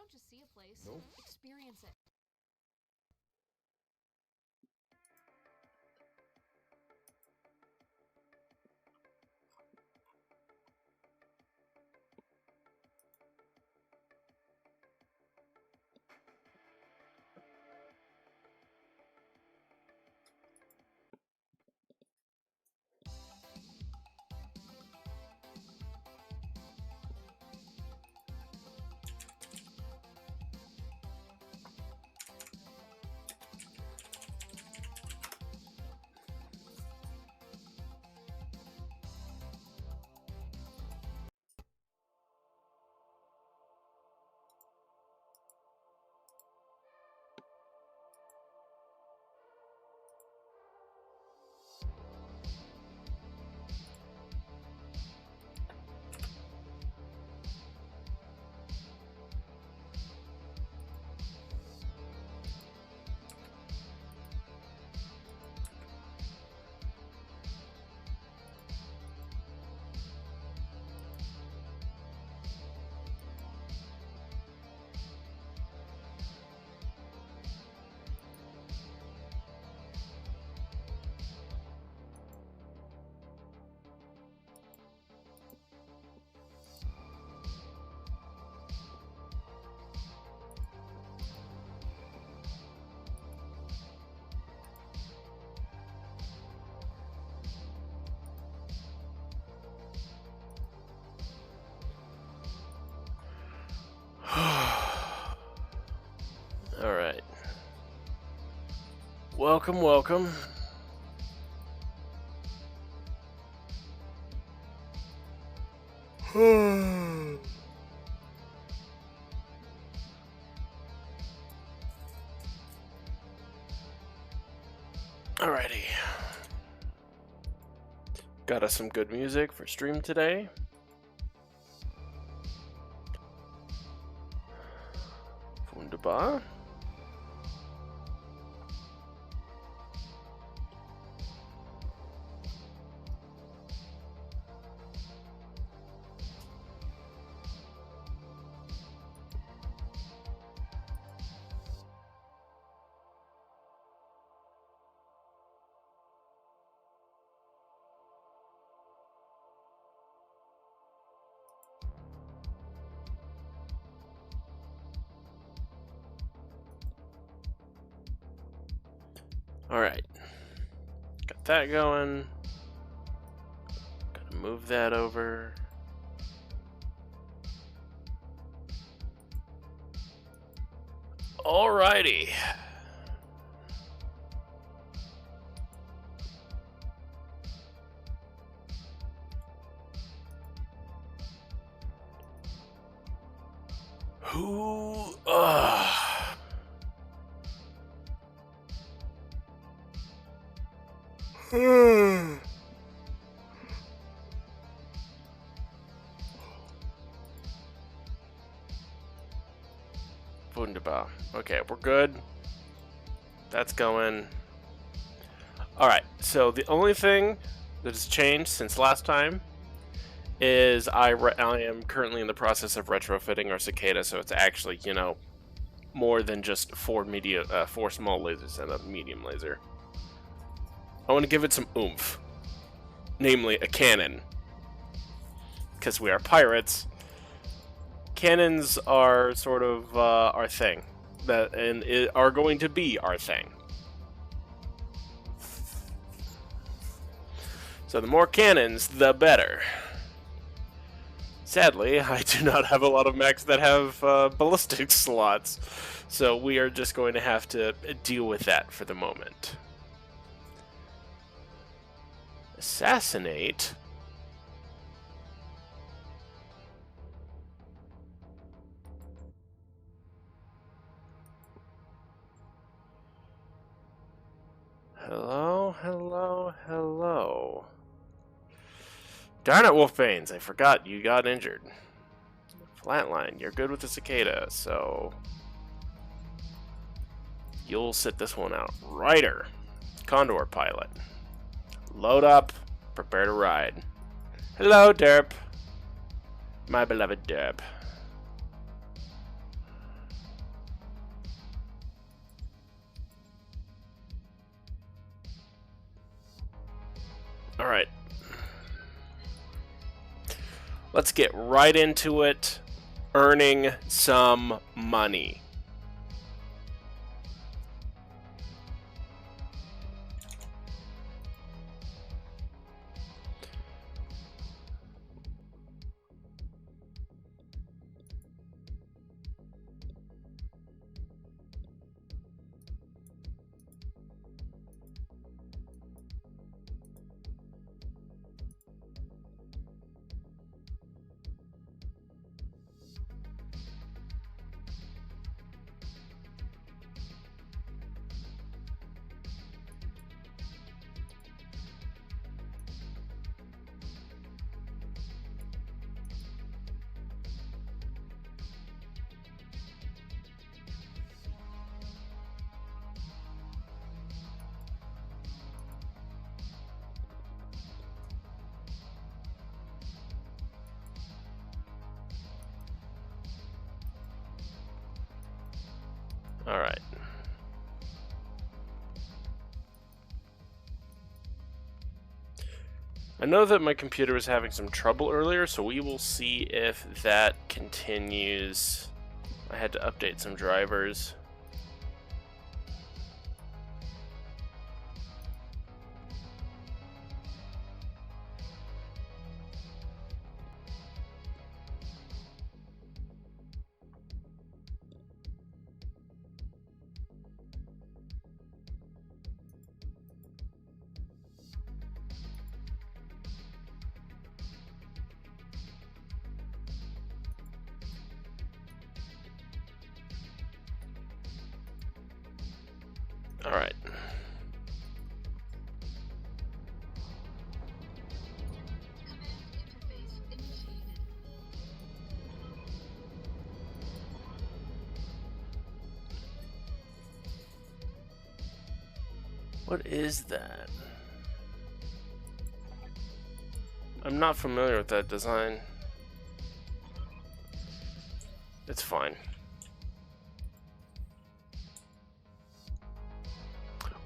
don't just see a place, Nope. experience it. Alright. Welcome, welcome. Alrighty. Got us some good music for stream today. Wunderbar. Alright. Got that going. Gotta move that over. Alrighty. Who? Wunderbar. Okay, we're good. That's going. Alright, so the only thing that has changed since last time is I am currently in the process of retrofitting our cicada, so it's actually, you know, more than just four small lasers and a medium laser. I want to give it some oomph, namely a cannon, because we are pirates. Cannons are sort of our thing, and are going to be our thing. So the more cannons, the better. Sadly, I do not have a lot of mechs that have ballistic slots, so we are just going to have to deal with that for the moment. Assassinate? Hello, hello, hello. Darn it, Wolfbanes, I forgot you got injured. Flatline, you're good with the cicada, so you'll sit this one out. Rider, Condor pilot. Load up, prepare to ride. Hello, Derp. My beloved Derp. let's get right into it, earning some money. All right. I know that my computer was having some trouble earlier, so we will see if that continues. I had to update some drivers. All right. What is that? I'm not familiar with that design. It's fine.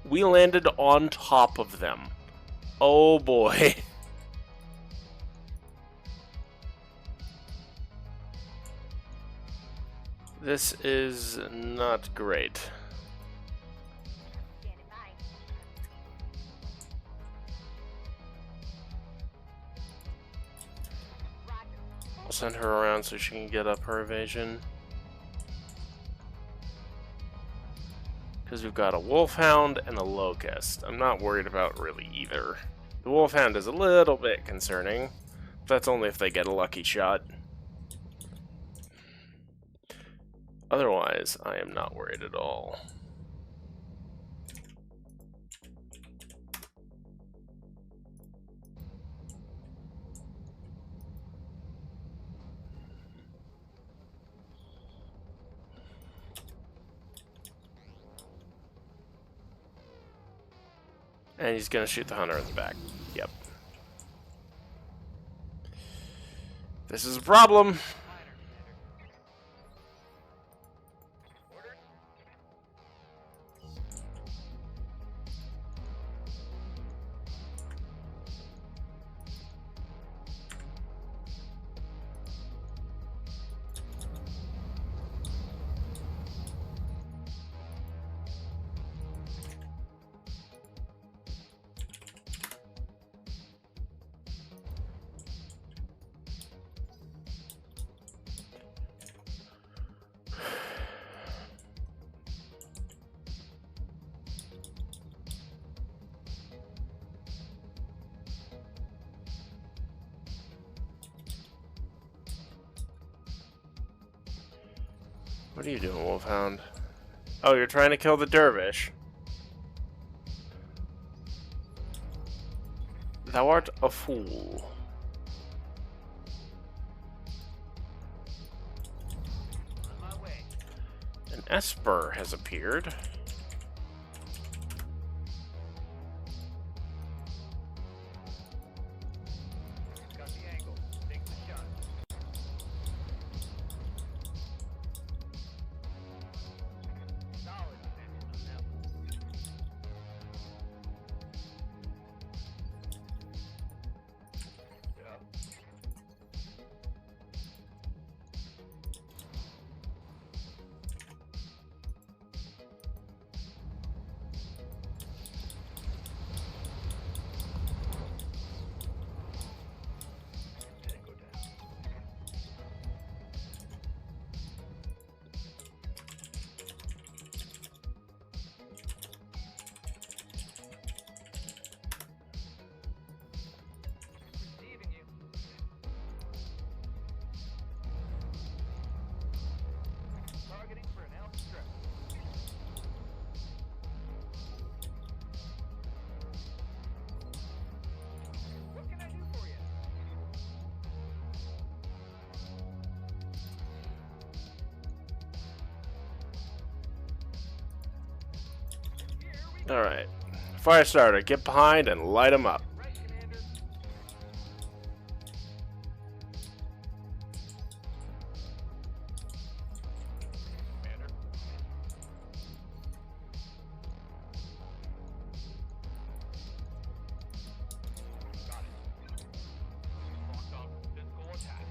We landed on top of them. Oh boy. This is not great. I'll send her around so she can get up her evasion. Because we've got a wolfhound and a locust. I'm not worried about really either. The wolfhound is a little bit concerning. But that's only if they get a lucky shot. Otherwise, I am not worried at all. And he's gonna shoot the hunter in the back. Yep. This is a problem. What are you doing, Wolfhound? Oh, you're trying to kill the dervish. Thou art a fool. On my way. An Esper has appeared. Got the angle. Take the shot. Solid position on that one. Yeah. Alright. Fire starter, get behind and light them up. Right, Commander. Commander. Got it. Locked on physical attack.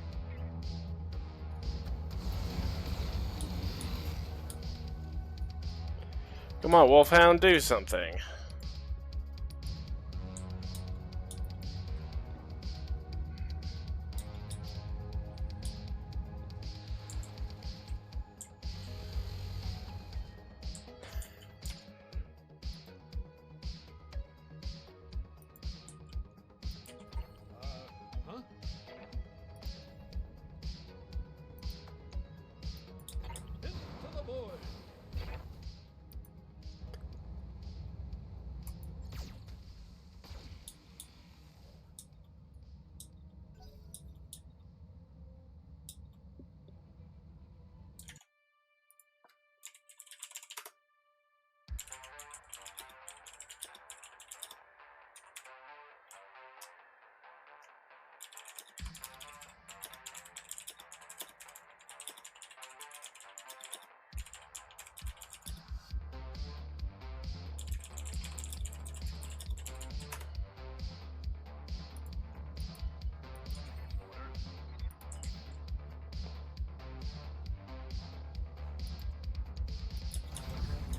Come on, Wolfhound, do something. Huh? Hit to the boy.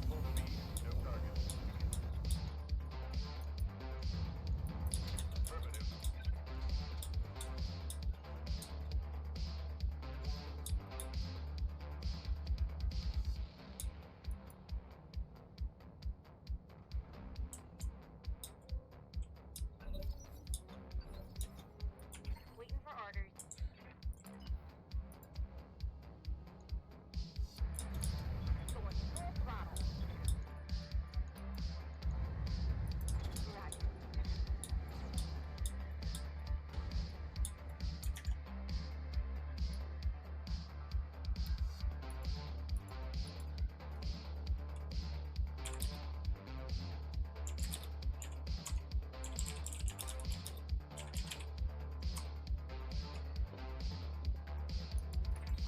Full speed. No target. Affirmative. Waiting for orders. Going full throttle. Roger.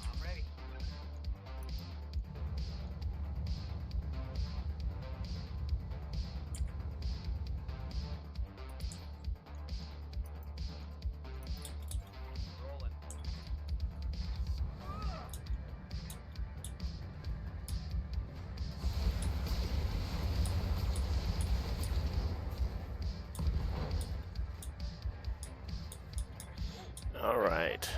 I'm ready. Rolling. Alright.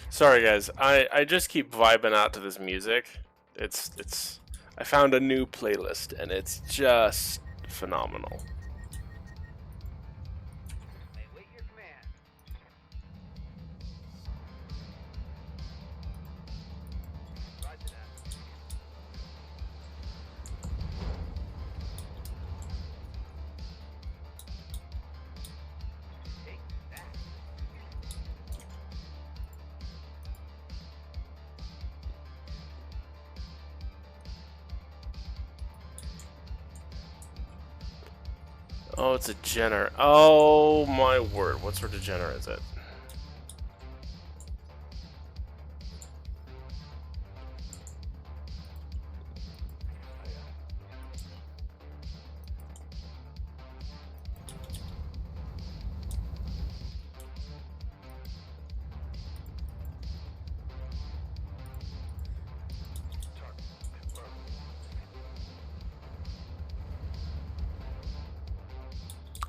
Sorry guys, I just keep vibing out to this music. It's I found a new playlist and it's just phenomenal. I await your command. Roger that. Take that. Oh, it's a Jenner. Oh my word, what sort of Jenner is it? Target confirmed.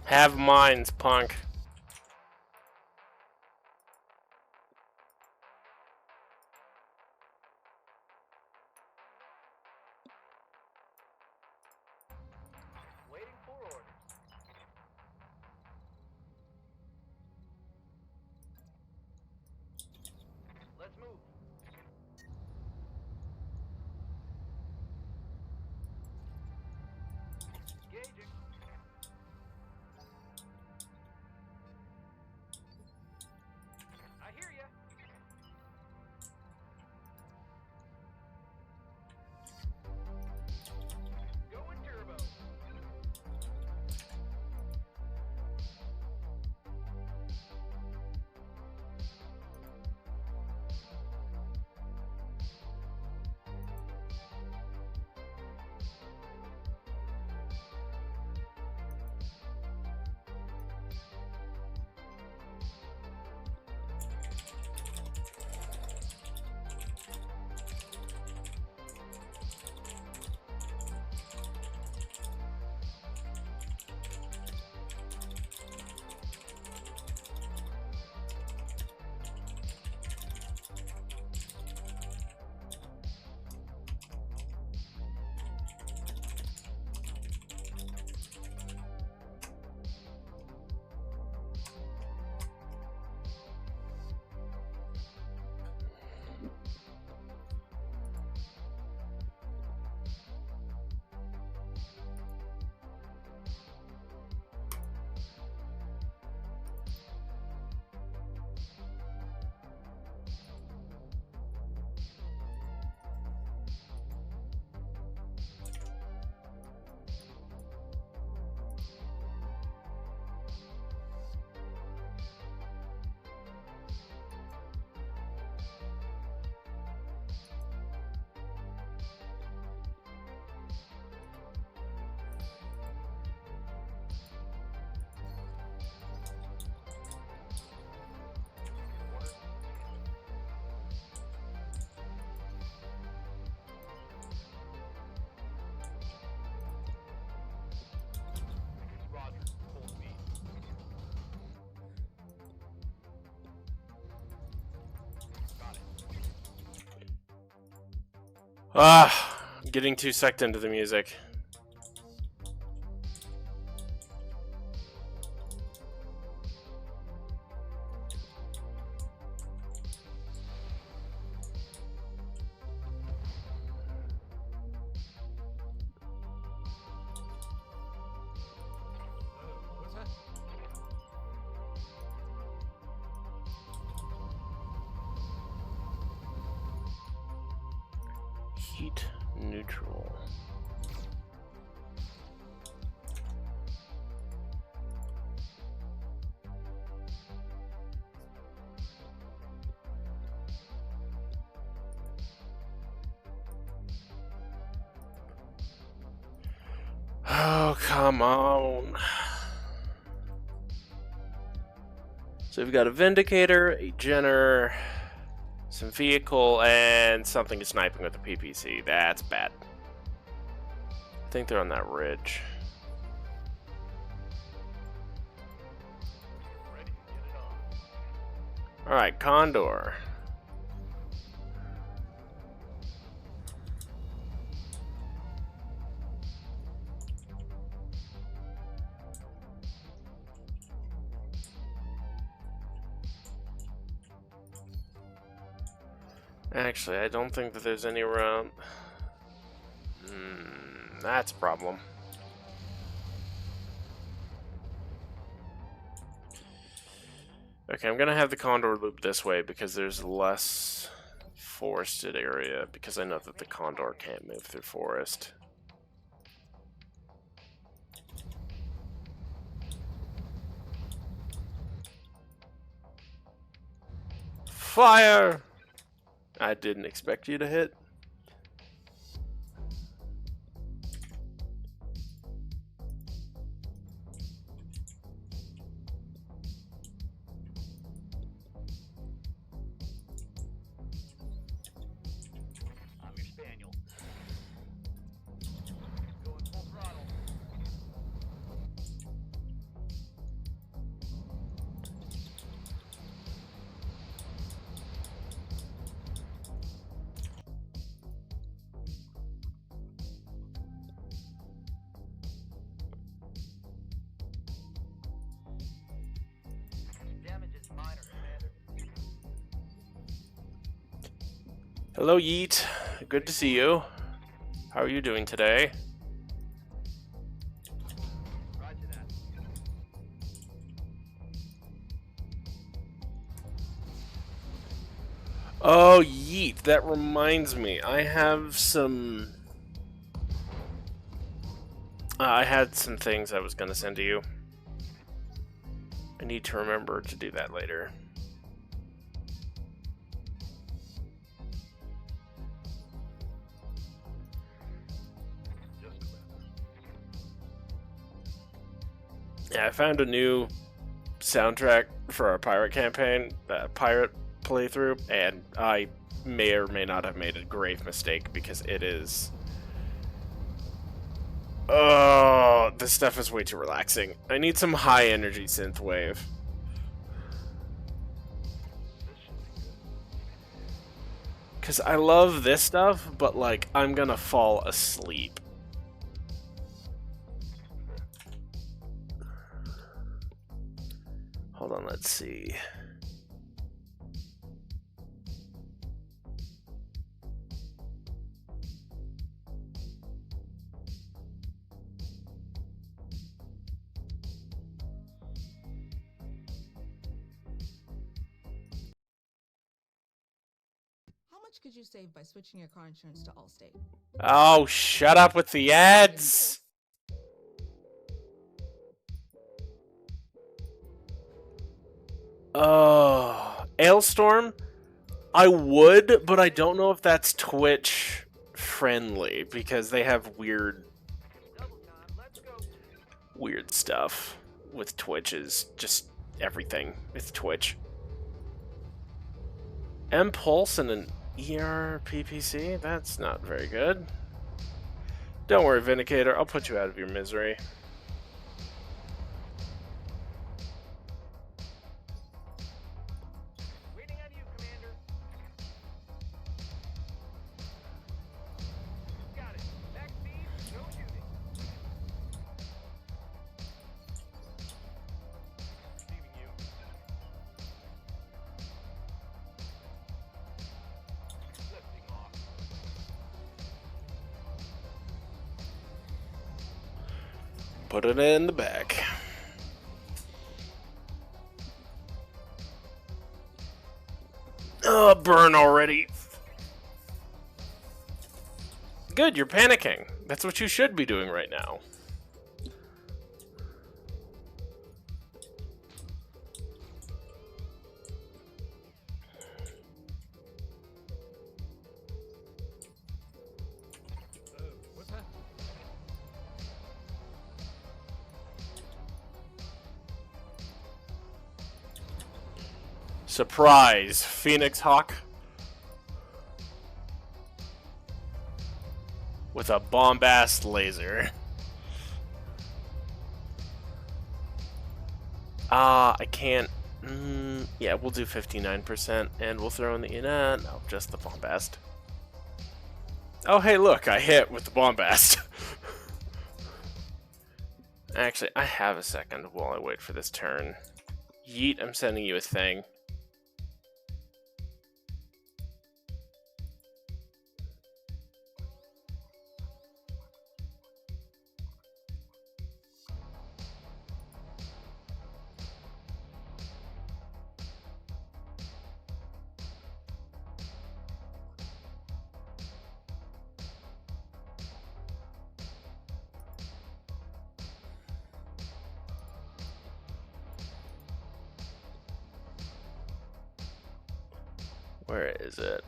Have mines, punk. Waiting for orders. Let's move. Engaging. I'm getting too sucked into the music. What's that? Heat neutral. Oh, come on. So we've got a Vindicator, a Jenner, some vehicle, and something sniping with a PPC. That's bad. I think they're on that ridge. Ready to get it on. Alright, Condor. Actually, I don't think that there's any around. That's a problem. Okay, I'm gonna have the Condor loop this way because there's less forested area, because I know that the Condor can't move through forest. Fire! I didn't expect you to hit. I'm your spaniel. Going full throttle. Damage is minor, Commander. Hello, Yeet. Good to see you. How are you doing today? Roger that. Oh, Yeet, that reminds me. I have some... I had some things I was going to send to you. I need to remember to do that later. Just about. Yeah, I found a new soundtrack for our pirate campaign, pirate playthrough, and I may or may not have made a grave mistake because it is... Oh, this stuff is way too relaxing. I need some high energy synthwave. This should be good. Because I love this stuff, but like, I'm gonna fall asleep. Hold on, let's see. How much could you save by switching your car insurance to Allstate? Oh, shut up with the ads! Oh, Ailstorm? I would, but I don't know if that's Twitch friendly because they have weird Double time. Let's go. weird stuff with Twitch. Is just everything with Twitch. M-Pulse and an ERPPC? That's not very good. Don't worry, Vindicator. I'll put you out of your misery. Waiting on you, Commander. Put it in the back. Oh, burn already. Good, you're panicking. That's what you should be doing right now. What's happening? Surprise, Phoenix Hawk. With a bombast laser. I can't. Yeah, we'll do 59%, and we'll throw in the no, just the bombast. Oh, hey, look, I hit with the bombast. Actually, I have a second while I wait for this turn. Yeet, I'm sending you a thing. Where is it?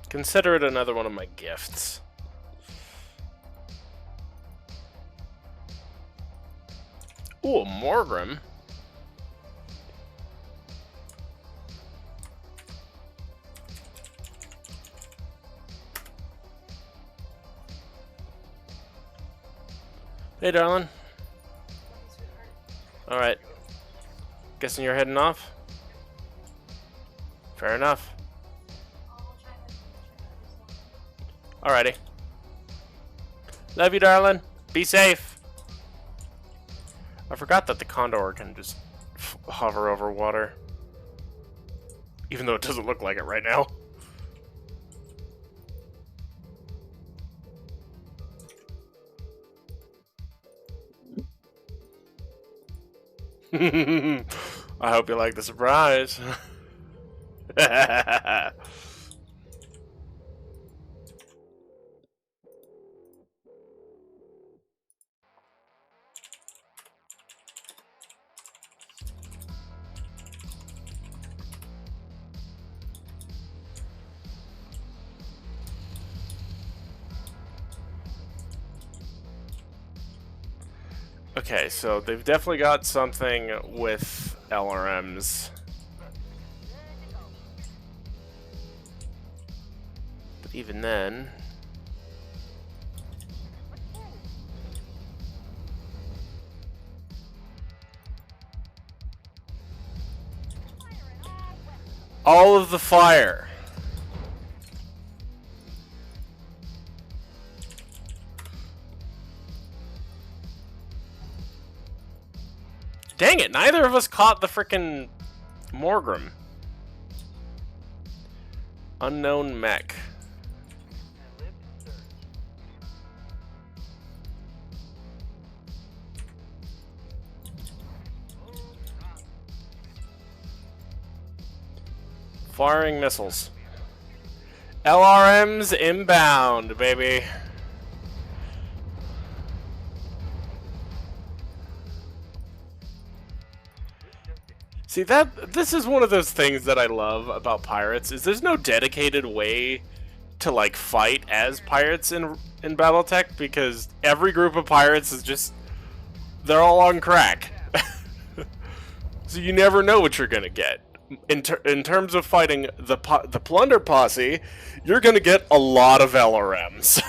Consider it another one of my gifts. Ooh, a Morgrim. Hey, darling. Alright. Guessing you're heading off? Fair enough. Alrighty. Love you, darling. Be safe. I forgot that the Condor can just hover over water. Even though it doesn't look like it right now. I hope you like the surprise. Okay, so they've definitely got something with LRMs. But even then... all of the fire! Dang it, neither of us caught the frickin' Morgrim. Unknown mech. And live to serve. Firing missiles. LRMs inbound, baby. See, this is one of those things that I love about pirates, is there's no dedicated way to, like, fight as pirates in Battletech, because every group of pirates is just, they're all on crack. So you never know what you're gonna get. In terms of fighting the Plunder Posse, you're gonna get a lot of LRMs.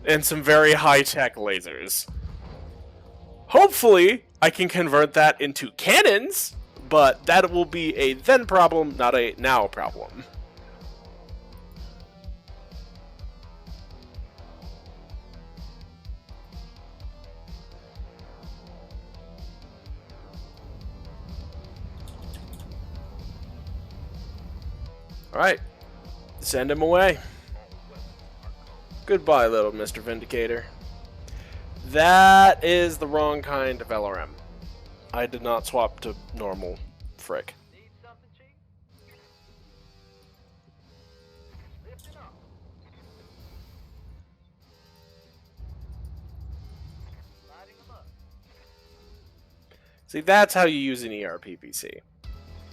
And some very high-tech lasers. Hopefully, I can convert that into cannons, but that will be a then problem, not a now problem. Alright. Send him away. Goodbye, little Mr. Vindicator. That is the wrong kind of LRM. I did not swap to normal. Frick. Need something, Chief? Lifting up. Lighting them up. See, that's how you use an ERPPC.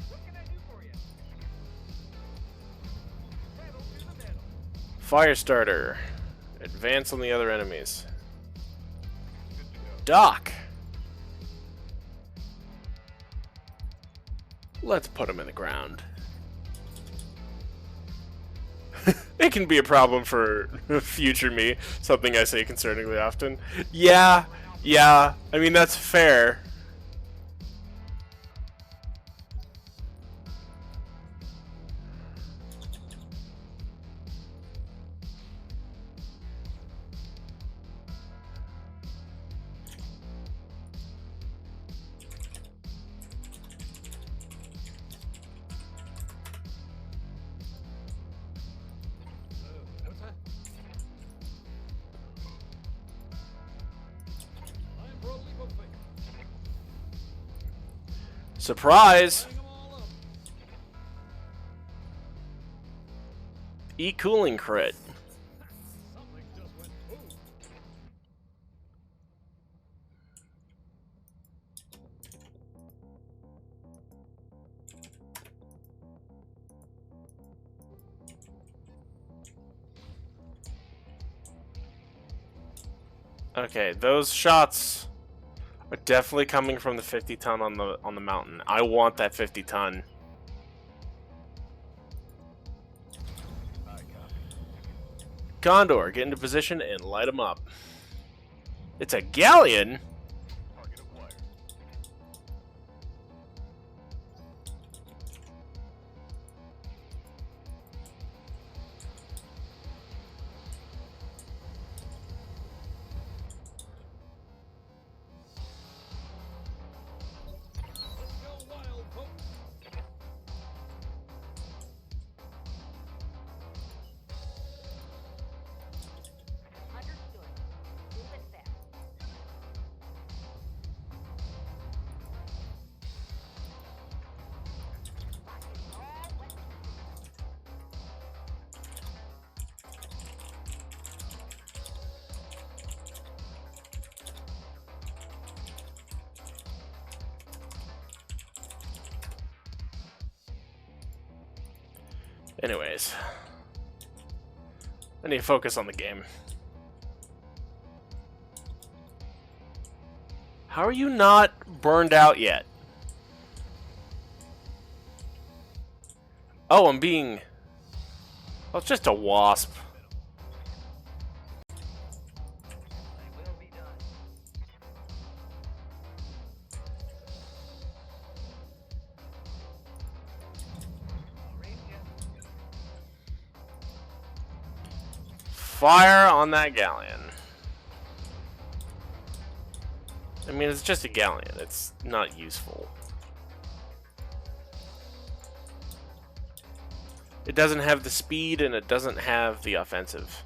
What can I do for you? Pedal to the metal. Firestarter. Advance on the other enemies. Doc. Let's put him in the ground. It can be a problem for future me, something I say concerningly often. Yeah, I mean, that's fair. What's that? I'm broadly buffet. Surprise! Lighting them all up. E-cooling crit. Something just went boom. Okay, those shots are definitely coming from the 50-ton on the mountain. I want that 50-ton. Condor, get into position and light them up. It's a galleon? Target acquired. Let's go wild, folks. Understood. Moving fast. Locking all weapons. Anyways. I need to focus on the game. How are you not burned out yet? Oh, I'm being... Oh, it's just a wasp. They will be done. I'll raise you. Fire on that galleon. I mean, it's just a galleon. It's not useful. It doesn't have the speed and it doesn't have the offensive.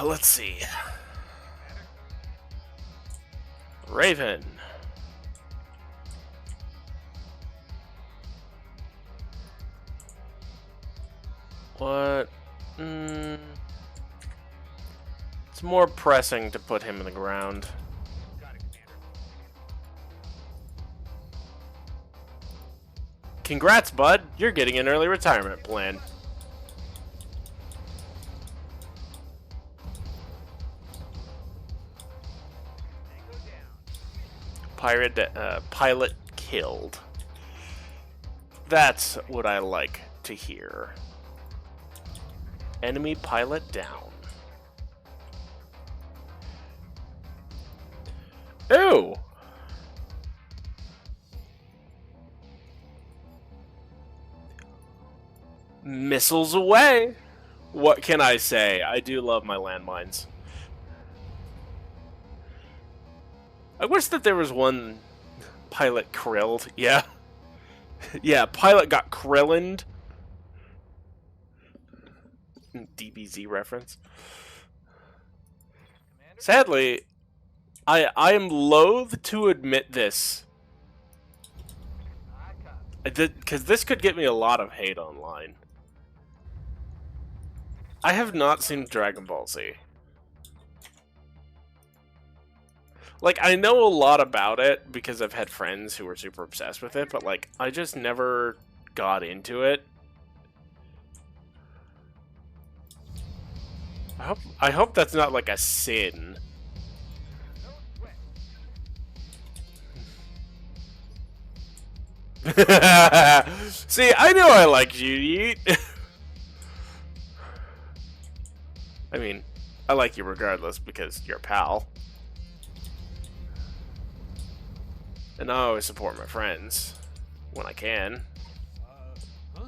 Let's see. Raven. What? It's more pressing to put him in the ground. Got it, Commander. Congrats, bud. You're getting an early retirement plan. Tango down. Pilot killed. That's what I like to hear. Enemy pilot down. Ooh! Missiles away! What can I say? I do love my landmines. I wish that there was one pilot krilled. Yeah. Yeah, pilot got krillined. DBZ reference. Commander? Sadly, I am loath to admit this. I copy. Because this could get me a lot of hate online. I have not seen Dragon Ball Z. Like, I know a lot about it because I've had friends who were super obsessed with it, but, like, I just never got into it. I hope that's not, like, a sin. No sweat. See, I knew I liked you, Yeet. I mean, I like you regardless because you're a pal. And I always support my friends when I can. Huh?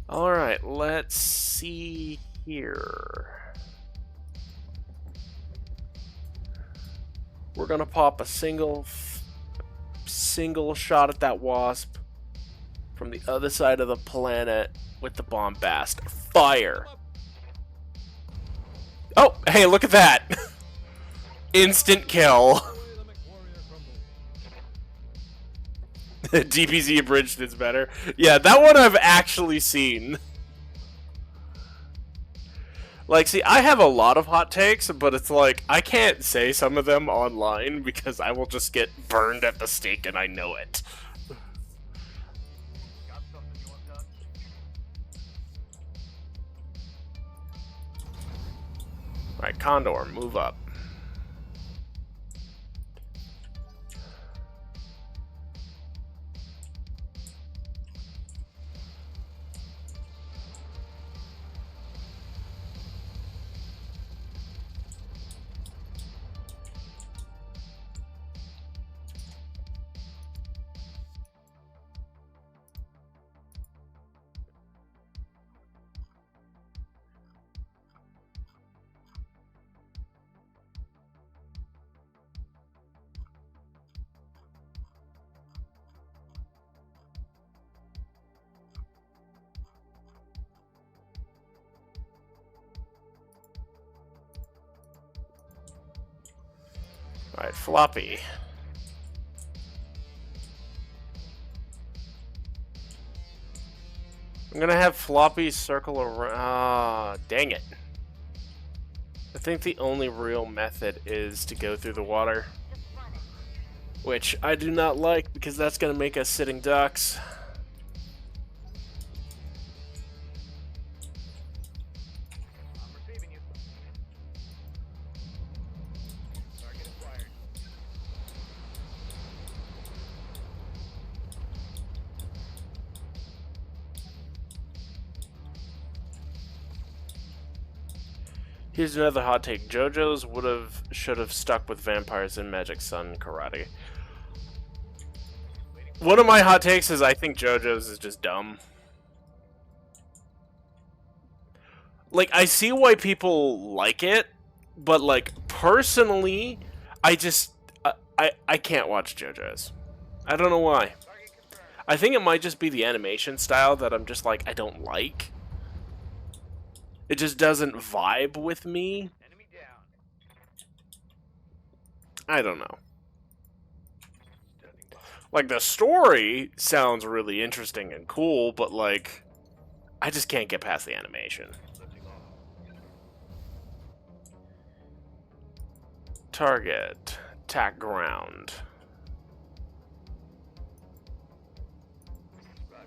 Alright, let's see here. We're gonna pop a single shot at that wasp from the other side of the planet with the bombast. Fire! Oh, hey, look at that! Instant kill. Away the MechWarrior crumbles. DBZ abridged is better. Yeah, that one I've actually seen. Like, see, I have a lot of hot takes, but it's like, I can't say some of them online because I will just get burned at the stake and I know it. Got something you want done? Alright, Condor, move up. Alright, Floppy. I'm gonna have Floppy circle around. Ah, dang it. I think the only real method is to go through the water. Just run it. Which I do not like because that's gonna make us sitting ducks. I'm receiving you. Target acquired. Here's another hot take. JoJo's should have stuck with vampires in Magic Sun Karate. One of my hot takes is I think JoJo's is just dumb. Like, I see why people like it, but, like, personally, I just... I can't watch JoJo's. I don't know why. Target confirmed. I think it might just be the animation style that I'm just like, I don't like. It just doesn't vibe with me. Enemy down. I don't know. Standing by. Like, the story sounds really interesting and cool, but, like, I just can't get past the animation. Lifting off. Target. Attack ground. Roger.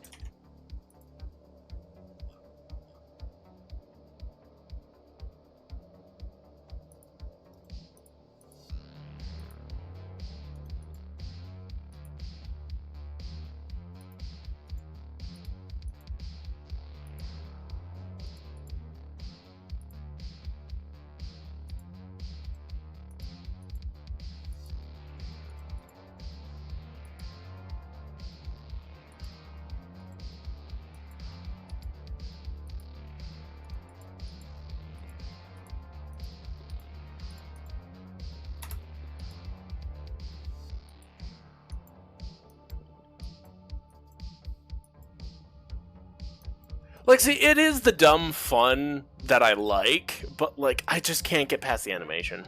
Like, see, it is the dumb fun that I like, but, like, I just can't get past the animation.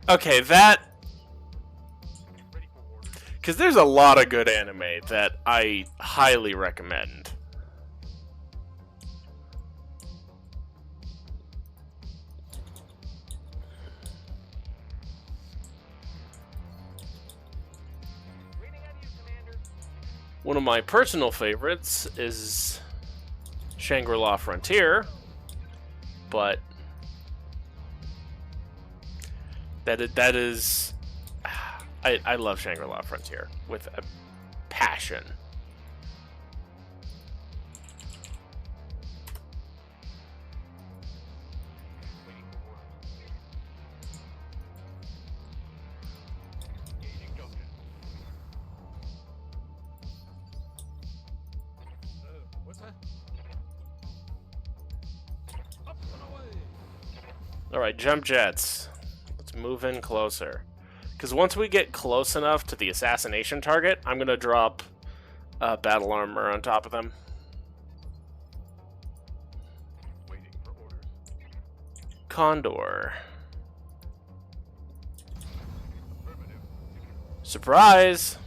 Okay, that... Because there's a lot of good anime that I highly recommend. One of my personal favorites is Shangri-La Frontier, but that is I love Shangri-La Frontier with a passion. What's that? Up and away! Alright, jump jets. Let's move in closer. Because once we get close enough to the assassination target, I'm going to drop battle armor on top of them. Waiting for orders. Condor. Affirmative. Surprise!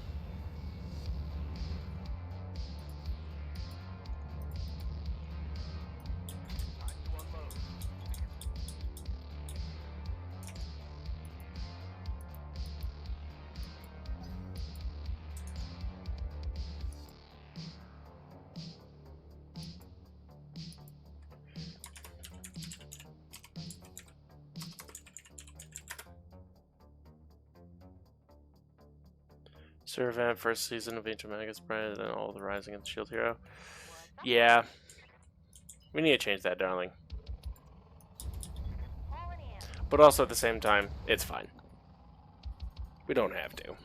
Time to unload. Sir event, first season of Ancient Magus Brand, and all the Rising of the Shield Hero. Yeah. We need to change that, darling. Calling in. But also at the same time, it's fine. We don't have to.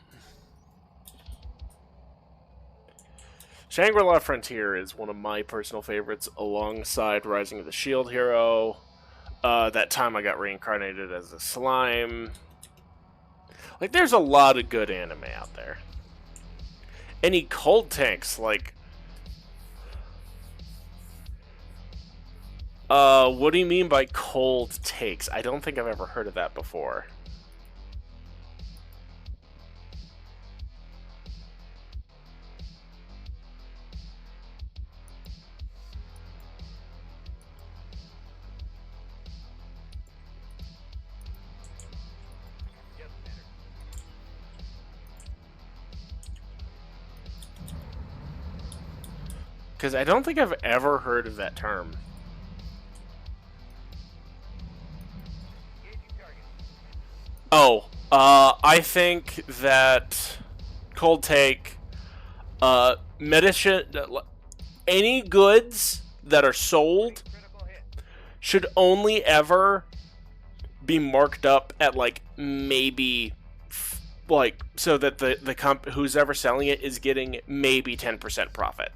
Shangri-La Frontier is one of my personal favorites alongside Rising of the Shield Hero. That time I got reincarnated as a slime. Like, there's a lot of good anime out there. Any cold tanks, like... what do you mean by cold takes? I don't think I've ever heard of that before. Yes, Commander. Because I don't think I've ever heard of that term. Engaging target. Oh, I think that cold take, medicine, any goods that are sold Critical hit. should only ever be marked up at, like, maybe, like, so that the who's ever selling it is getting maybe 10% profit.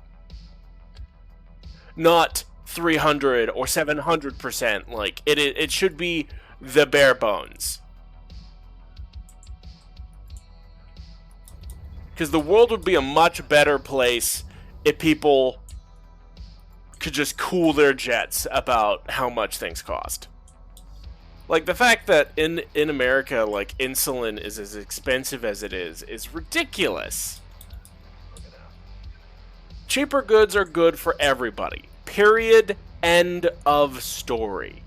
Not 300 or 700%. Like, it should be the bare bones. Because the world would be a much better place if people could just cool their jets about how much things cost. Like, the fact that in America, like, insulin is as expensive as it is ridiculous. Cheaper goods are good for everybody. Period. End of story.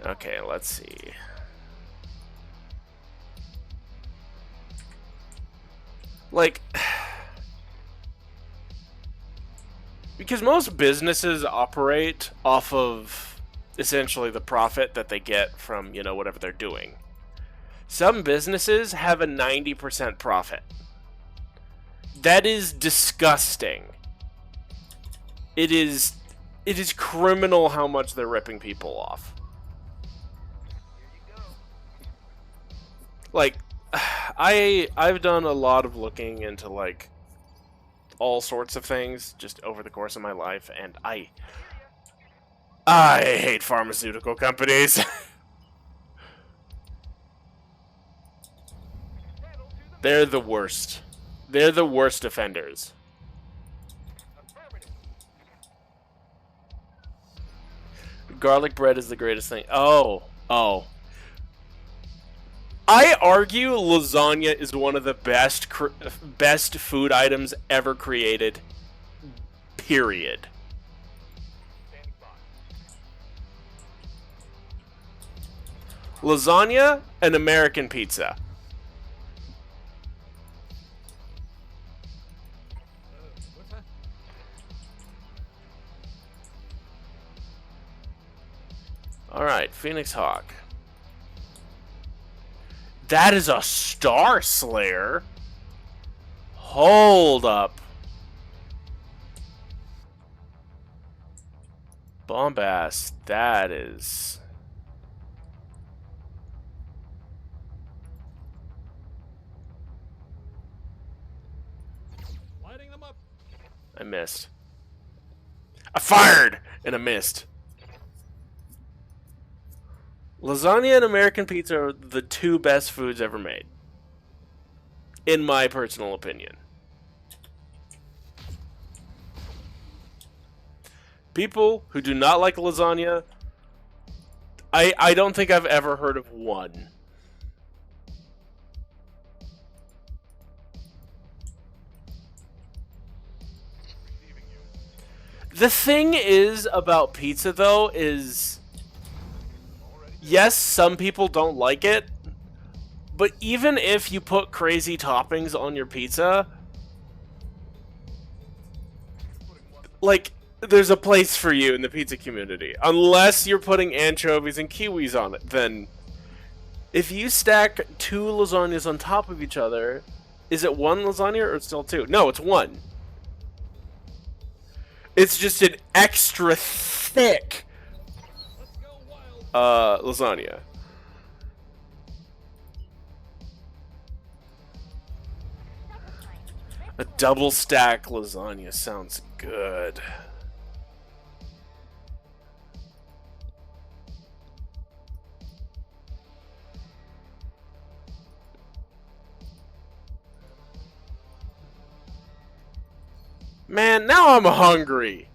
Okay, let's see. Like, because most businesses operate off of essentially the profit that they get from, you know, whatever they're doing. Some businesses have a 90% profit. That is disgusting. It is criminal how much they're ripping people off. Like, I've done a lot of looking into, like, all sorts of things just over the course of my life, and I hate pharmaceutical companies. Pedal to the They're the worst. They're the worst offenders. affirmative. Garlic bread is the greatest thing. Oh. I argue lasagna is one of the best food items ever created. Period. Standing by. Lasagna and American pizza. What's that? Alright, Phoenix Hawk. That is a Star Slayer. Hold up. Bombast, that is... Lighting them up. I missed. I fired! And I missed. Lasagna and American pizza are the two best foods ever made. In my personal opinion. People who do not like lasagna, I don't think I've ever heard of one. Receiving you. The thing is about pizza, though, is... Already Yes, some people don't like it, but even if you put crazy toppings on your pizza, putting one. like, there's a place for you in the pizza community. Unless you're putting anchovies and kiwis on it, then if you stack two lasagnas on top of each other, is it one lasagna or still two? No, it's one. It's just an extra thick Let's go wild. lasagna. Double time. A double stack lasagna sounds good. Man, now I'm hungry.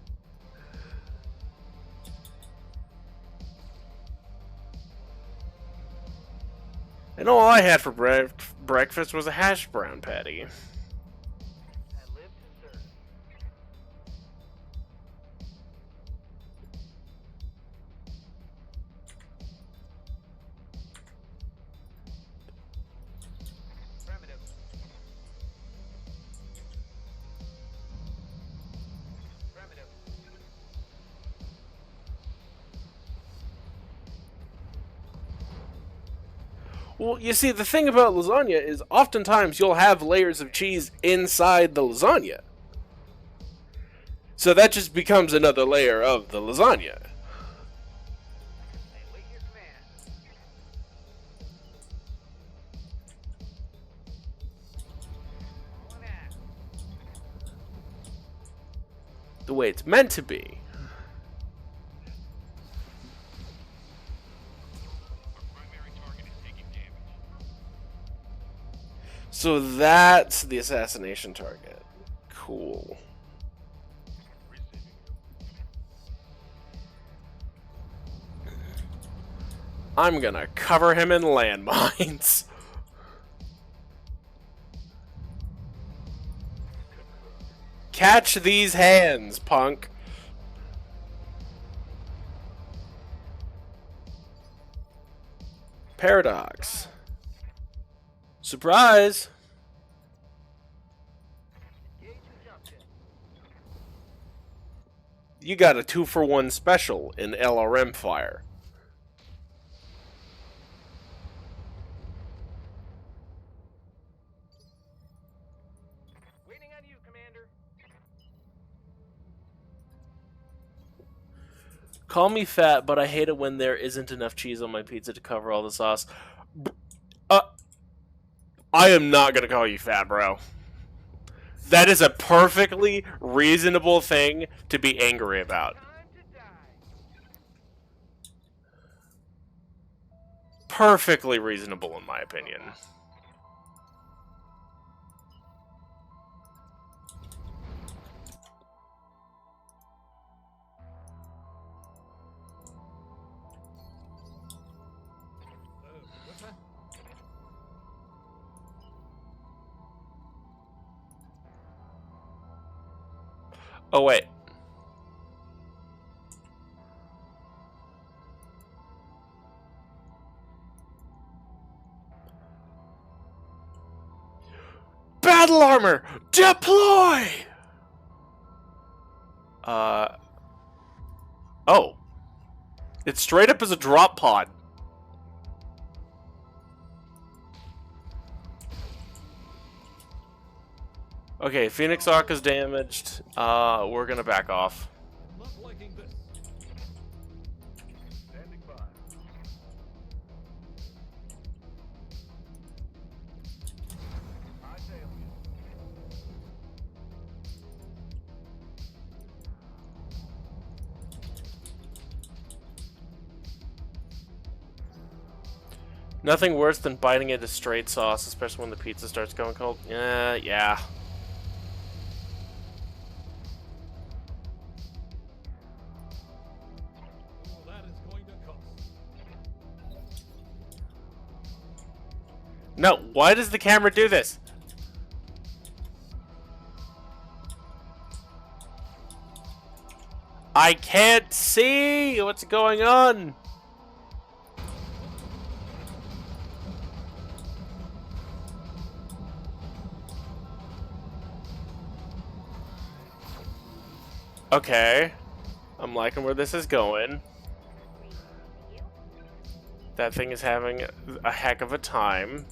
And all I had for breakfast was a hash brown patty. I live to serve. Affirmative. Affirmative. Well, you see, the thing about lasagna is oftentimes you'll have layers of cheese inside the lasagna. So that just becomes another layer of the lasagna. I await your command. All in that. The way it's meant to be. Our primary target is taking damage. So that's the assassination target. Cool. Receiving you. I'm gonna cover him in landmines. Catch these hands, punk. Paradox. Surprise! Engage conjunction. You got a 2-for-1 special in LRM fire. Waiting on you, Commander. Call me fat, but I hate it when there isn't enough cheese on my pizza to cover all the sauce. I am not gonna call you fat, bro. That is a perfectly reasonable thing to be angry about. Time to die. Perfectly reasonable, in my opinion. What's that? Oh, wait. Battle armor! Deploy! Oh. It's straight up as a drop pod. Okay, Phoenix Arc is damaged. We're gonna back off. Not liking this. Standing by. High sail. Nothing worse than biting into straight sauce, especially when the pizza starts going cold. Yeah. Oh, that is going to cost. No, why does the camera do this? I can't see what's going on. Okay. I'm liking where this is going. That thing is having a heck of a time,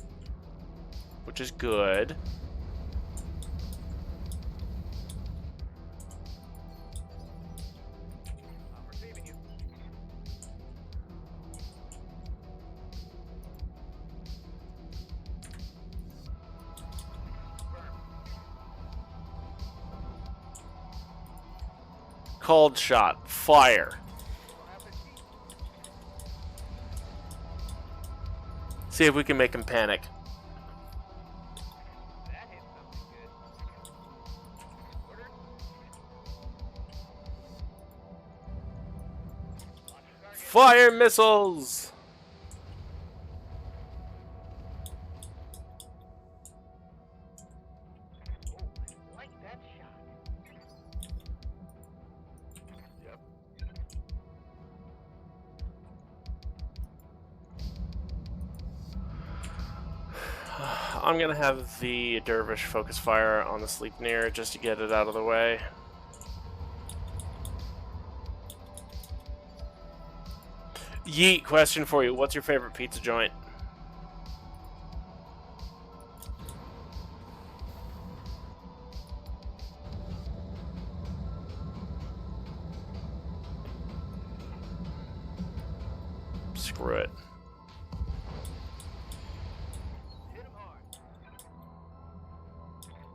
which is good. I'm receiving you. Cold shot. Fire. Don't have the key. See if we can make him panic. That hit something good. Order. Launch target. Fire missiles! Oh, like that shot. Yep. I'm gonna have the dervish focus fire on the Sleipnir just to get it out of the way. Yeet, question for you. What's your favorite pizza joint? Screw it. Hit him hard.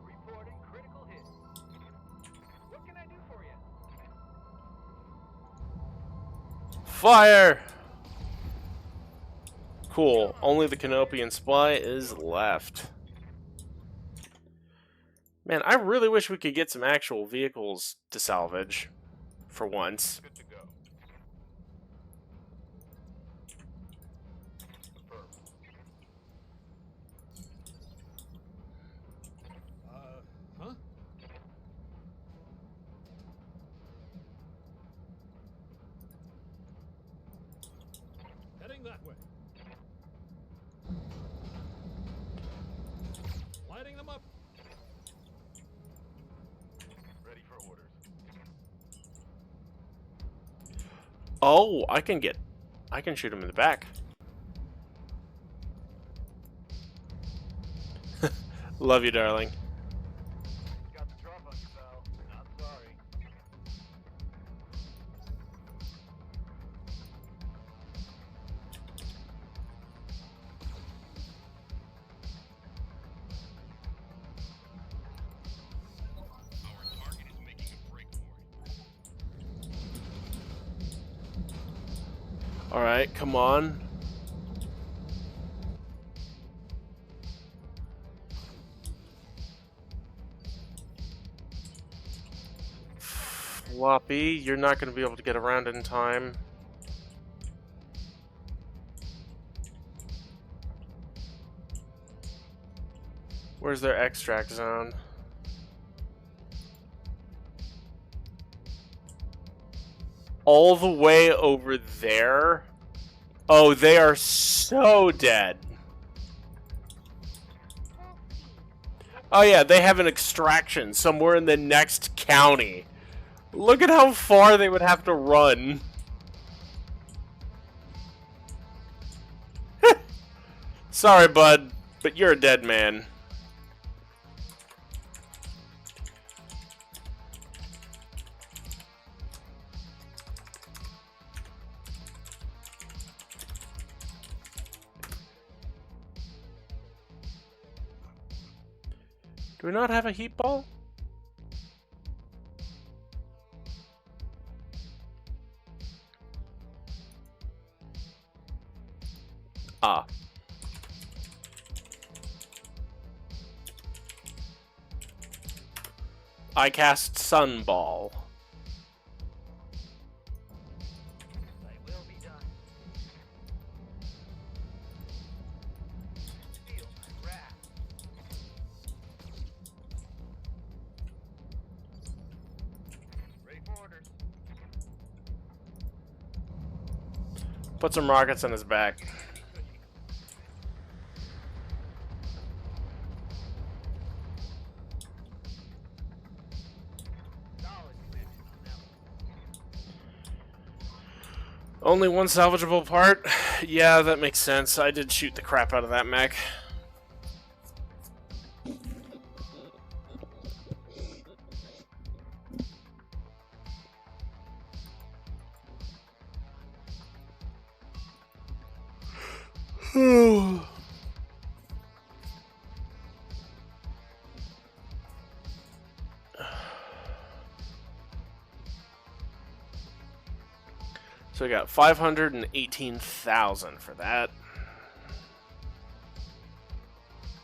Reporting critical hit. What can I do for you? Fire! Cool. Only the Canopian Spy is left. Man, I really wish we could get some actual vehicles to salvage. For once. Good to go. Confirmed. Huh? Heading that way. Lighting them up. Ready for orders. Oh, I can shoot him in the back. Love you, darling. Got the drop on you, pal. Not sorry. Alright, come on. Floppy, you're not going to be able to get around in time. Where's their extract zone? All the way over there? Oh, they are so dead. Oh yeah, they have an extraction somewhere in the next county. Look at how far they would have to run. Sorry, bud, but you're a dead man. Do we not have a heat ball? Ah. I cast Sunball. They will be done. Feel my wrath. Ready for orders. Put some rockets on his back. Solid commitment on that one. Only one salvageable part? Yeah, that makes sense. I did shoot the crap out of that mech. So we got 518,000 for that.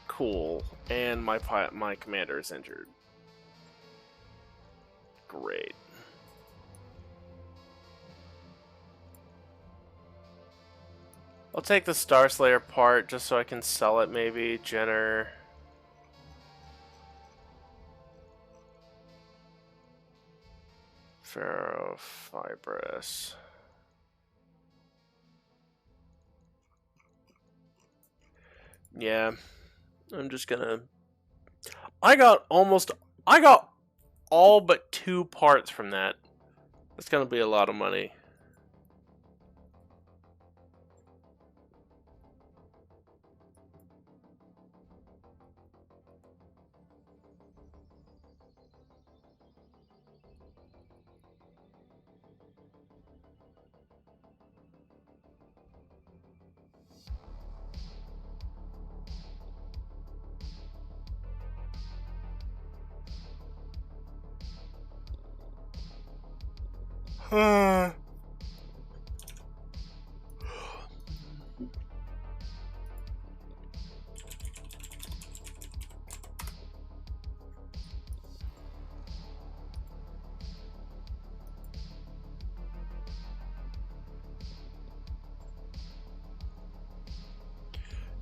Cool. And my commander is injured. Great. I'll take the Star Slayer part just so I can sell it maybe. Jenner. Ferrofibrous. Yeah, I'm just gonna... I got all but 2 parts from that. That's gonna be a lot of money.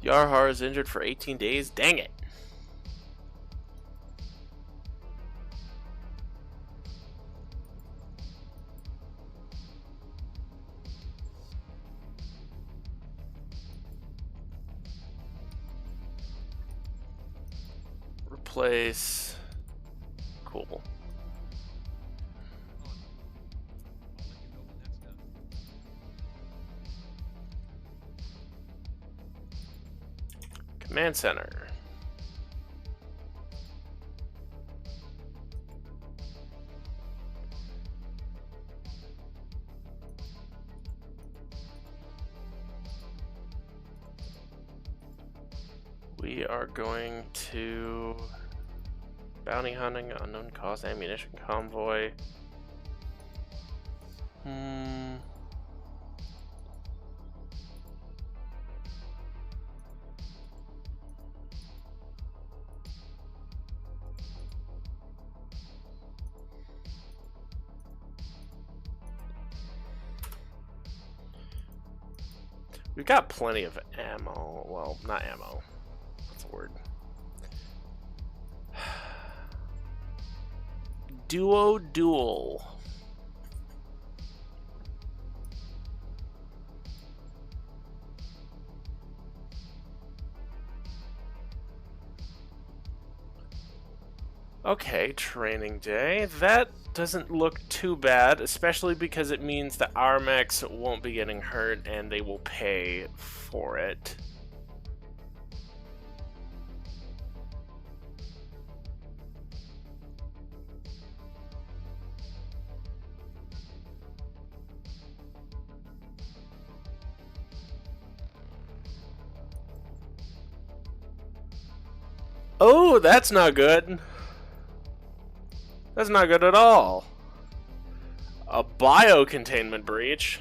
Yarhar is injured for 18 days. Dang it. Replace. Cool. Command center. We are going to bounty hunting, unknown cause, ammunition convoy. We've got plenty of ammo. Well, not ammo. What's the word? Dual. Okay, training day. That doesn't look too bad, especially because it means that our mechs won't be getting hurt and they will pay for it. Oh, that's not good. That's not good at all. A bio-containment breach.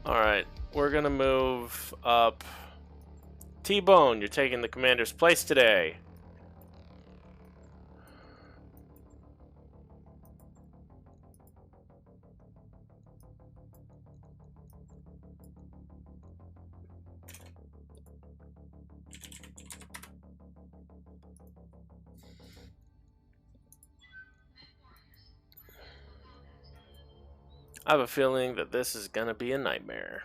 Alright, we're gonna move up. T-Bone, you're taking the commander's place today. I have a feeling that this is gonna be a nightmare.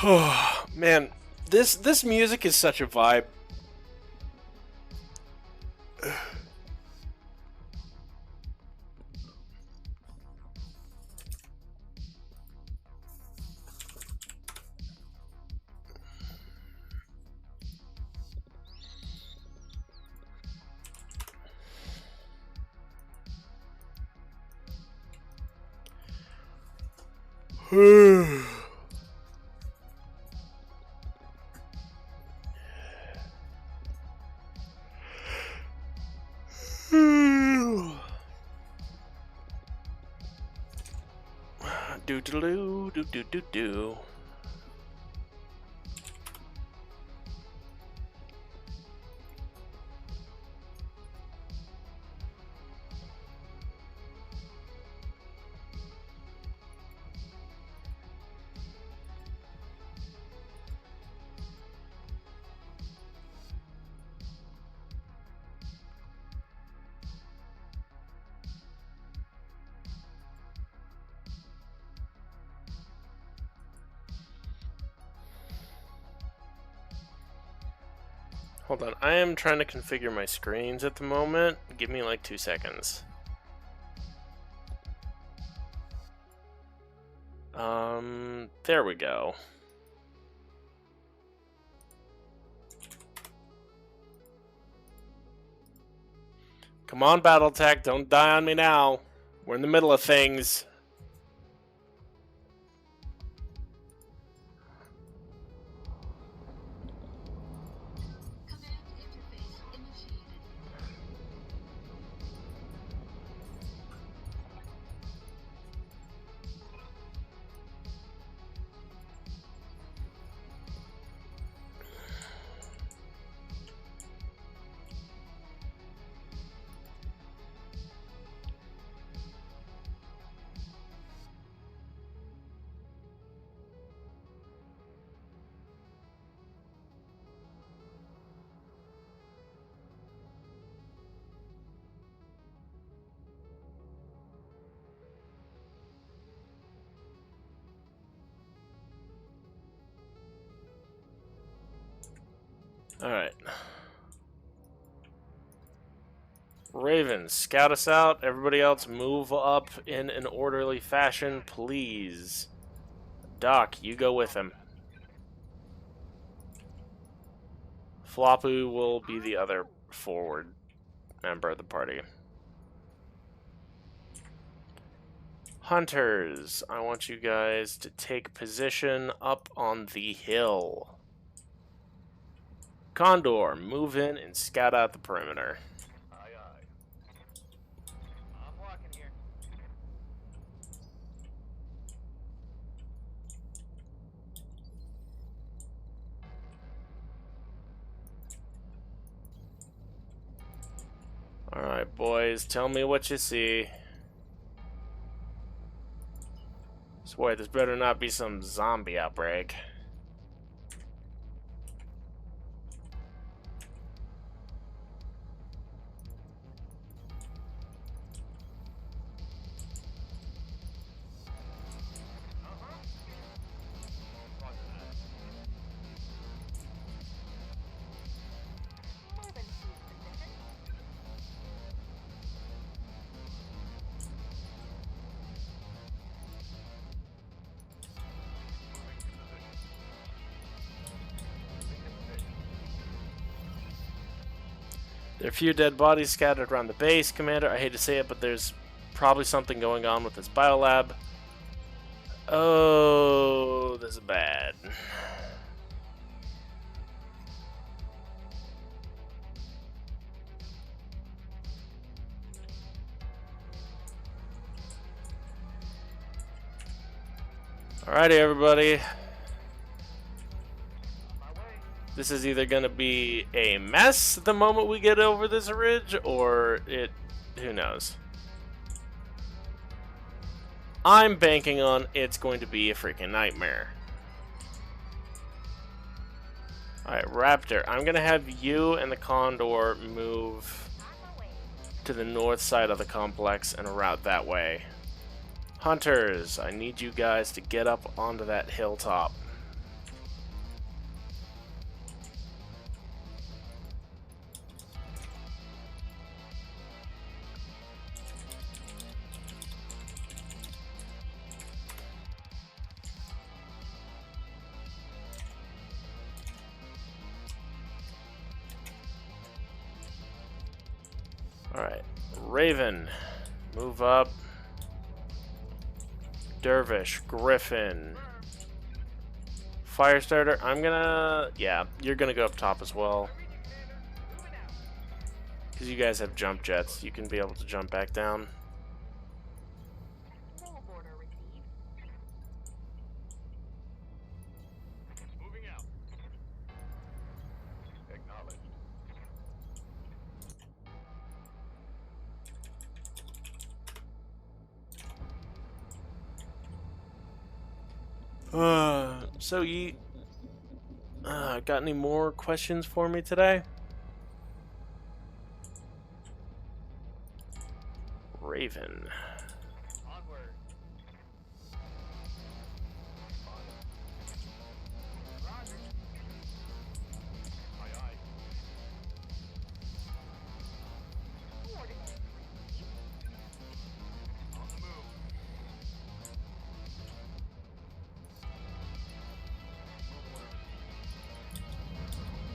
Oh man, this music is such a vibe. Do. Hold on, I am trying to configure my screens at the moment. Give me like 2 seconds. There we go. Come on, Battletech, don't die on me now. We're in the middle of things. Alright. Raven, scout us out. Everybody else move up in an orderly fashion, please. Doc, you go with him. Floppu will be the other forward. member of the party. Hunters, I want you guys to take position up on the hill. Condor, move in and scout out the perimeter. Aye, aye. I'm walking here. Alright, boys, tell me what you see. Swear, this better not be some zombie outbreak. Moving to position. There are a few dead bodies scattered around the base, Commander. I hate to say it, but there's probably something going on with this biolab. Oh, this is bad. Alrighty, everybody. This is either going to be a mess the moment we get over this ridge, or who knows. I'm banking on it's going to be a freaking nightmare. Alright, Raptor, I'm going to have you and the Condor move On my way. to the north side of the complex and route that way. Hunters, I need you guys to get up onto that hilltop. Alright, Raven, move up. Dervish, Griffin, Firestarter, yeah, you're gonna go up top as well. Because you guys have jump jets, you can be able to jump back down. Move order received. Moving out. Acknowledged. So you got any more questions for me today? Raven. Onward. Roger. Aye, aye. Coordinates received. On the move.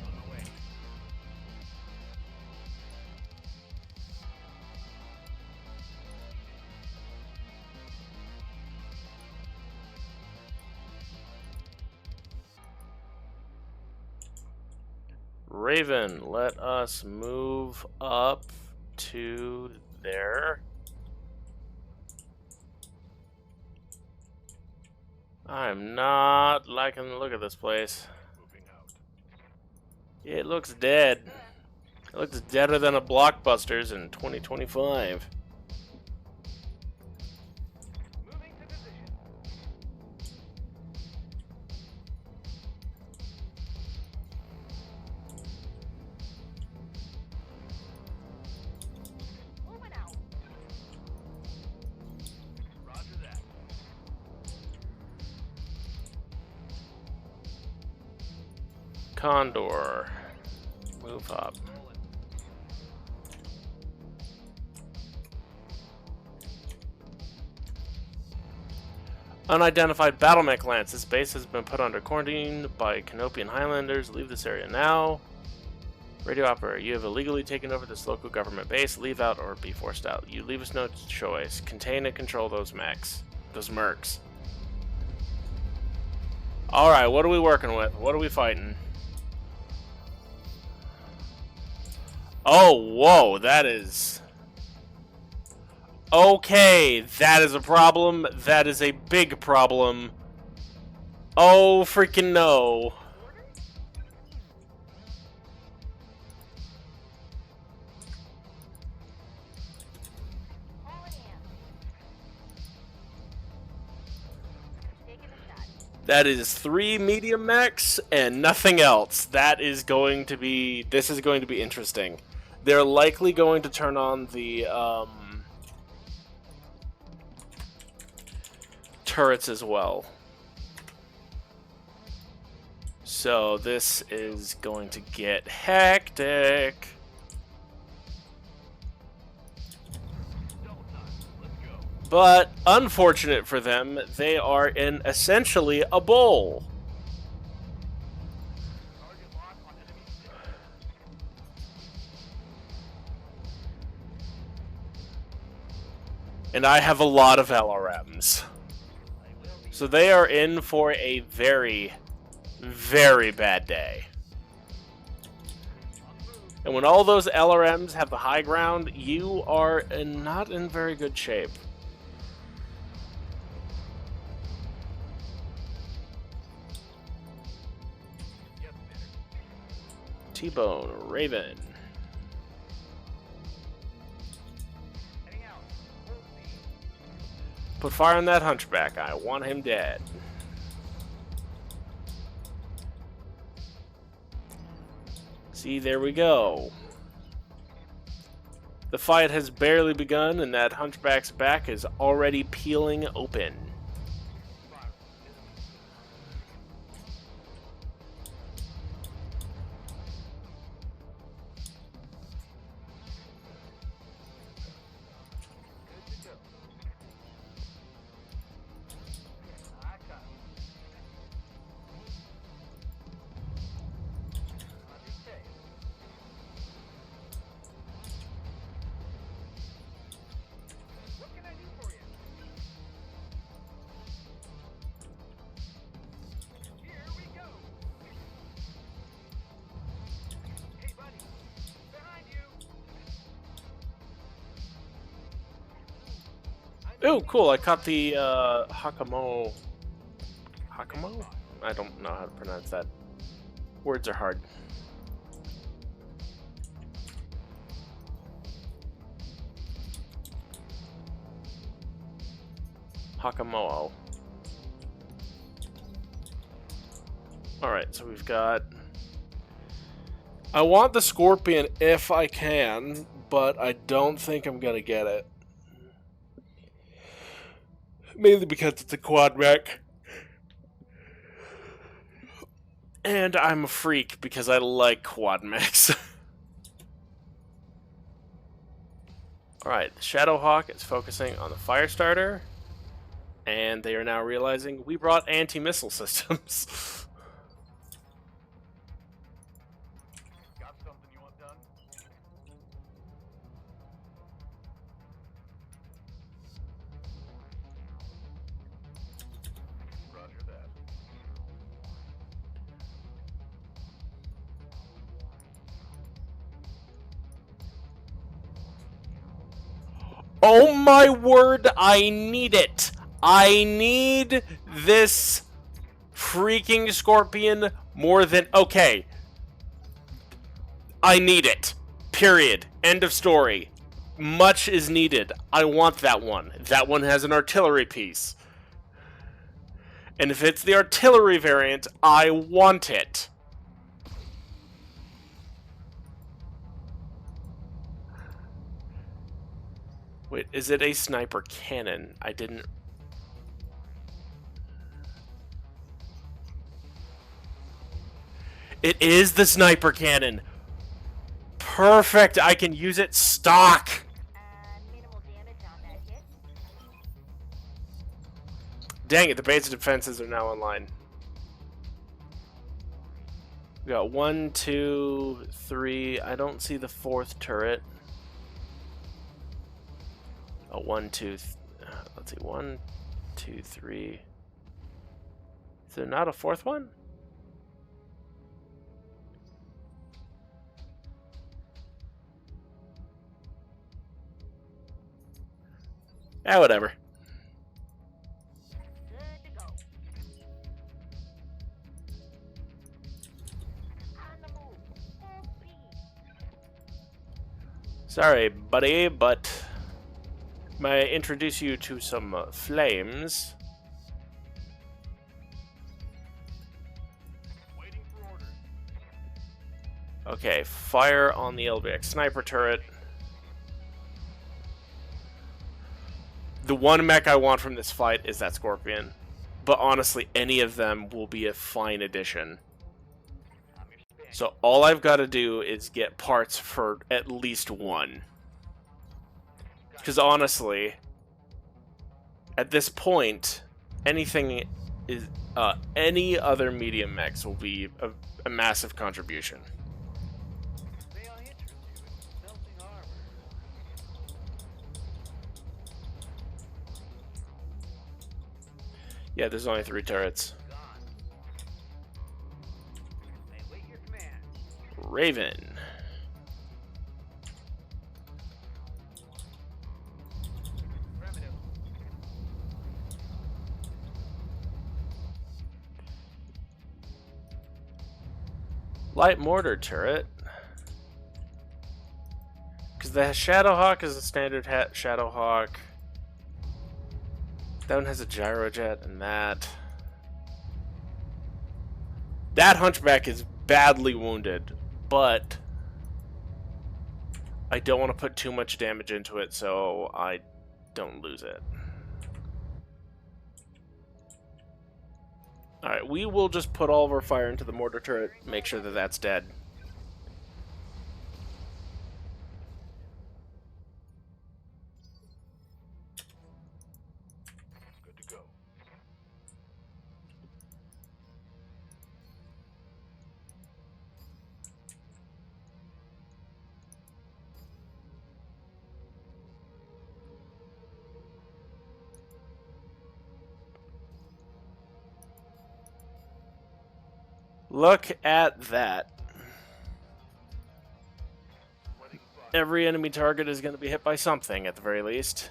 On the way. Raven, let us move up to there. I'm not liking the look of this place. Moving out. It looks dead. It looks deader than a Blockbusters in 2025. Moving to position. Moving out. Roger that. Condor, move up. Rolling. Unidentified battle mech lance. This base has been put under quarantine by Canopian Highlanders. Leave this area now. Radio operator, you have illegally taken over this local government base. Leave out or be forced out. You leave us no choice. Contain and control those mechs. Those mercs. Alright, what are we working with? What are we fighting? Oh, whoa, that is... Okay, that is a problem. That is a big problem. Oh, freaking no. All in hand. Taking a shot. That is 3 medium mechs and nothing else. That is going to be... This is going to be interesting. They're likely going to turn on the turrets as well. So this is going to get hectic. But unfortunate for them, they are in essentially a bowl. And I have a lot of LRMs. So they are in for a very, very bad day. And when all those LRMs have the high ground, you are not in very good shape. T-Bone, Raven. Put fire on that hunchback. I want him dead. See, there we go. The fight has barely begun, and that hunchback's back is already peeling open. Oh, cool! I caught the Hakamo. Hakamo? I don't know how to pronounce that. Words are hard. Hakamoo. Alright, so we've got... I want the Scorpion if I can, but I don't think I'm gonna get it. Mainly because it's a quad mech. And I'm a freak because I like quad mechs. Alright, the Shadowhawk is focusing on the Firestarter. And they are now realizing we brought anti-missile systems. Got something you want done? Roger that. Oh my word, I need it! I need this freaking Scorpion more than... Okay. I need it. Period. End of story. Much is needed. I want that one. That one has an artillery piece. And if it's the artillery variant, I want it. Wait, is it a sniper cannon? I didn't... It is the sniper cannon! Perfect! I can use it stock! Minimal damage on that hit. Dang it, the base defenses are now online. We got 1, 2, 3. I don't see the fourth turret. Oh, 1, 2. Let's see. 1, 2, 3. Is there not a fourth one? Whatever. Good to go. On the move. Full speed. Sorry, buddy, but may I introduce you to some flames? Waiting for orders. Okay, fire on the LBX sniper turret. The one mech I want from this fight is that Scorpion. But honestly, any of them will be a fine addition. I'm your spin. So all I've got to do is get parts for at least one. Because honestly, at this point, anything is any other medium mechs will be a massive contribution. May I interest you in smelting armor? Yeah, there's only 3 turrets. Gone. I await your command. Raven. Primitive. Light mortar turret. Because the Shadowhawk is a standard Shadowhawk. That one has a gyrojet and that. That Hunchback is badly wounded, but I don't want to put too much damage into it so I don't lose it. Alright, we will just put all of our fire into the mortar turret, make sure that that's dead. Good to go. Look at that. Sweating spot. Every enemy target is going to be hit by something at the very least.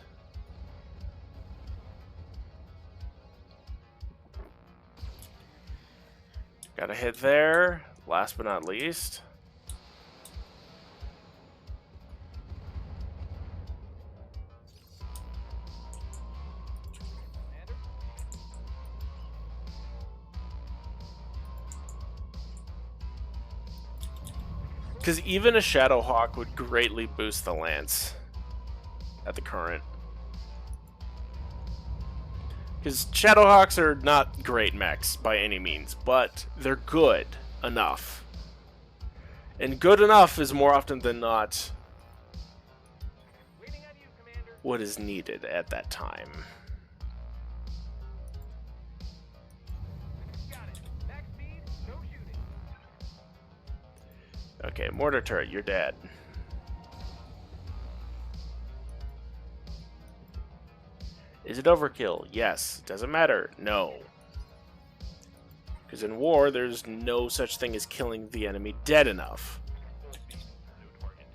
Got a hit there. Last but not least. Commander? Because even a Shadowhawk would greatly boost the lance at the current. Because Shadowhawks are not great mechs by any means, but they're good enough. And good enough is more often than not Waiting on you, Commander. what is needed at that time. Got it. Max speed, no shooting. Okay, mortar turret, you're dead. Is it overkill? Yes. Doesn't matter? No. Because in war, there's no such thing as killing the enemy dead enough. Full speed. New target.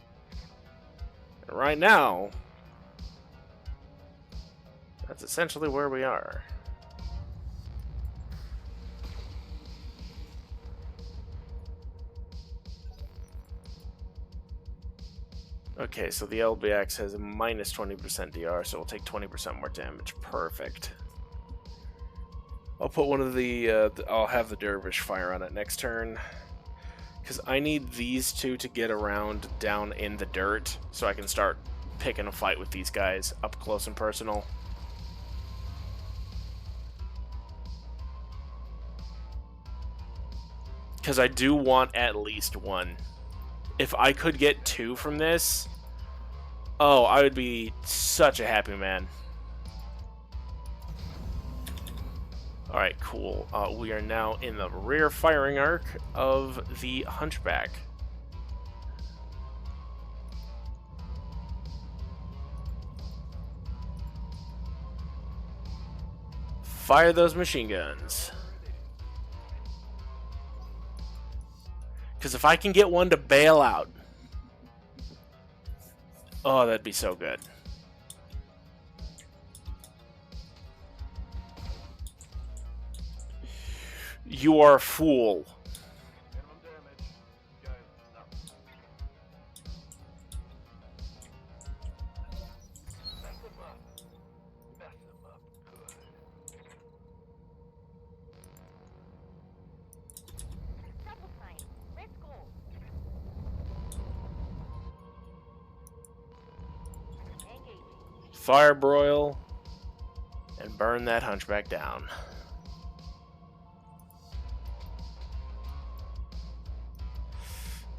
And right now, that's essentially where we are. Okay, so the LBX has a minus 20% DR, so we'll take 20% more damage. Perfect. I'll put one of I'll have the Dervish fire on it next turn. Because I need these two to get around down in the dirt, so I can start picking a fight with these guys up close and personal. Because I do want at least one. If I could get 2 from this, oh, I would be such a happy man. Alright, cool. We are now in the rear firing arc of the Hunchback. Fire those machine guns. Because if I can get one to bail out... Oh, that'd be so good. You are a fool. Minimum damage. Guys, stop. Mess him up. Mess him up good. Double time. Let's go. Engaging. Fire broil. And burn that Hunchback down.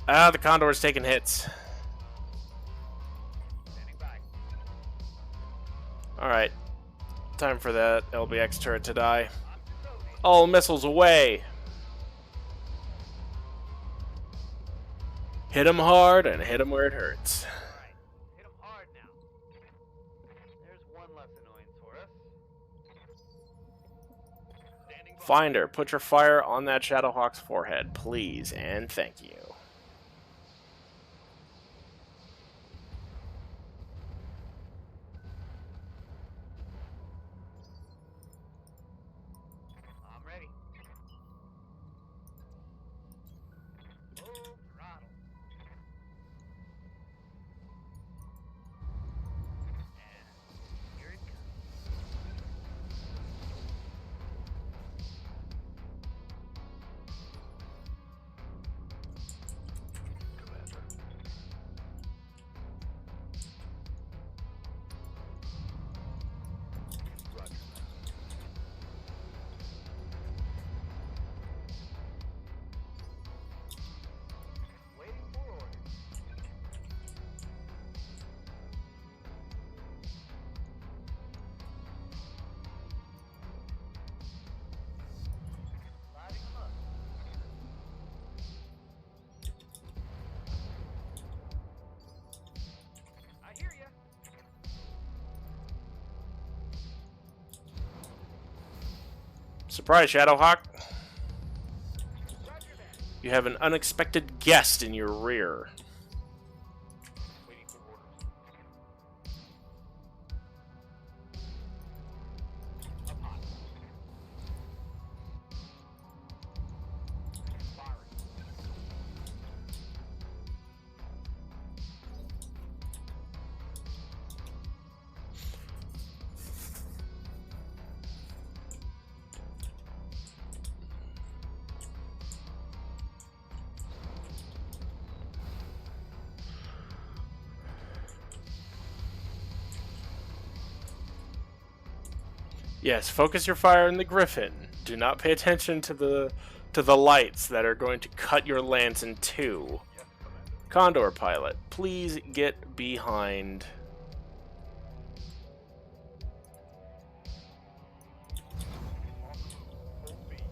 Ah, the Condor's taking hits. Standing by. Alright. Time for that LBX turret to die. On to Tony. All missiles away! Hit him hard and hit him where it hurts. Alright. Hit him hard now. There's one less annoyance for us. Standing by. Finder, put your fire on that Shadowhawk's forehead, please, and thank you. I'm ready. Full throttle. And here it comes. Commander. Roger. Waiting for orders. Lighting them up. I hear ya. Surprise, Shadowhawk! Roger that. You have an unexpected guest in your rear. Waiting for orders. Up hot. Firing. Yes, focus your fire in the Griffin. Do not pay attention to the lights that are going to cut your lance in two. Yes, Commander. Condor pilot, please get behind. Full speed.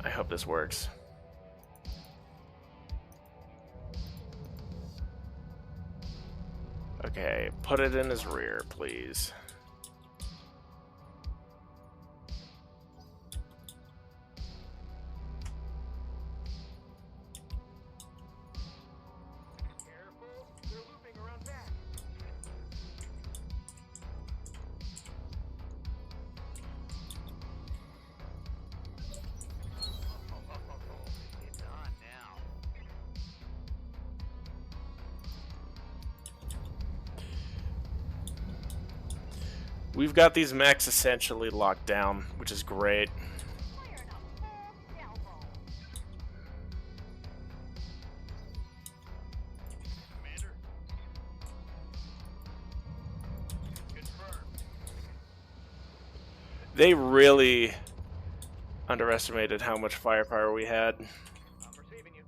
I hope this works. Okay, put it in his rear, please. Careful. They're looping around back. It's on now. We've got these mechs essentially locked down, which is great. Firing up full salvo. Commander. Confirmed. They really underestimated how much firepower we had. I'm receiving you.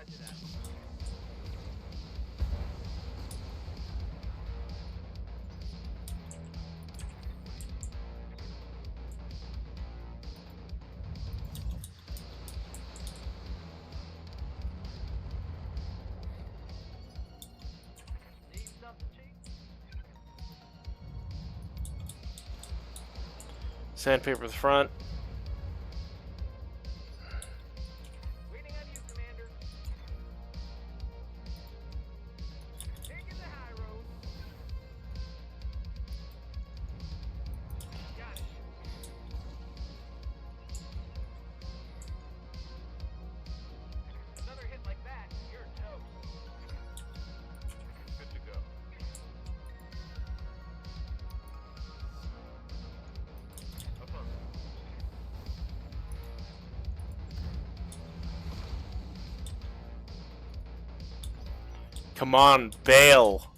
Roger that. Need something, Chief? Sandpaper the front. Waiting on you, Commander. Taking the high road. Got it. Another hit like that, you're toast. Good to go. Affirmative. Come on, bail.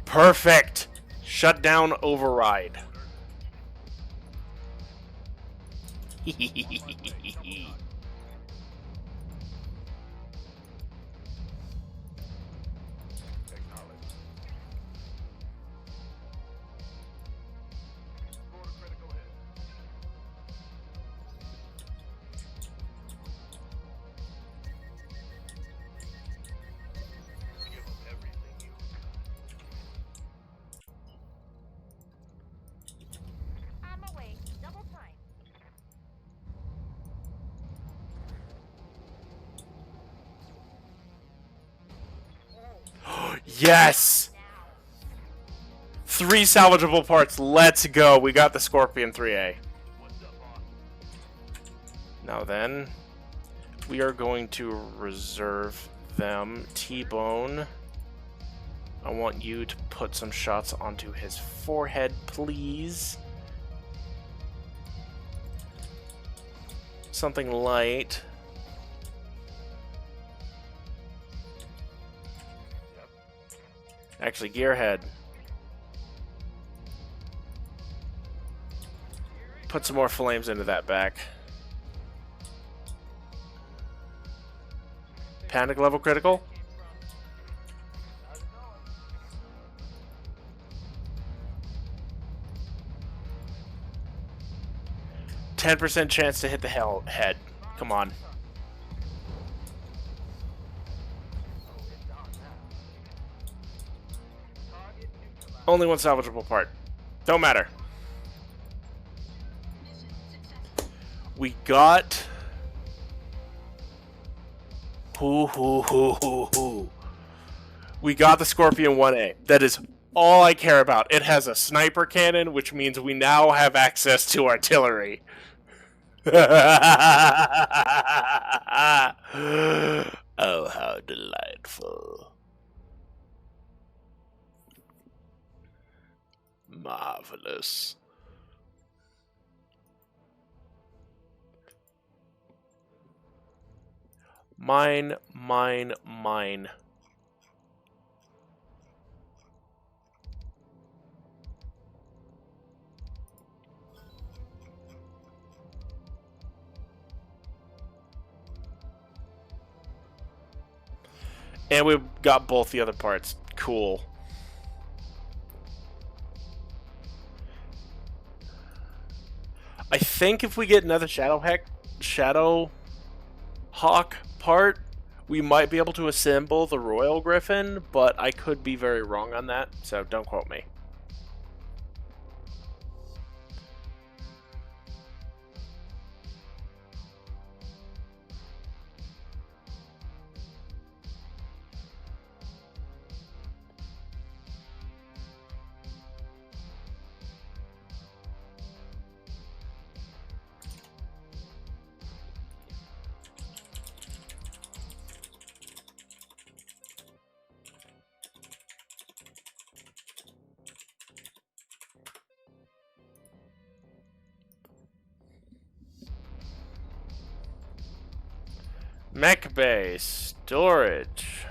Perfect. Shut down override. Acknowledged. Scored a critical hit. Give them everything you got. On my way. Double time. Yes! Now. 3 salvageable parts. Let's go. We got the Scorpion 3A. What's up, boss? Now then, we are going to reserve them. T-Bone, I want you to put some shots onto his forehead, please. Something light. Actually, Gearhead. Put some more flames into that back. Panic level critical. How's it going? 10% chance to hit the head. Come on. Oh, it's on now. Target neutralized. Only one salvageable part. Don't matter. We got... We got the Scorpion 1A. That is all I care about. It has a sniper cannon, which means we now have access to artillery. Oh, how delightful. Marvelous. Mine, mine, mine. And we got both the other parts. Cool. I think if we get another Shadow Hawk part, we might be able to assemble the Royal Griffin, but I could be very wrong on that, so don't quote me. Mech bay storage.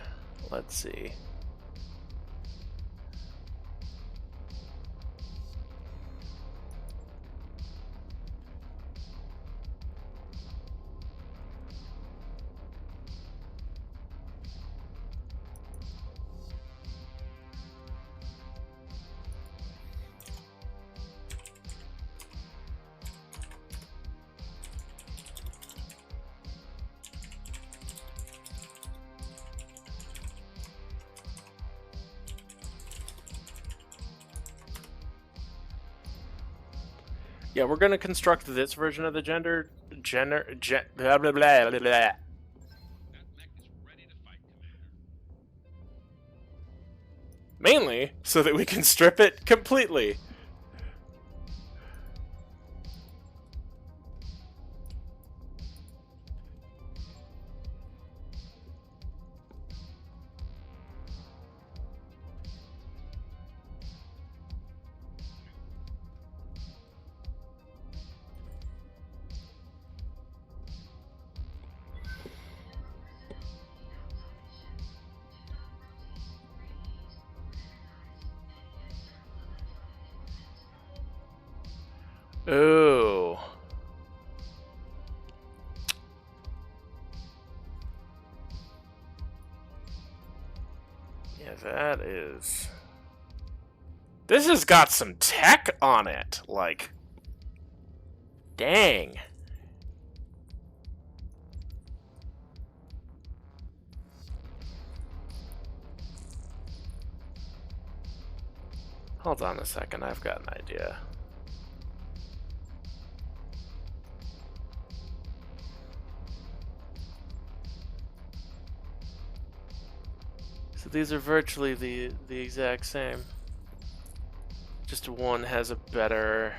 Let's see. Yeah, we're gonna construct this version of the blah blah blah blah blah. That mech is ready to fight, Commander. Mainly so that we can strip it completely. Ooh. Yeah, that is... This has got some tech on it. Like, dang. Hold on a second, I've got an idea. So these are virtually the exact same. Just one has a better...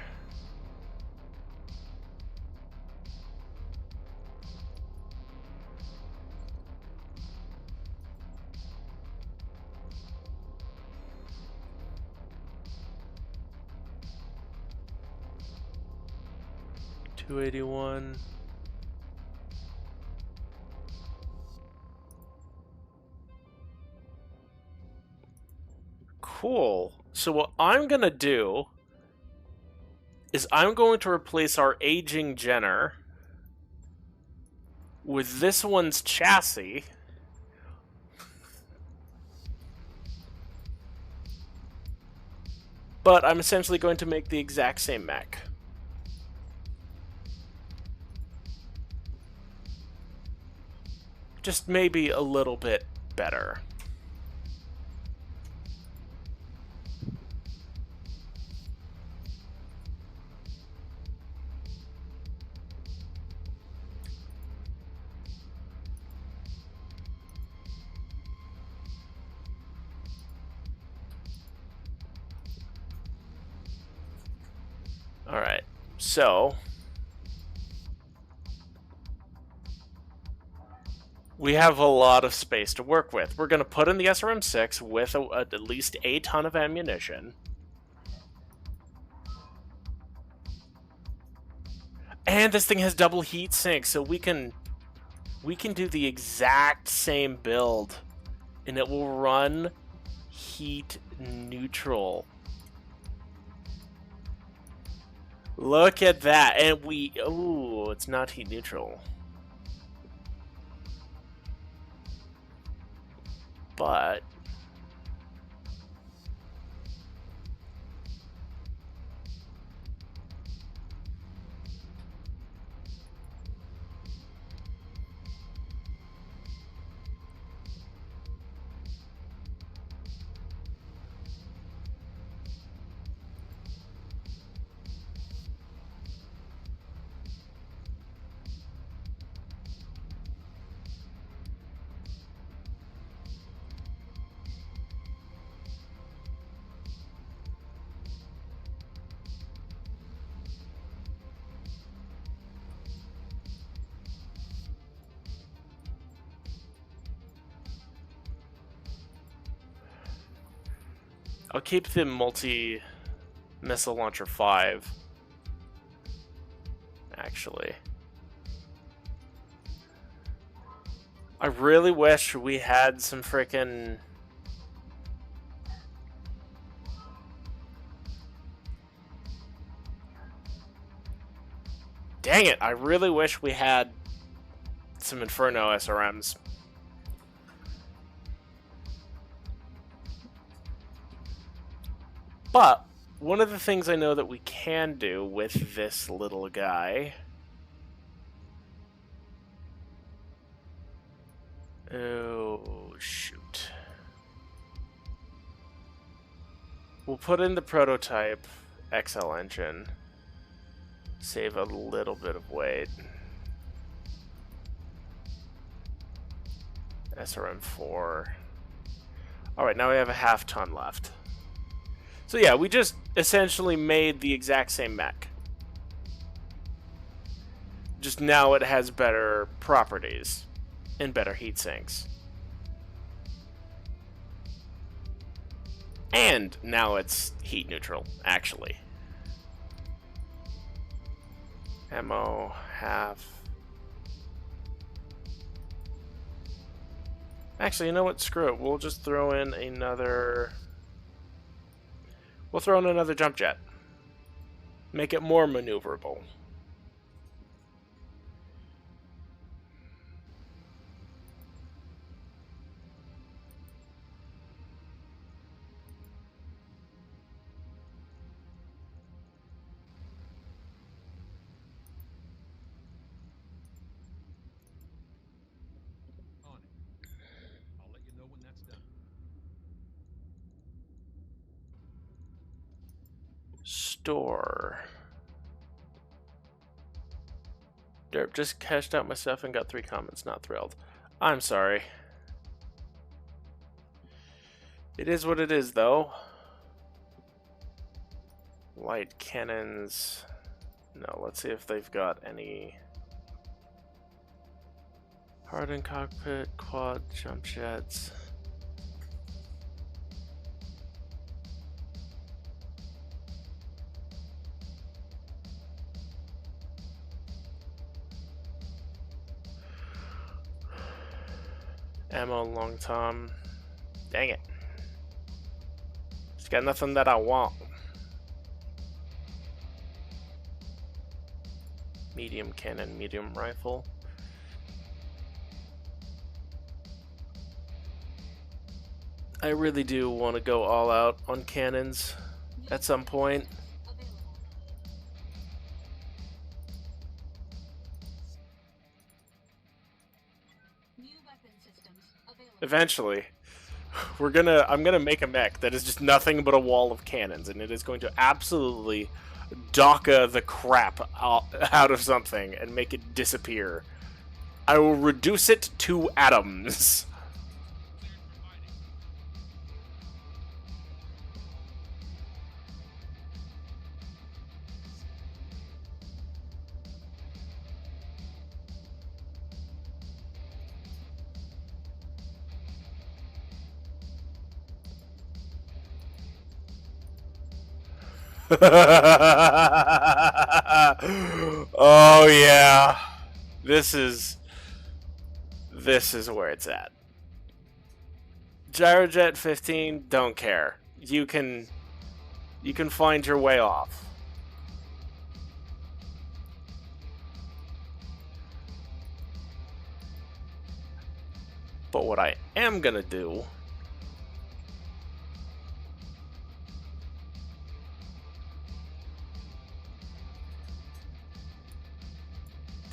$281. Cool. So what I'm gonna do is I'm going to replace our aging Jenner with this one's chassis. But I'm essentially going to make the exact same mech. Just maybe a little bit better. Alright, so we have a lot of space to work with. We're going to put in the SRM-6 with at least a ton of ammunition. And this thing has double heat sink, so we can do the exact same build, and it will run heat neutral. Look at that, and ooh, it's not heat neutral. But I'll keep the multi-missile launcher 5. Actually, I really wish we had some frickin' dang it, I really wish we had some Inferno SRMs. But one of the things I know that we can do with this little guy... Oh, shoot. We'll put in the prototype XL engine. Save a little bit of weight. SRM4. Alright, now we have a half ton left. So yeah, we just essentially made the exact same mech. Just now it has better properties and better heat sinks. And now it's heat neutral, actually. Ammo, half. Actually, you know what? Screw it. We'll just throw in another... We'll throw in another jump jet. Make it more maneuverable. On it. I'll let you know when that's done. Store. Derp, just cashed out my stuff and got 3 comments. Not thrilled. I'm sorry. It is what it is, though. Light cannons. No, let's see if they've got any. Hardened cockpit, quad jump jets. Ammo long tom. Dang it. Just got nothing that I want. Medium cannon, medium rifle. I really do want to go all out on cannons at some point. Eventually. I'm gonna make a mech that is just nothing but a wall of cannons, and it is going to absolutely DOCA the crap out of something and make it disappear. I will reduce it to atoms. Oh yeah, this is where it's at. Gyrojet 15, don't care. You can find your way off. But what I am gonna do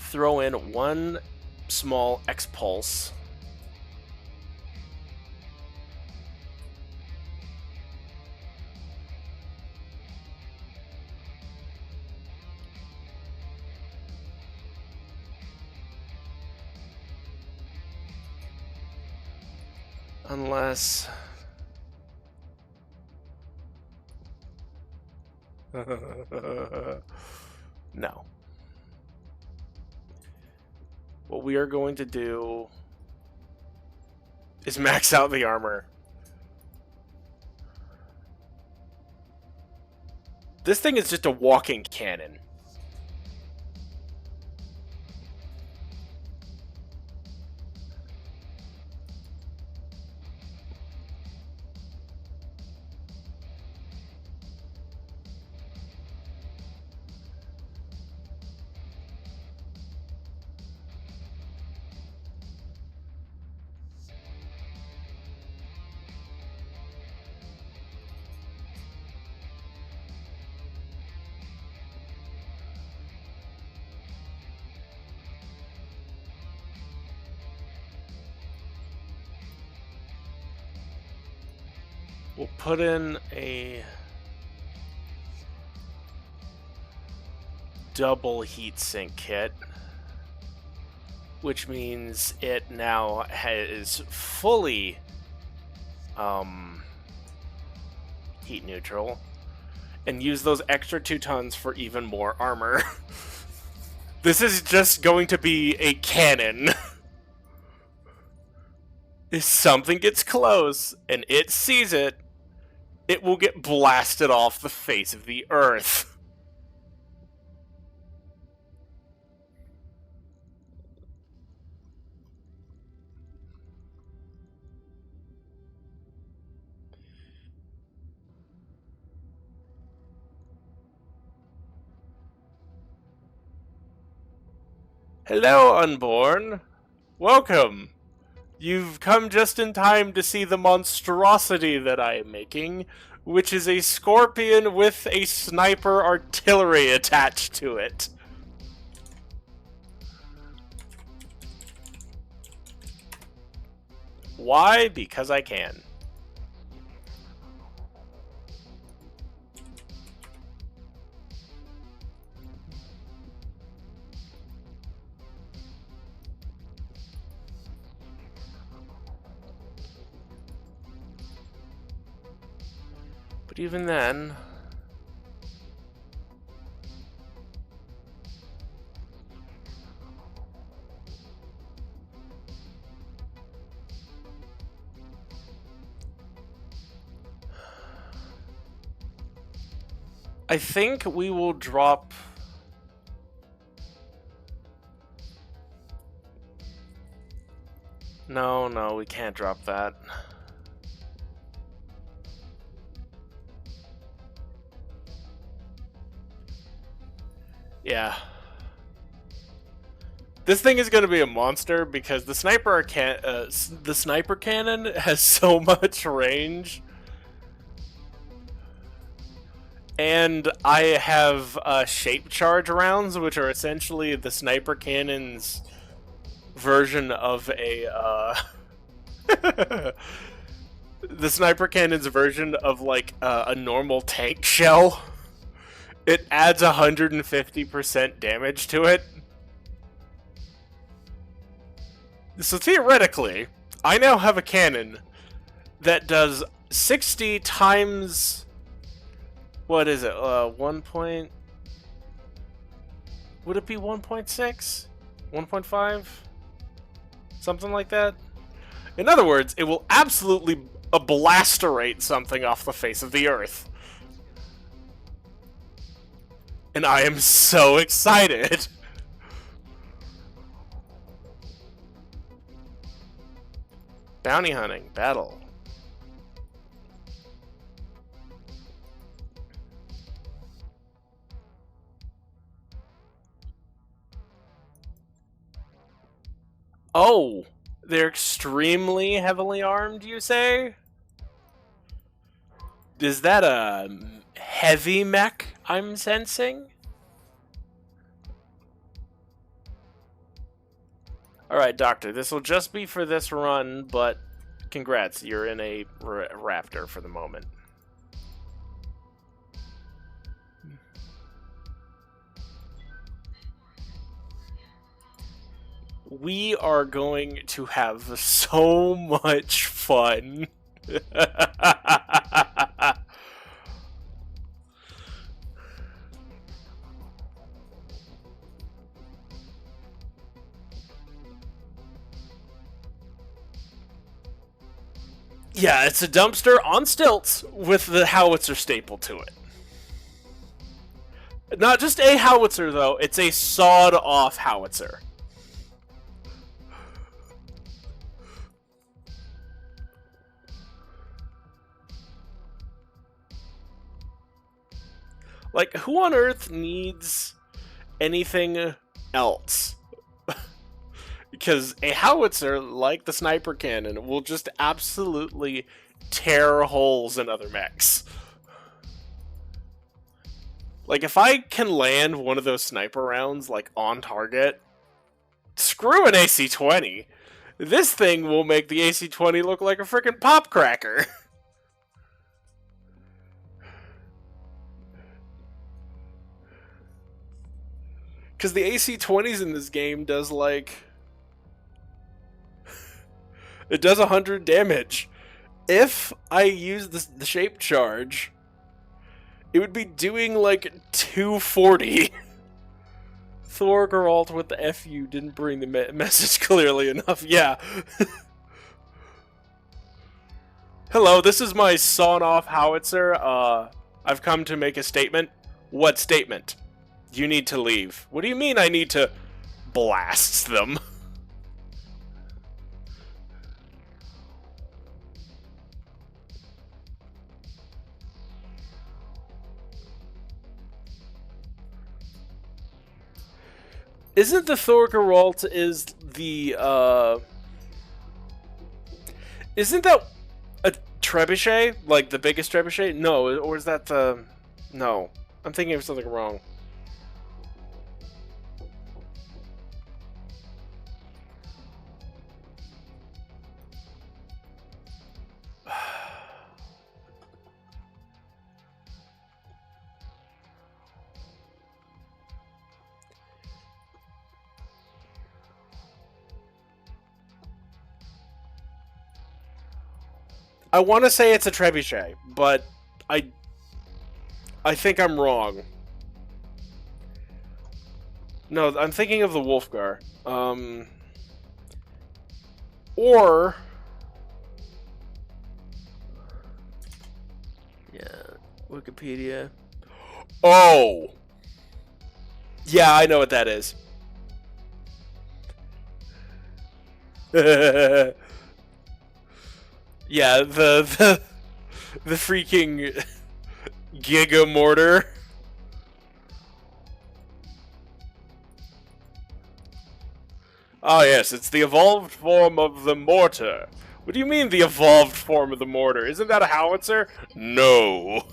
throw in one small X-Pulse. Unless... No. What we are going to do is max out the armor. This thing is just a walking cannon. We'll put in a double heatsink kit, which means it now is fully heat neutral, and use those extra 2 tons for even more armor. This is just going to be a cannon. If something gets close and it sees it, it will get blasted off the face of the earth. Hello, Unborn. Welcome. You've come just in time to see the monstrosity that I am making, which is a scorpion with a sniper artillery attached to it. Why? Because I can. But even then, I think we will drop... No, we can't drop that. Yeah. This thing is going to be a monster because the sniper cannon has so much range. And I have shape charge rounds, which are essentially the sniper cannon's version of a the sniper cannon's version of like a normal tank shell. It adds 150% damage to it. So theoretically, I now have a cannon that does 60 times... What is it? 1 point... Would it be 1.6? 1.5? Something like that? In other words, it will absolutely obliterate something off the face of the earth. And I am so excited! Bounty hunting, battle. Oh, they're extremely heavily armed, you say? Is that a heavy mech I'm sensing? Alright, Doctor, this will just be for this run, but congrats, you're in a Raptor for the moment. We are going to have so much fun. Yeah, it's a dumpster on stilts with the howitzer stapled to it. Not just a howitzer, though. It's a sawed-off howitzer. Like, who on earth needs anything else? Because a howitzer, like the sniper cannon, will just absolutely tear holes in other mechs. Like, if I can land one of those sniper rounds, like, on target, screw an AC-20. This thing will make the AC-20 look like a freaking pop cracker. Because the AC-20s in this game does, like... It does 100 damage. If I use the shape charge, it would be doing, like, 240. Thor Geralt with the FU didn't bring the message clearly enough. Yeah. Hello, this is my sawn-off howitzer. I've come to make a statement. What statement? You need to leave. What do you mean I need to blast them? Isn't the Thor Geralt is the, Isn't that a trebuchet? Like, the biggest trebuchet? No, or is that the... No. I'm thinking of something wrong. I want to say it's a trebuchet, but I think I'm wrong. No, I'm thinking of the Wolfgar. Or... Yeah, Wikipedia. Oh! Yeah, I know what that is. Yeah, the freaking Giga Mortar. Ah, yes, it's the evolved form of the mortar. What do you mean, the evolved form of the mortar? Isn't that a howitzer? No.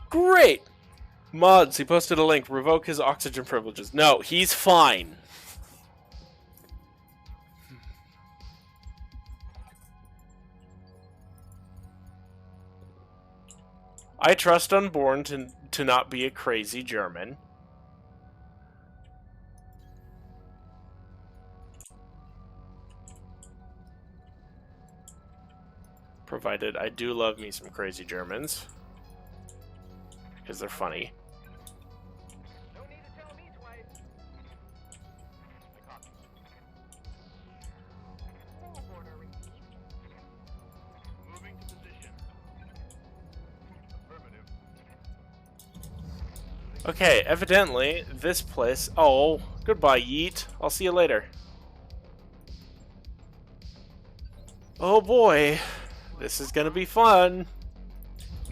Great! Mods, he posted a link. Revoke his oxygen privileges. No, he's fine. I trust Unborn to not be a crazy German. Provided I do love me some crazy Germans. Because they're funny. No need to tell me twice. I copy. Move order received. Moving to position. Affirmative. Okay, evidently, this place... Oh, goodbye, Yeet. I'll see you later. Oh boy. This is gonna be fun.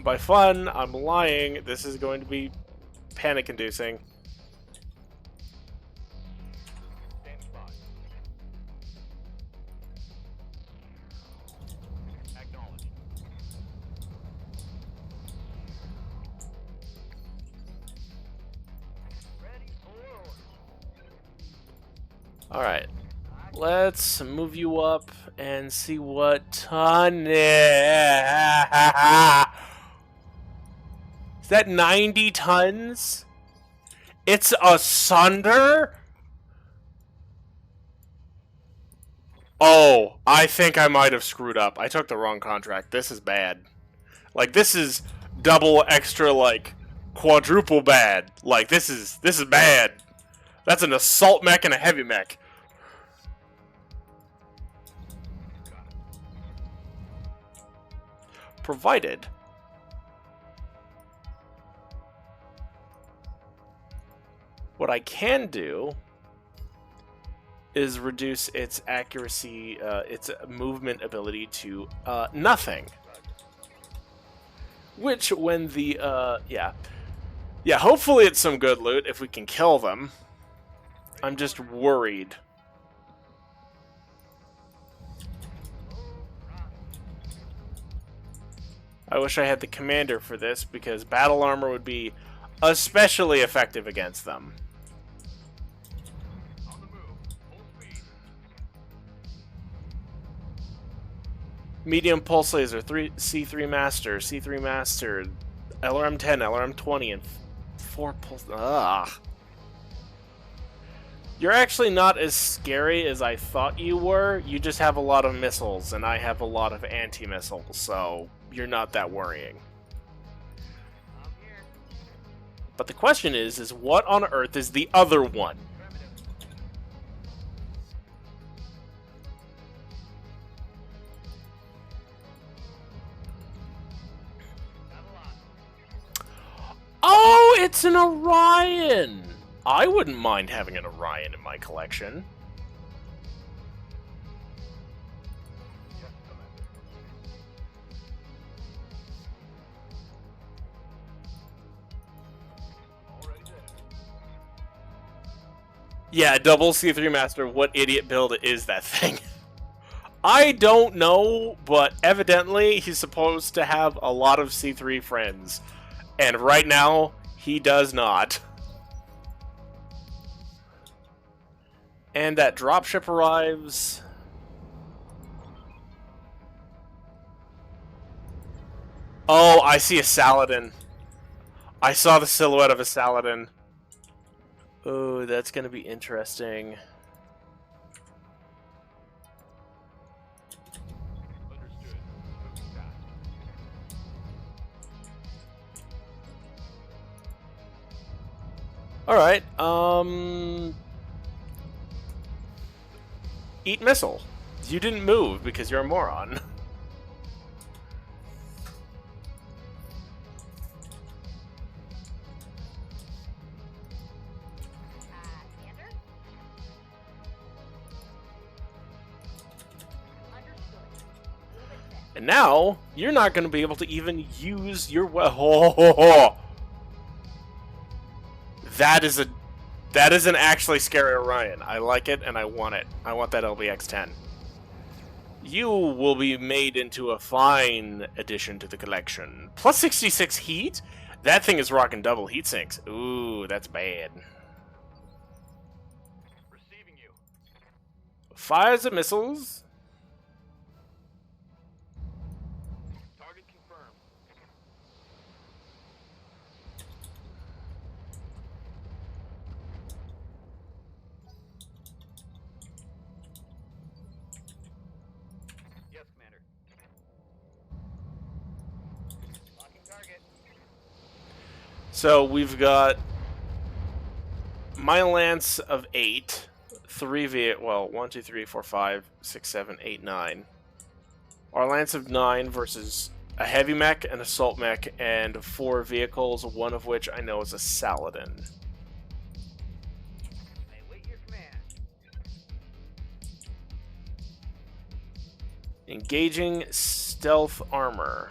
By fun, I'm lying. This is going to be panic-inducing. Standing by. Acknowledge. Ready for orders. Alright. Let's move you up and see what ton is. Is that 90 tons? It's asunder? Oh, I think I might have screwed up. I took the wrong contract. This is bad. Like, this is double extra, like, quadruple bad. Like, this is bad. That's an assault mech and a heavy mech. Provided... What I can do is reduce its accuracy, its movement ability to nothing. Which, when the, yeah, hopefully it's some good loot if we can kill them. I'm just worried. I wish I had the commander for this, because battle armor would be especially effective against them. On the move. Full speed. Medium pulse laser, C3 master, C3 master, LRM 10, LRM 20, and 4 pulse. Ugh. You're actually not as scary as I thought you were. You just have a lot of missiles, and I have a lot of anti-missiles, so you're not that worrying. I'm here. But the question is what on earth is the other one? Affirmative. Not a lot. Oh, it's an Orion! I wouldn't mind having an Orion in my collection. Yes, Commander. Already there. Yeah, double C3 Master, what idiot build is that thing? I don't know, but evidently he's supposed to have a lot of C3 friends. And right now, he does not. And that dropship arrives. Oh, I see a Saladin. I saw the silhouette of a Saladin. Oh, that's going to be interesting. Understood. Moving fast. Alright, eat missile. You didn't move because you're a moron. Commander? Understood. Move it then. And now, you're not going to be able to even use your That is an actually scary Orion. I like it and I want it. I want that LBX-10. You will be made into a fine addition to the collection. Plus 66 heat? That thing is rocking double heat sinks. Ooh, that's bad. Receiving you. Fires the missiles. Target confirmed. Yes, Commander. Locking target. So we've got my lance of 8, 3 well, 1, 2, 3, 4, 5, 6, 7, 8, 9. Our lance of 9 versus a heavy mech, an assault mech, and 4 vehicles, one of which I know is a Saladin. I await your command. Engaging stealth armor.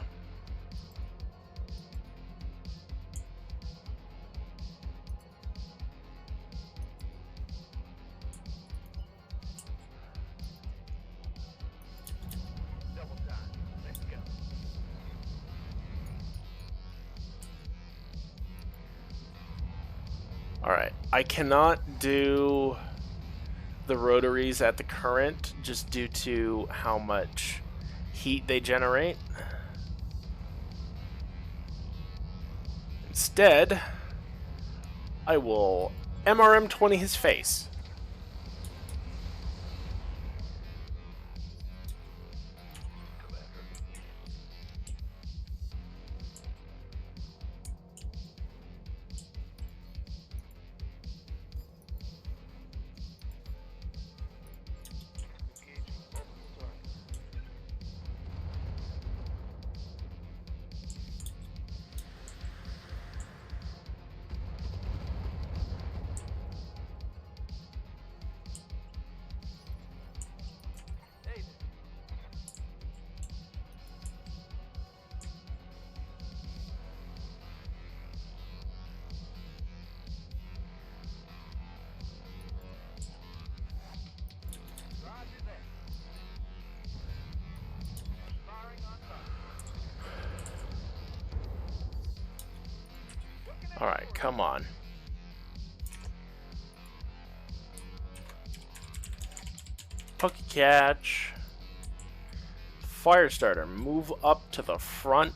Double time. Let's go. Alright, I cannot do the rotaries at the current just due to how much heat they generate. Instead, I will MRM-20 his face. Engaging multiple targets. Alright, come on. Pokey catch. Firestarter, move up to the front.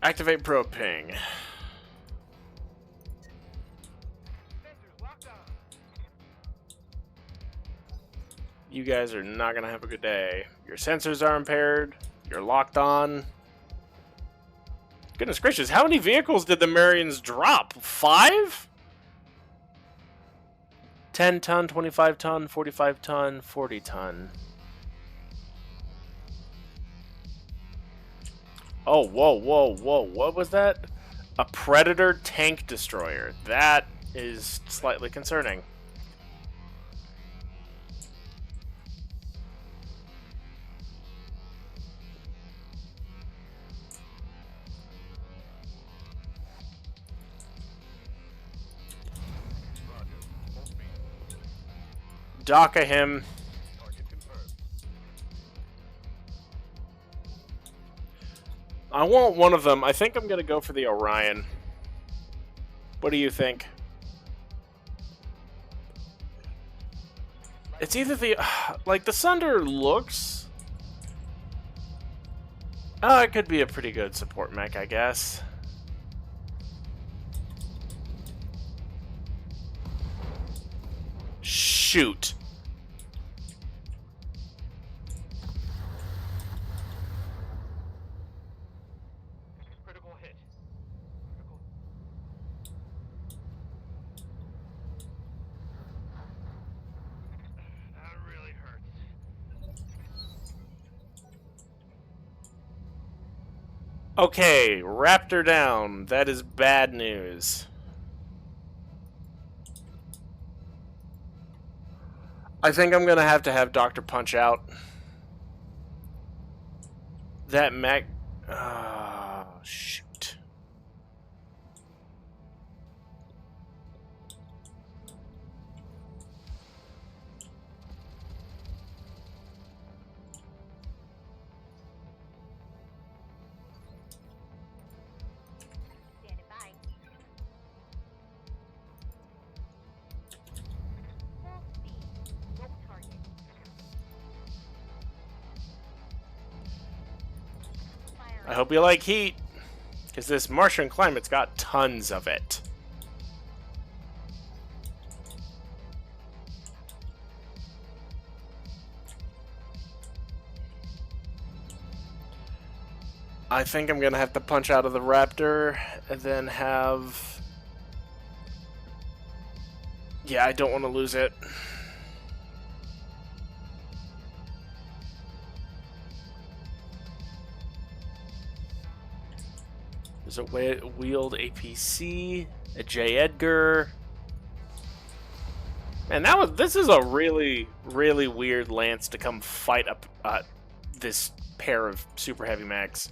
Activate probe ping. Sensors locked on. You guys are not gonna have a good day. Your sensors are impaired. You're locked on. Goodness gracious, how many vehicles did the Marians drop? 5? 10 ton, 25 ton, 45 ton, 40 ton. Oh, whoa, whoa, whoa. What was that? A Predator tank destroyer. That is slightly concerning. Roger. Full speed. Dock him. Target confirmed. I want one of them. I think I'm going to go for the Orion. What do you think? It's either the... Like, the Sunder looks... Oh, it could be a pretty good support mech, I guess. Shoot. Critical hit. Critical. That really hurts. Okay, Raptor down. That is bad news. I think I'm gonna have to have Dr. Punch out. That mech... Oh, shoot. Standing by. Full speed. No target. Fire. I hope you like heat, because this Martian climate's got tons of it. I think I'm gonna have to punch out of the Raptor and then have... Yeah, I don't want to lose it. There's a wheeled APC, a J. Edgar. And this is a really, really weird lance to come fight up this pair of super heavy mechs.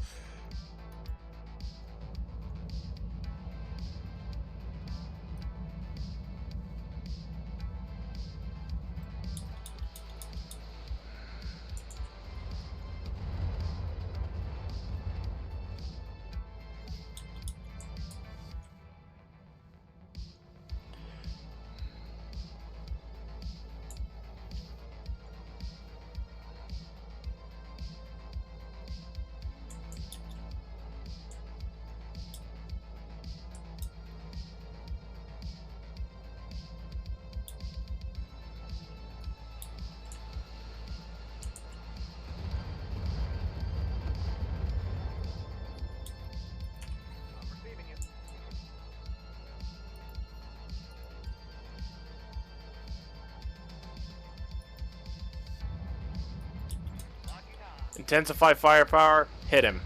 I'm receiving you. Locking on. Intensify firepower, hit him.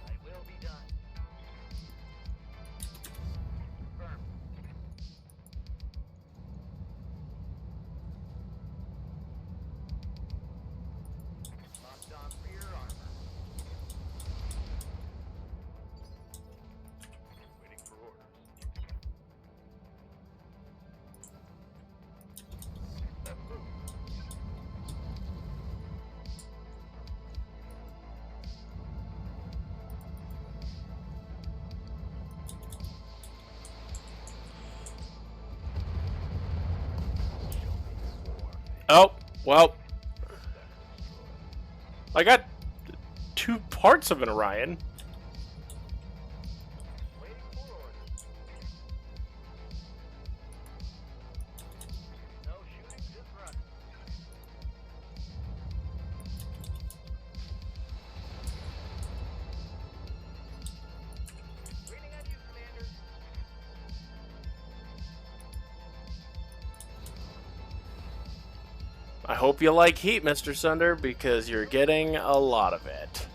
I will be done. Confirmed. Oh, well. I got 2 parts of an Orion. Waiting for orders. No shooting, just running. Waiting on you, Commander. I hope you like heat, Mr. Sunder, because you're getting a lot of it.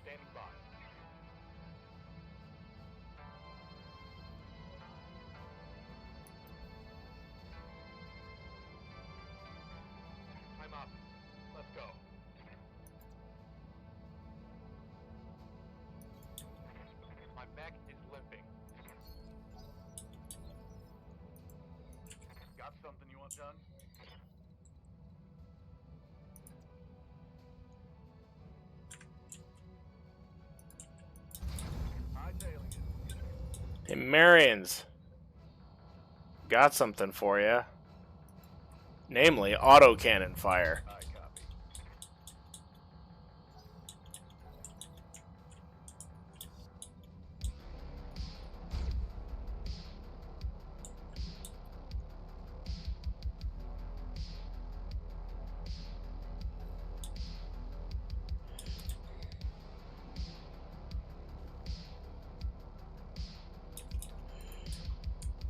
Standing by. I'm up. Let's go. My mech is limping. Got something you want done? Hightailing it. Hey, Marions. Got something for you. Namely, autocannon fire. I copy.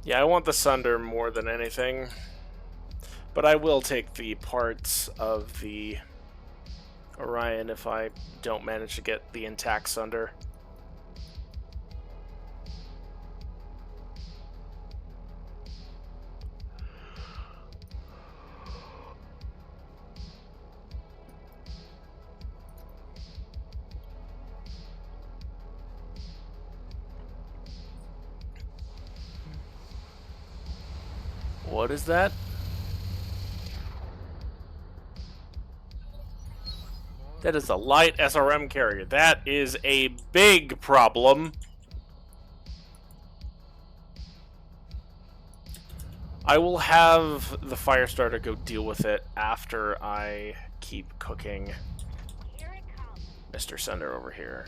Yeah, I want the Sunder more than anything. But I will take the parts of the Orion if I don't manage to get the intact Sunder. What is that? That is a light SRM carrier. That is a big problem. I will have the Firestarter go deal with it after I keep cooking Here it comes. Mr. Sunder over here.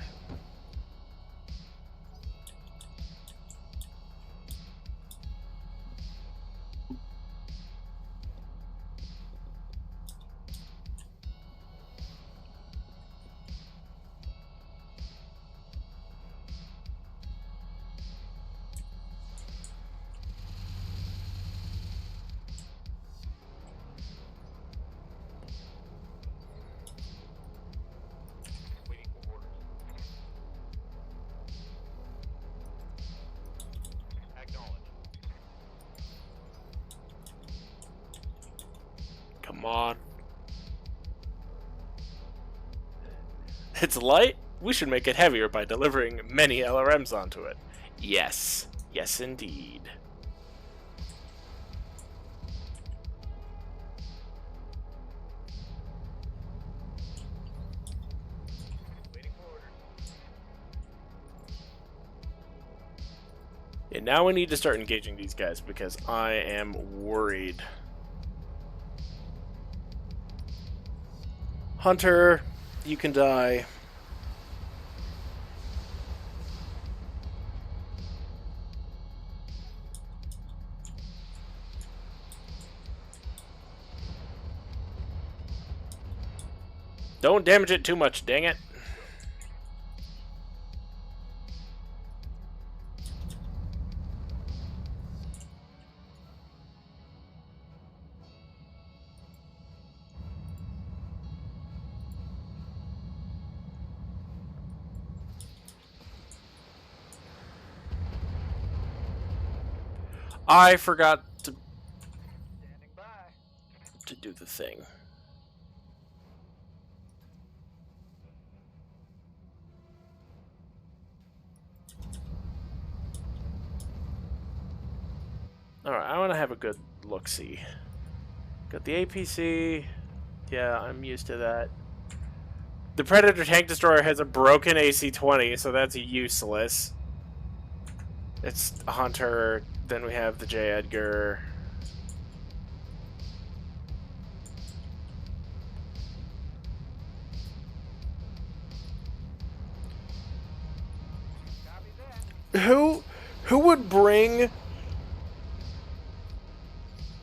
Waiting for orders. Acknowledge. Come on. It's light? We should make it heavier by delivering many LRMs onto it. Yes. Yes, indeed. Waiting for orders. And now we need to start engaging these guys because I am worried. Hunter, you can die. Don't damage it too much, dang it. I forgot Standing by. to do the thing. Alright, I want to have a good look-see. Got the APC. Yeah, I'm used to that. The Predator Tank Destroyer has a broken AC-20, so that's useless. It's Hunter, then we have the J. Edgar. Copy that. Who would bring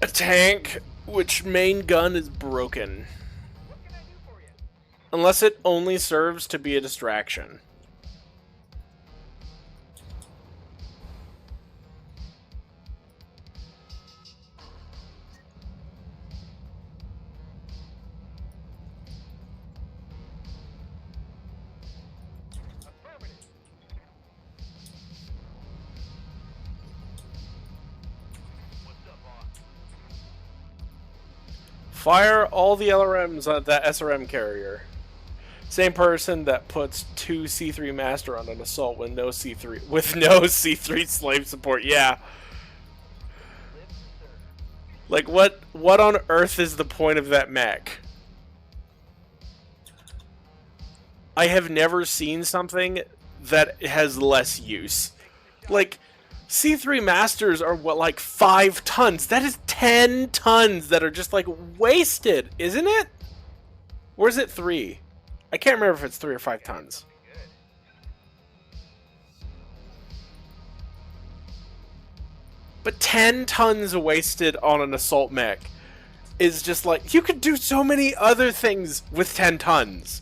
a tank which main gun is broken? What can I do for you? Unless it only serves to be a distraction. Affirmative. What's up, boss? Fire all the LRMs on that SRM carrier. Same person that puts 2 C3 Master on an assault with no C3 C3 slave support. Yeah. Live to serve. Like what on earth is the point of that mech? I have never seen something that has less use. Like C3 Masters are what, like 5 tons? That is 10 tons that are just like wasted, isn't it? Or is it 3? I can't remember if it's 3 or 5 tons. Good. But 10 tons wasted on an assault mech is just like, you could do so many other things with 10 tons.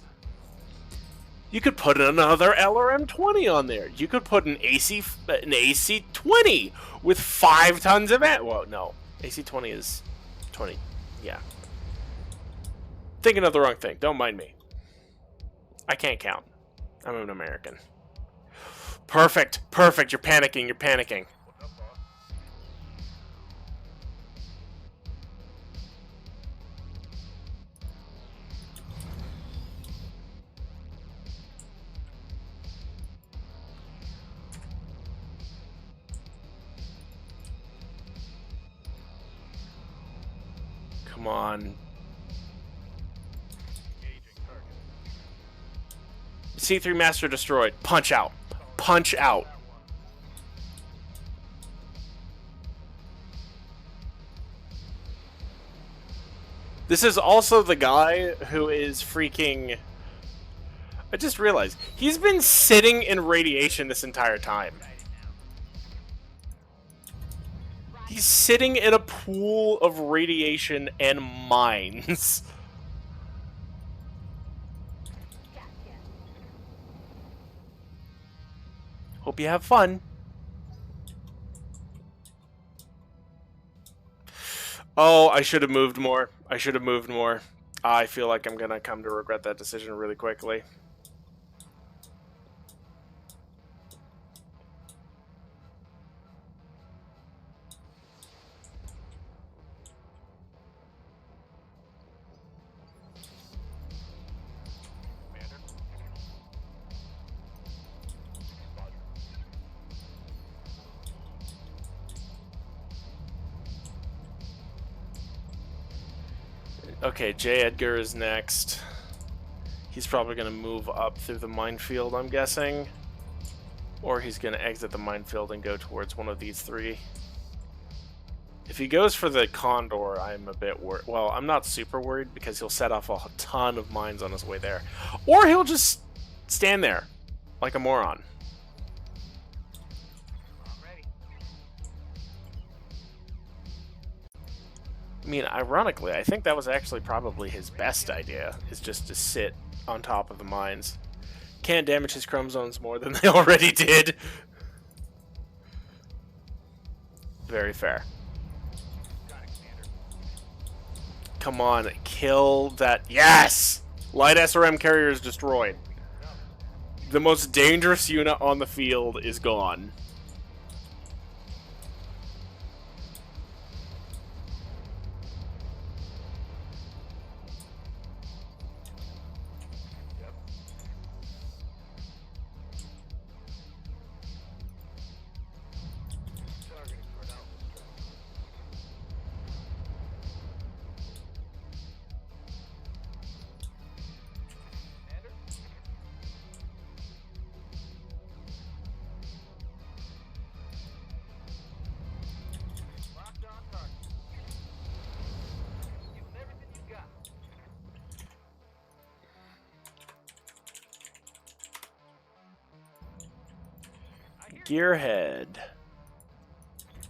You could put another LRM-20 on there. You could put an AC-20 with 5 tons of it. Well, no. AC-20 is 20. Yeah. Thinking of the wrong thing. Don't mind me. I can't count. I'm an American. Perfect. Perfect. You're panicking. You're panicking. What's up, boss? Come on. Engaging target. C3 Master destroyed. Punch out. Punch out. This is also the guy who is freaking... I just realized, he's been sitting in radiation this entire time. He's sitting in a pool of radiation and mines. Gotcha. Hope you have fun. Oh, I should have moved more. I should have moved more. I feel like I'm gonna come to regret that decision really quickly. Commander. Roger. Okay, J. Edgar is next. He's probably going to move up through the minefield, I'm guessing. Or he's going to exit the minefield and go towards one of these 3. If he goes for the Condor, I'm a bit worried. Well, I'm not super worried because he'll set off a ton of mines on his way there. Or he'll just stand there like a moron. I'm ready. I mean, ironically, I think that was actually probably his best idea, is just to sit on top of the mines. Can't damage his chromosomes more than they already did. Very fair. Got it, Commander. Come on, kill that. Yes! Light SRM carrier is destroyed. The most dangerous unit on the field is gone. Yep. Targeting for an outlet strike. Commander? Gearhead.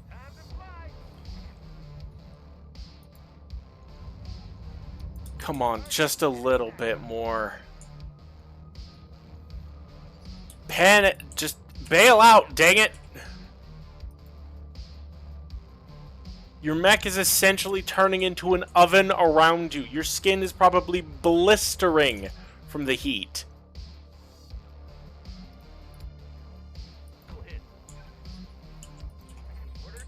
Time to fly. Come on, just a little bit more. Panic, just bail out, dang it. Your mech is essentially turning into an oven around you. Your skin is probably blistering from the heat. Go ahead. Orders.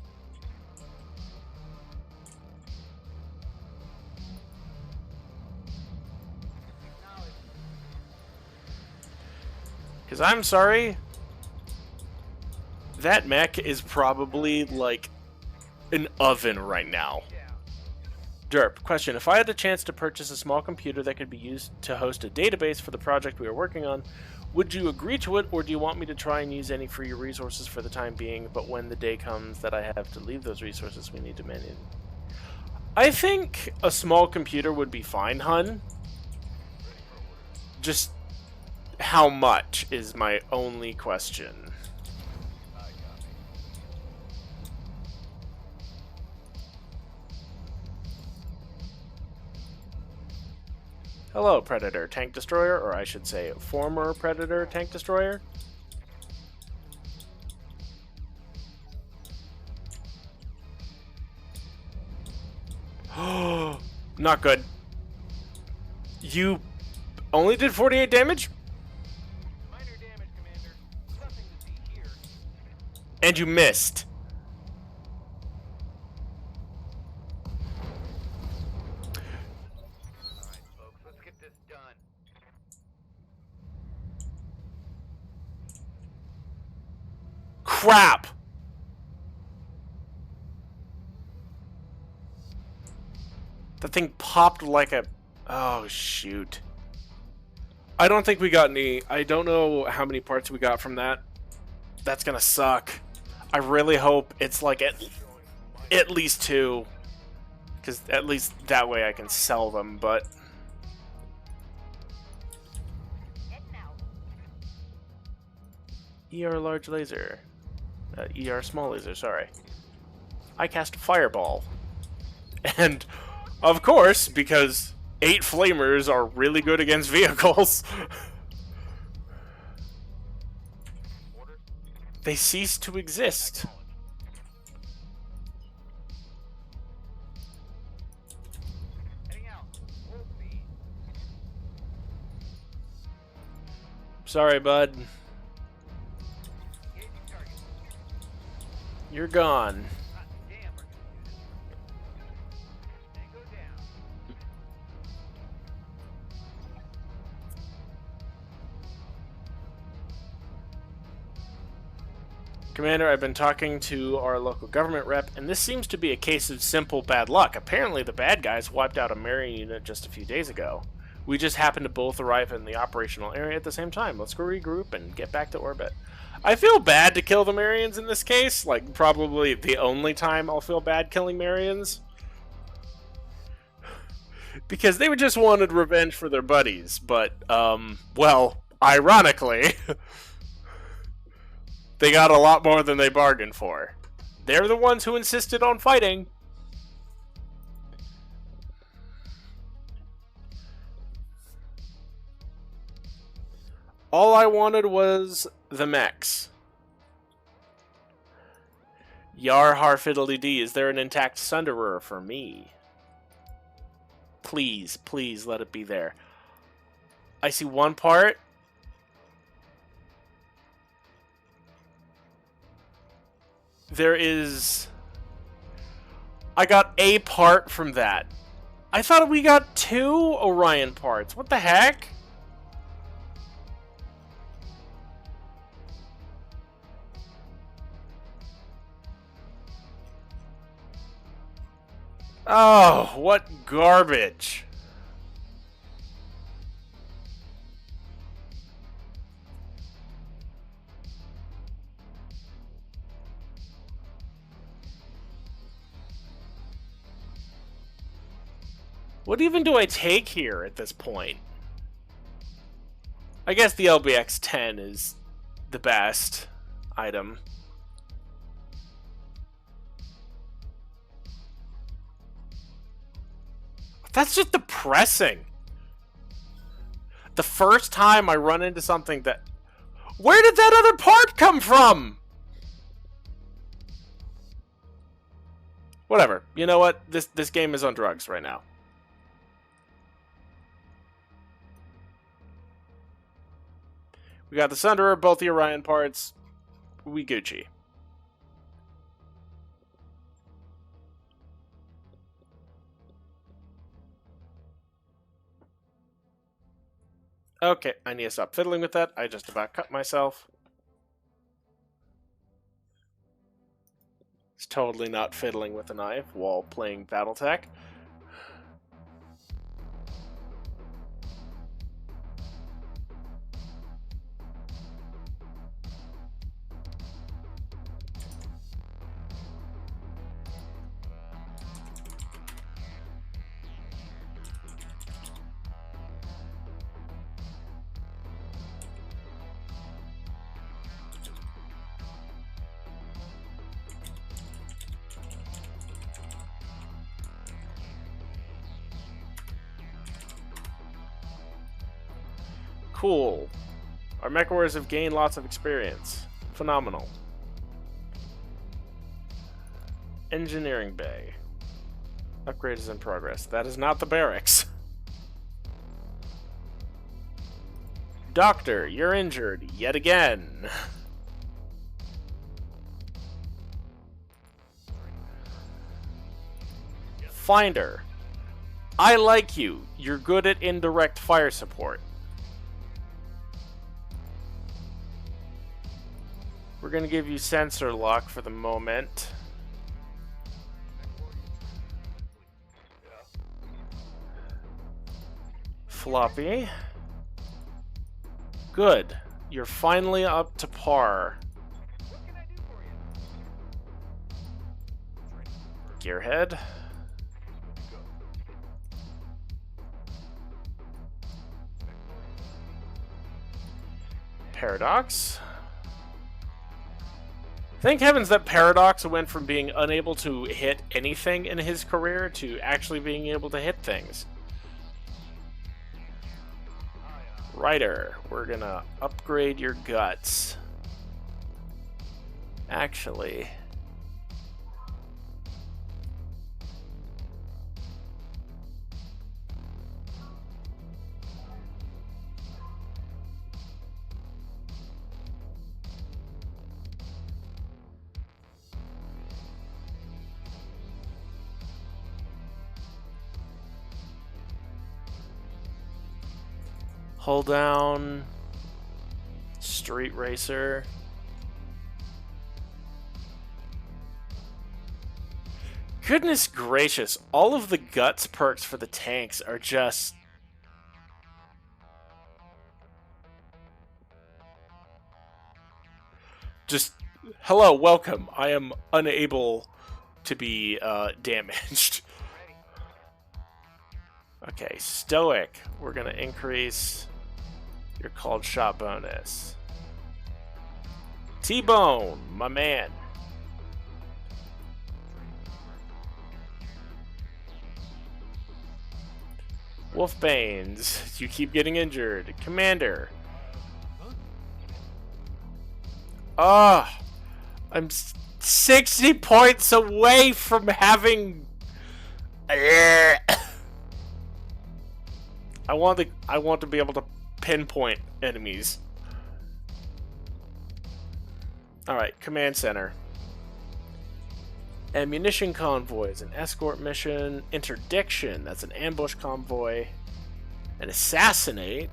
Acknowledged. Because I'm sorry, that mech is probably like an oven right now. Yeah. Derp, question. If I had the chance to purchase a small computer that could be used to host a database for the project we are working on, would you agree to it, or do you want me to try and use any for your resources for the time being, but when the day comes that I have to leave those resources, we need to manage? I think a small computer would be fine, hun. Just how much is my only question. I copy. Hello, Predator Tank Destroyer, or I should say former Predator Tank Destroyer. Not good. You only did 48 damage? Minor damage, Commander. Nothing to see here. And you missed. Alright, folks, let's get this done. Crap! The thing popped like a... Oh, shoot. I don't think we got any... I don't know how many parts we got from that. That's gonna suck. I really hope it's like at least 2. Because at least that way I can sell them, but... Heading out. ER large laser. ER small laser, sorry. I cast Fireball. And, of course, because 8 flamers are really good against vehicles, Orders. they cease to exist. Heading out. Full speed. Sorry, bud. Engaging target. You're gone. Hot damn, we're gonna do this. Tango down. Commander, I've been talking to our local government rep, and this seems to be a case of simple bad luck. Apparently, the bad guys wiped out a Marion unit just a few days ago. We just happened to both arrive in the operational area at the same time. Let's go regroup and get back to orbit. I feel bad to kill the Marions in this case. Like, probably the only time I'll feel bad killing Marions. Because they just wanted revenge for their buddies. But, well, ironically... they got a lot more than they bargained for. They're the ones who insisted on fighting. All I wanted was the mechs. Yar har fiddly dee, is there an intact Sunderer for me? Please, please let it be there. I see one part. There is... I got a part from that. I thought we got 2 Orion parts. What the heck? Oh, what garbage. What even do I take here at this point? I guess the LBX-10 is the best. item. That's just depressing. The first time I run into something that... Where did that other part come from? Whatever. You know what? This game is on drugs right now. We got the Sunderer, both the Orion parts. We Gucci. Okay, I need to stop fiddling with that. I just about cut myself. It's totally not fiddling with a knife while playing Battletech. Cool. Our mech warriors have gained lots of experience. Phenomenal. Engineering bay. Upgrade is in progress. That is not the barracks. Doctor, you're injured yet again. Finder. I like you. You're good at indirect fire support. We're going to give you sensor lock for the moment. Floppy. Good. You're finally up to par. What can I do for you? Gearhead. Paradox. Thank heavens that Paradox went from being unable to hit anything in his career to actually being able to hit things. Ryder, we're gonna upgrade your guts. Actually... Hold down Street Racer. Goodness gracious, all of the guts perks for the tanks are just... hello, welcome. I am unable to be damaged. Okay, Stoic. We're gonna increase your called shot bonus. T-Bone, my man. Wolfbanes, you keep getting injured. Commander. Ah, I'm 60 points away from having... I want to be able to pinpoint enemies. Alright, command center. Ammunition convoy is an escort mission. Interdiction, that's an ambush convoy. And assassinate.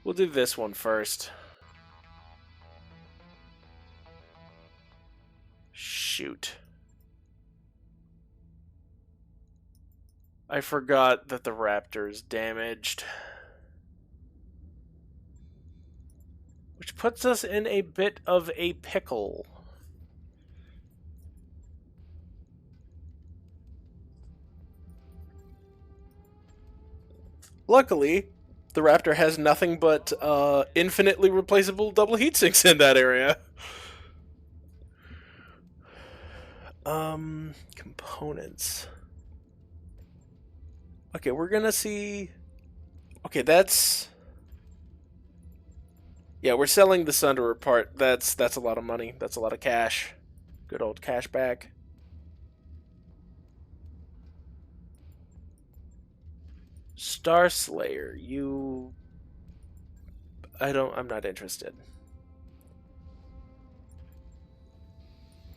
We'll do this one first. Shoot. I forgot that the Raptor's damaged. Which puts us in a bit of a pickle. Luckily, the Raptor has nothing but infinitely replaceable double heat sinks in that area. Components. Okay, we're gonna see. Okay, that's. Yeah, we're selling the Sunderer part. That's a lot of money. That's a lot of cash. Good old cash back. Star Slayer, you. I'm not interested.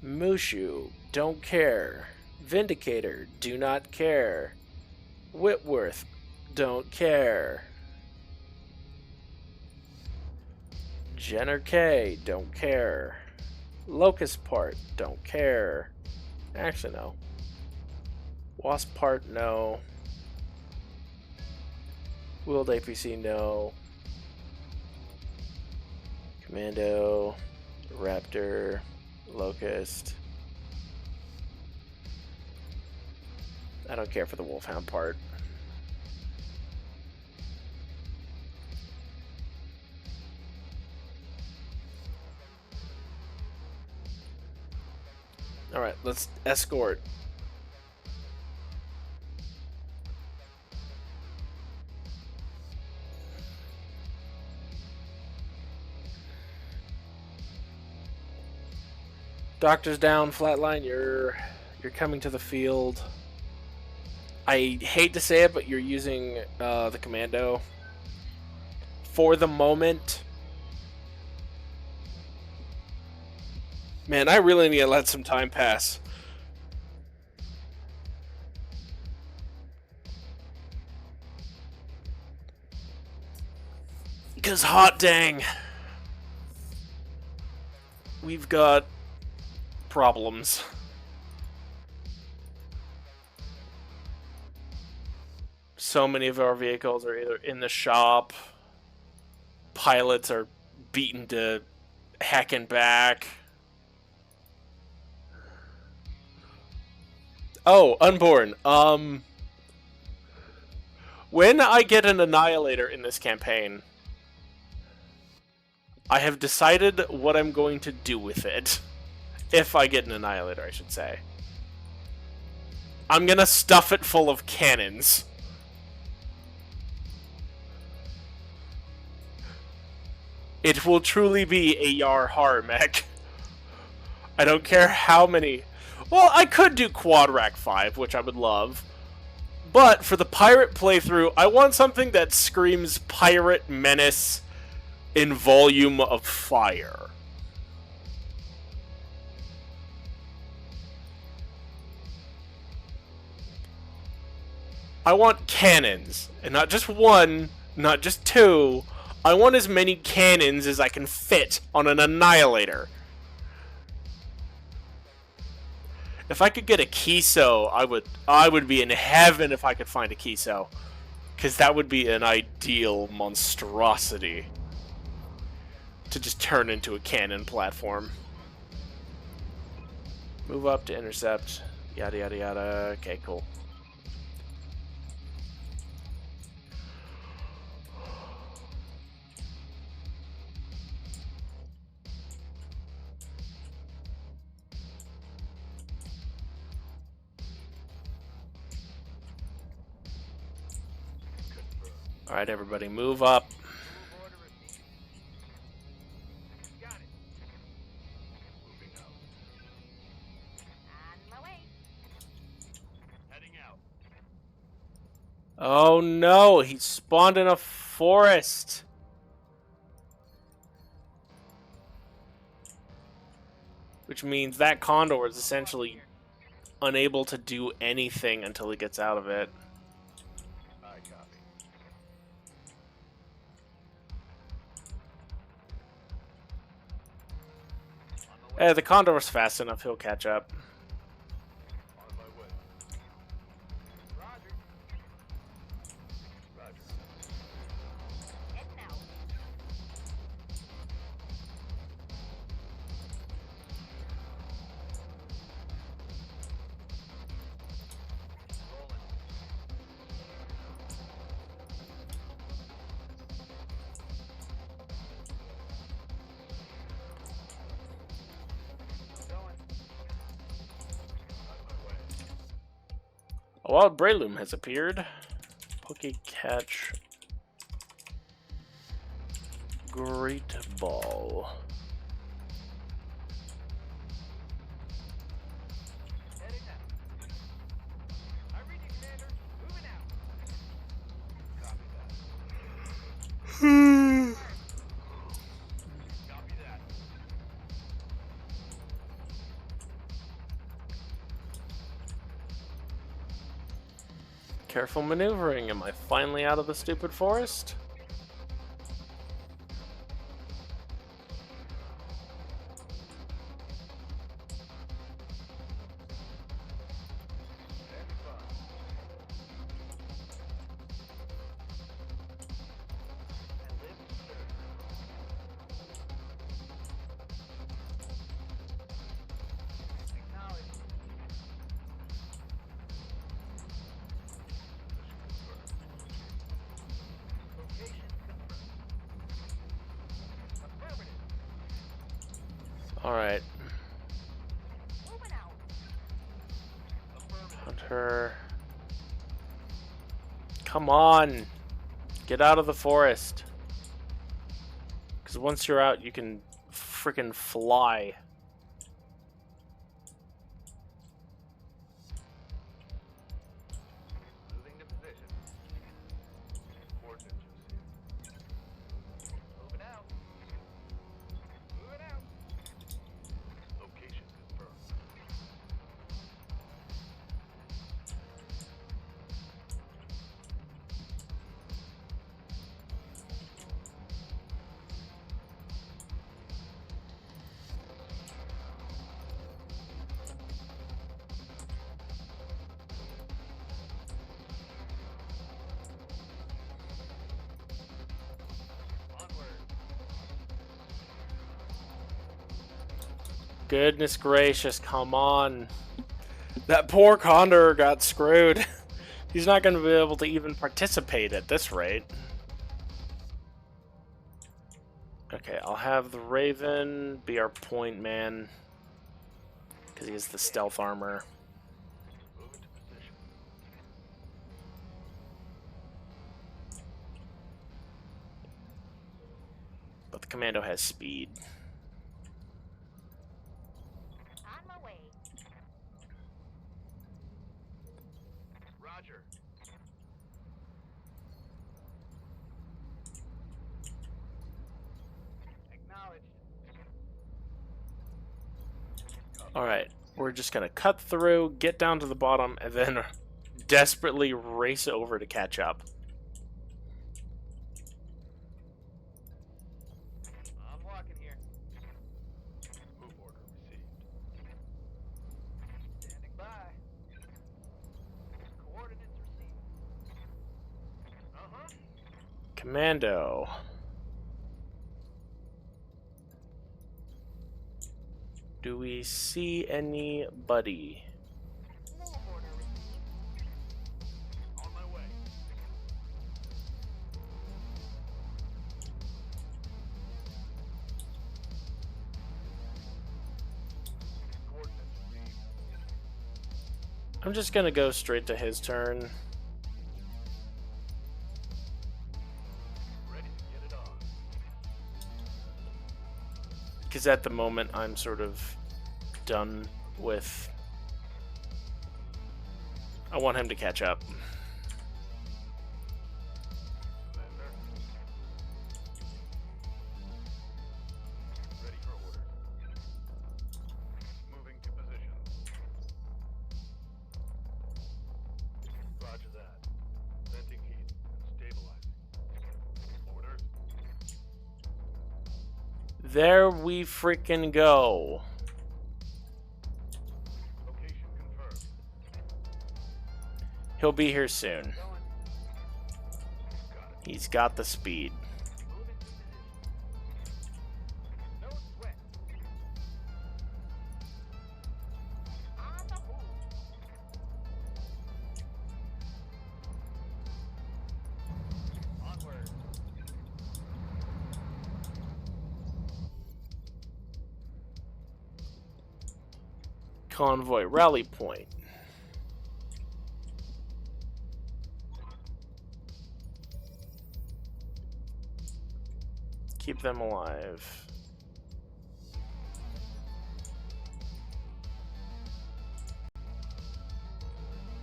Mushu, don't care. Vindicator, do not care. Whitworth, don't care. Jenner K, don't care. Locust part, don't care. Actually, no. Wasp part, no. Wheeled APC, no. Commando, Raptor, Locust. I don't care for the Wolfhound part. Alright, let's escort. Doctor's down, flatline, you're coming to the field. I hate to say it, but you're using the commando for the moment. Man, I really need to let some time pass. Because hot dang, we've got problems. So many of our vehicles are either in the shop, pilots are beaten to heck and back. Oh, Unborn. When I get an Annihilator in this campaign, I have decided what I'm going to do with it. If I get an Annihilator, I should say. I'm gonna stuff it full of cannons. It will truly be a Yar Har mech. I don't care how many. Well, I could do Quad Rack 5, which I would love. But for the pirate playthrough, I want something that screams pirate menace in volume of fire. I want cannons, and not just one, not just two. I want as many cannons as I can fit on an Annihilator. If I could get a Kiso, I would be in heaven if I could find a Kiso, because that would be an ideal monstrosity to just turn into a cannon platform. Move up to intercept, yada yada yada. Okay, cool. Alright, everybody, move up. Move order received. Got it. Moving out. On my way. Heading out. Oh no, he spawned in a forest. Which means that Condor is essentially unable to do anything until he gets out of it. I copy. On the way. The Condor's fast enough, he'll catch up. On my way. Roger. Roger. Heading out. Rolling. A wild Breloom has appeared. Catch. Great ball. Heading out. I read you, Commander. Moving out. Copy that. Copy that. Careful maneuvering. Am I finally out of the stupid forest? Stand by. And live to serve. Acknowledge. Location confirmed. Affirmative. Alright. Moving out. Hunter. Come on. Get out of the forest. Because once you're out, you can freaking fly. Moving to position. Coordinates received. Moving out. Moving out. Location confirmed. Onward. Goodness gracious, come on. That poor Condor got screwed. He's not going to be able to even participate at this rate. Okay, I'll have the Raven be our point man. Because he has the stealth armor. Moving to position. But the Commando has speed. On my way. Roger. Acknowledged. Alright, we're just going to cut through, get down to the bottom, and then desperately race over to catch up. I'm walking here. Move order received. Standing by. Coordinates received. Uh-huh. Commando. Do we see anybody? Move order received. On my way. Coordinates received. I'm just gonna go straight to his turn. Ready to get it on. Because at the moment, I'm sort of done with... I want him to catch up. Commander. Ready for order. Moving to position. Roger that. Venting heat and stabilizing. Orders. There we freaking go. Location confirmed. He'll be here soon. Going. Got it. He's got the speed. Moving to position. No sweat. On the move. Onward. Convoy rally point. keep them alive.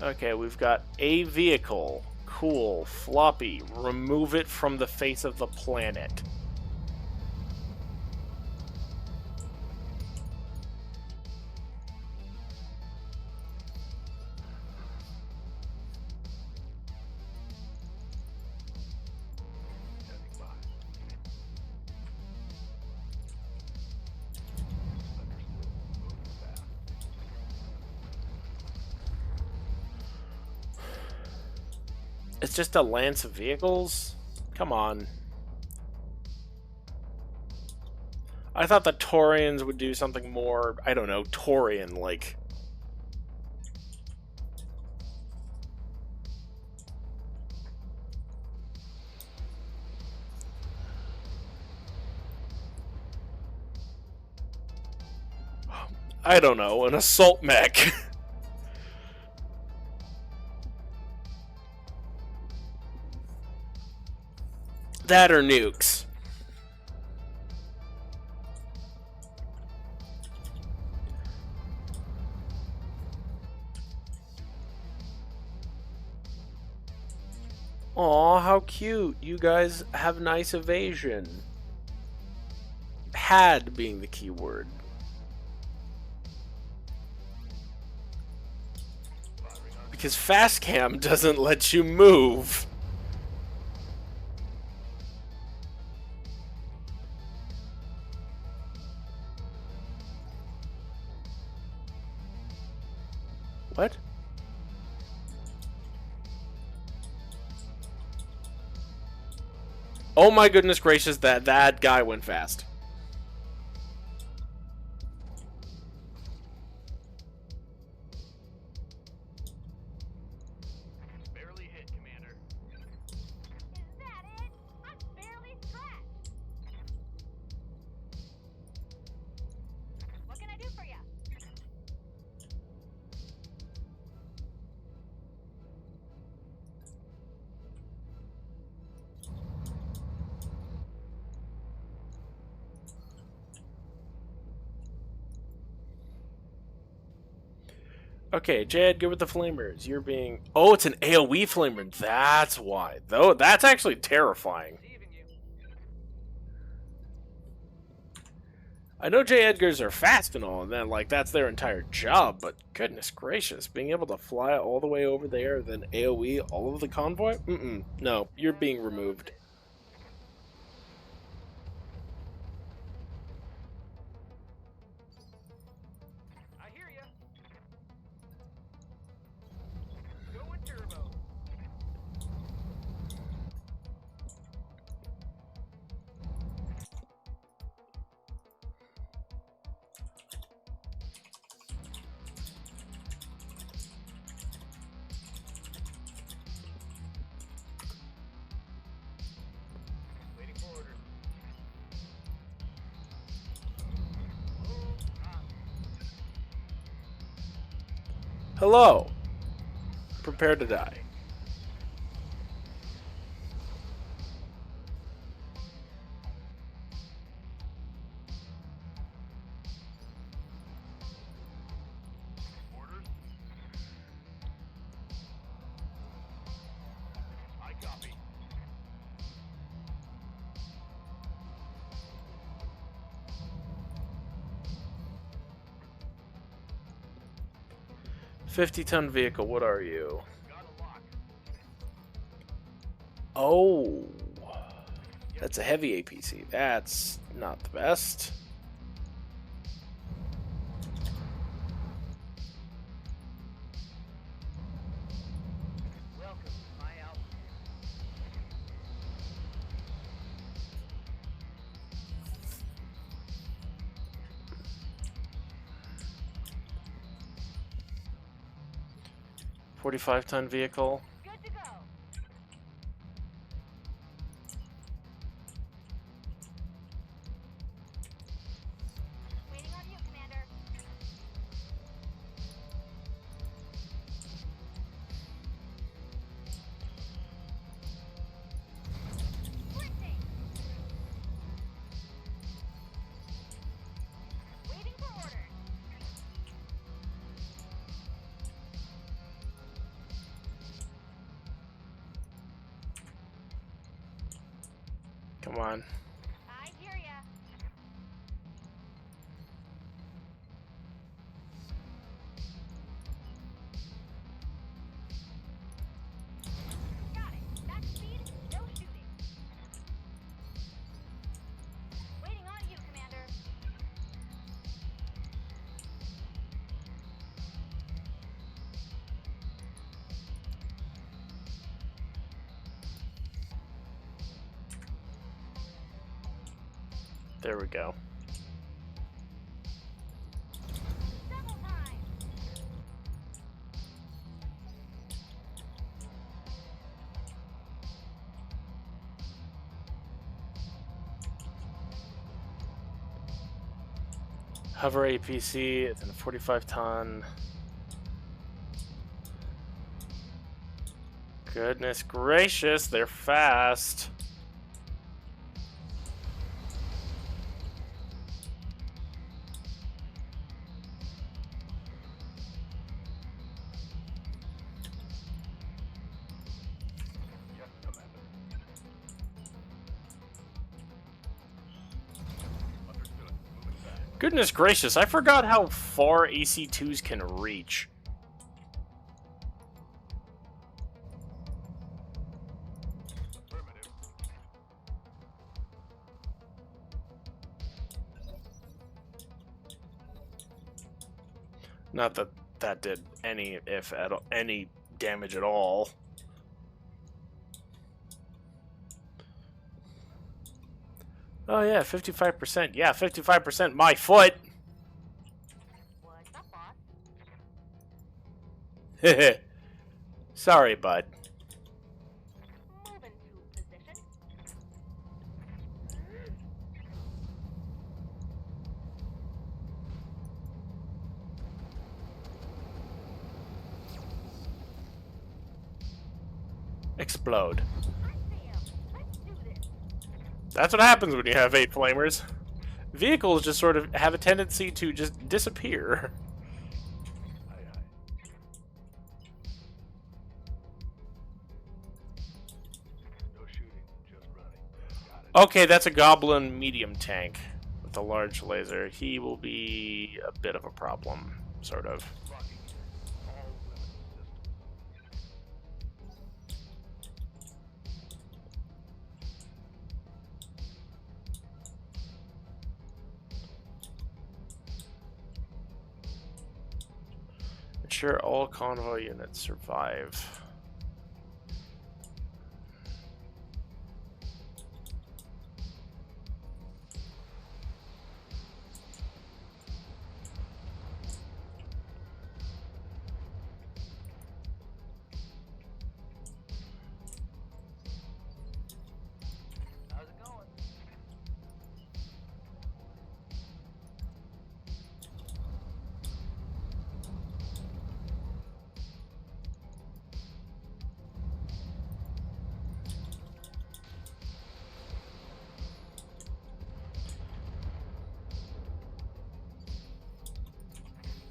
Okay, we've got a vehicle. Cool. Floppy. Remove it from the face of the planet. Standing by. Understood. Moving fast. It's just a lance of vehicles? Come on. I thought the Taurians would do something more, I don't know, Taurian-like. I don't know, an assault mech. That or nukes. Aw, how cute. You guys have nice evasion. Had being the key word. Because fast cam doesn't let you move. What? Oh my goodness gracious, that guy went fast. Barely hit, Commander. Is that it? I'm barely scratched. What can I do for you? Okay, Jed, go with the flamers. You're being... Oh, it's an AoE flamer. That's why. Though, that's actually terrifying. Receiving you. I know J. Edgars are fast and all, and that, like, that's their entire job, but goodness gracious, being able to fly all the way over there, then AoE all of the convoy? No, you're being removed. I hear ya. Going turbo. Waiting for orders. Hello. Prepare to die. Orders? I copy. $50-ton vehicle, what are you? Got a lock. Oh. That's a heavy APC. That's not the best. Welcome to my outfit. $45-ton vehicle. Good to go. Waiting on you, Commander. Sprinting. Come on. I hear ya. Got it. Back speed, no shooting. Waiting on you, Commander. There we go. Double time. Hover APC, it's in a 45-ton. Goodness gracious, they're fast. Yes, Commander. Understood. Moving back. Goodness gracious, I forgot how far AC-2s can reach. Affirmative. Not that that did any, if at all, any damage at all. Oh yeah, 55%. Yeah, 55% my foot. What's up, boss? Sorry, bud. Moving to position. Explode. I see him. Let's do this. That's what happens when you have 8 flamers. Vehicles just sort of have a tendency to just disappear. Aye, aye. No shooting, just running. Got it. Okay, that's a goblin medium tank with a large laser. He will be a bit of a problem, sort of. Locking in. All weapons systems. Ensure all convoy units survive. How's it going?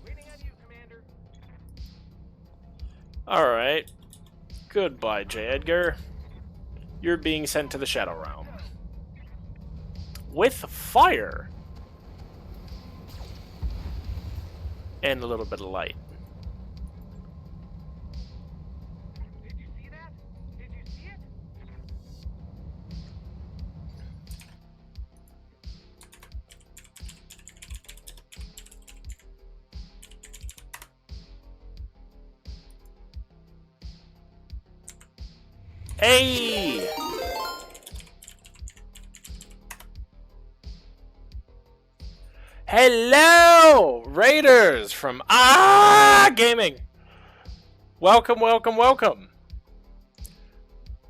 Waiting on you, Commander. Alright. Goodbye, J. Edgar. You're being sent to the Shadow Realm. With fire! And a little bit of light. Did you see that? Did you see it? Hey! Hello, Raiders from Gaming. Welcome, welcome, welcome.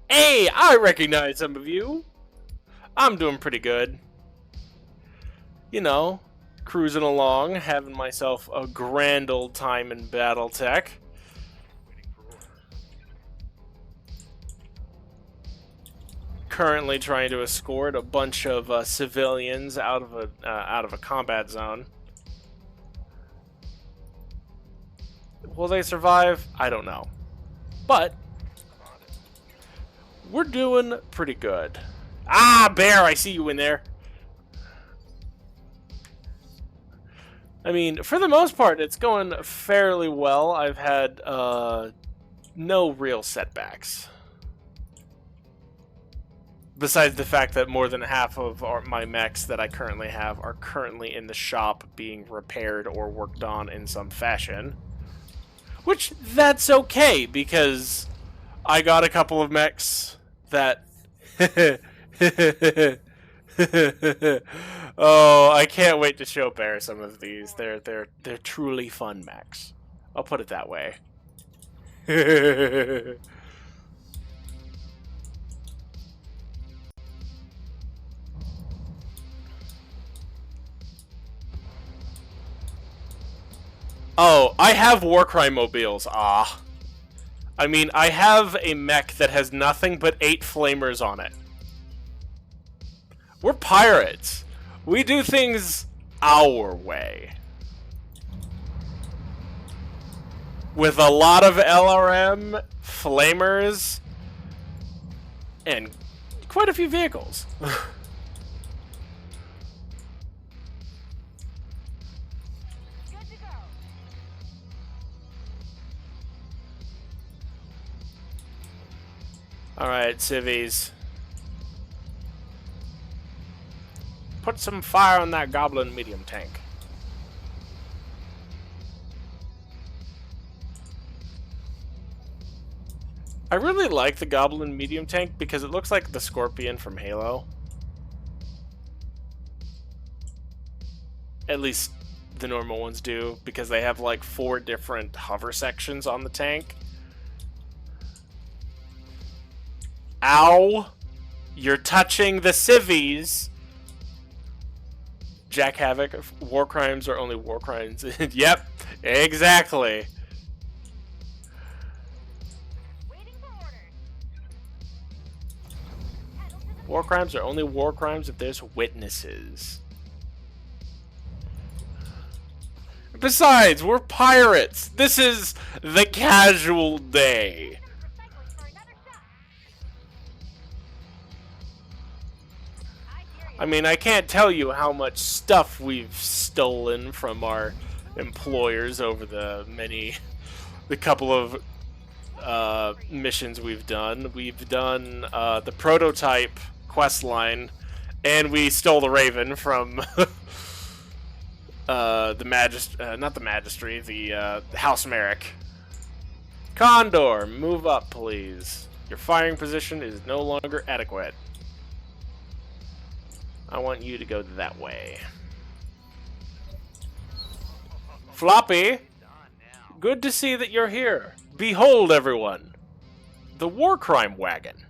Hey, I recognize some of you. I'm doing pretty good. You know, cruising along, having myself a grand old time in Battletech. Waiting for orders. Currently trying to escort a bunch of civilians out of a combat zone. Will they survive? I don't know, but we're doing pretty good. Ah, bear, I see you in there. I mean, for the most part, it's going fairly well. I've had no real setbacks. Besides the fact that more than half of my mechs that I currently have are currently in the shop being repaired or worked on in some fashion. Which, that's okay, because I got a couple of mechs that... Oh, I can't wait to show Bear some of these. They're truly fun mechs. I'll put it that way. Oh, I have Warcry mobiles. Ah. I mean, I have a mech that has nothing but 8 flamers on it. We're pirates. We do things our way. With a lot of LRM, flamers, and quite a few vehicles. Alright, civvies. Put some fire on that goblin medium tank. I really like the goblin medium tank because it looks like the Scorpion from Halo. At least the normal ones do, because they have like 4 different hover sections on the tank. Ow! You're touching the civvies! Jack Havoc, war crimes are only war crimes. Yep, exactly. War crimes are only war crimes if there's witnesses. Besides, we're pirates! This is the casual day. I mean, I can't tell you how much stuff we've stolen from our employers over the couple of missions we've done. We've done the prototype quest line, and we stole the Raven from not the Magistry, the House Merrick. Condor, move up, please. Your firing position is no longer adequate. I want you to go that way. Floppy, good to see that you're here. Behold, everyone, the war crime wagon.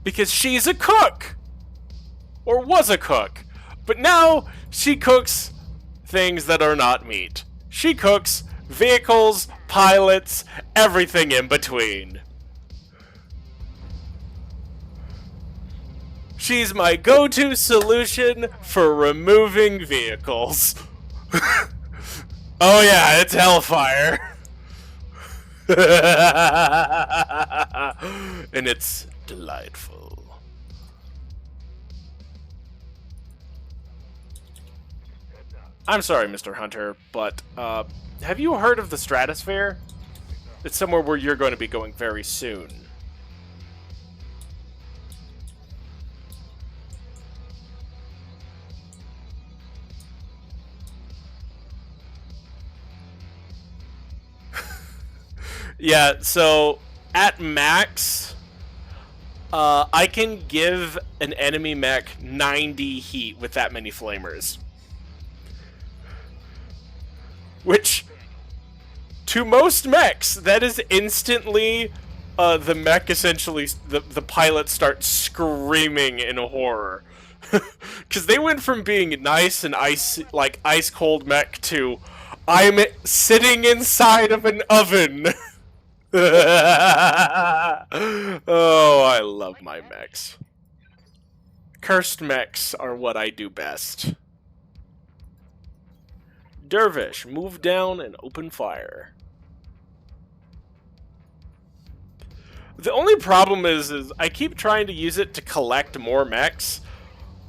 Because she's a cook! Or was a cook. But now she cooks things that are not meat. She cooks vehicles, pilots, everything in between. She's my go-to solution for removing vehicles. Oh yeah, it's Hellfire. And it's delightful. I'm sorry, Mr. Hunter, but have you heard of the Stratosphere? It's somewhere where you're going to be going very soon. Yeah, so at max, I can give an enemy mech 90 heat with that many flamers. Which, to most mechs, that is instantly the mech essentially, the pilot starts screaming in horror. Because they went from being nice and ice cold mech to, I'm sitting inside of an oven. Oh, I love my mechs. Cursed mechs are what I do best. Dervish, move down and open fire. The only problem is I keep trying to use it to collect more mechs,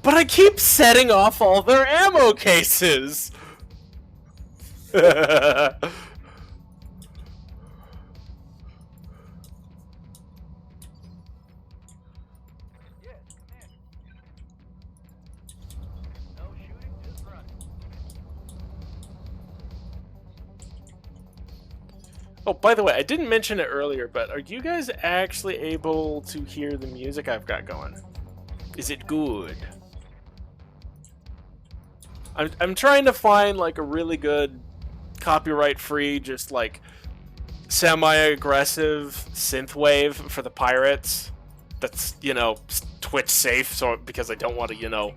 but I keep setting off all their ammo cases. Yes, Commander. No shooting, just running. Oh, by the way, I didn't mention it earlier, but are you guys actually able to hear the music I've got going? Is it good? I'm trying to find like a really good copyright-free, just like semi-aggressive synthwave for the pirates. That's, you know, Twitch safe, so because I don't want to, you know,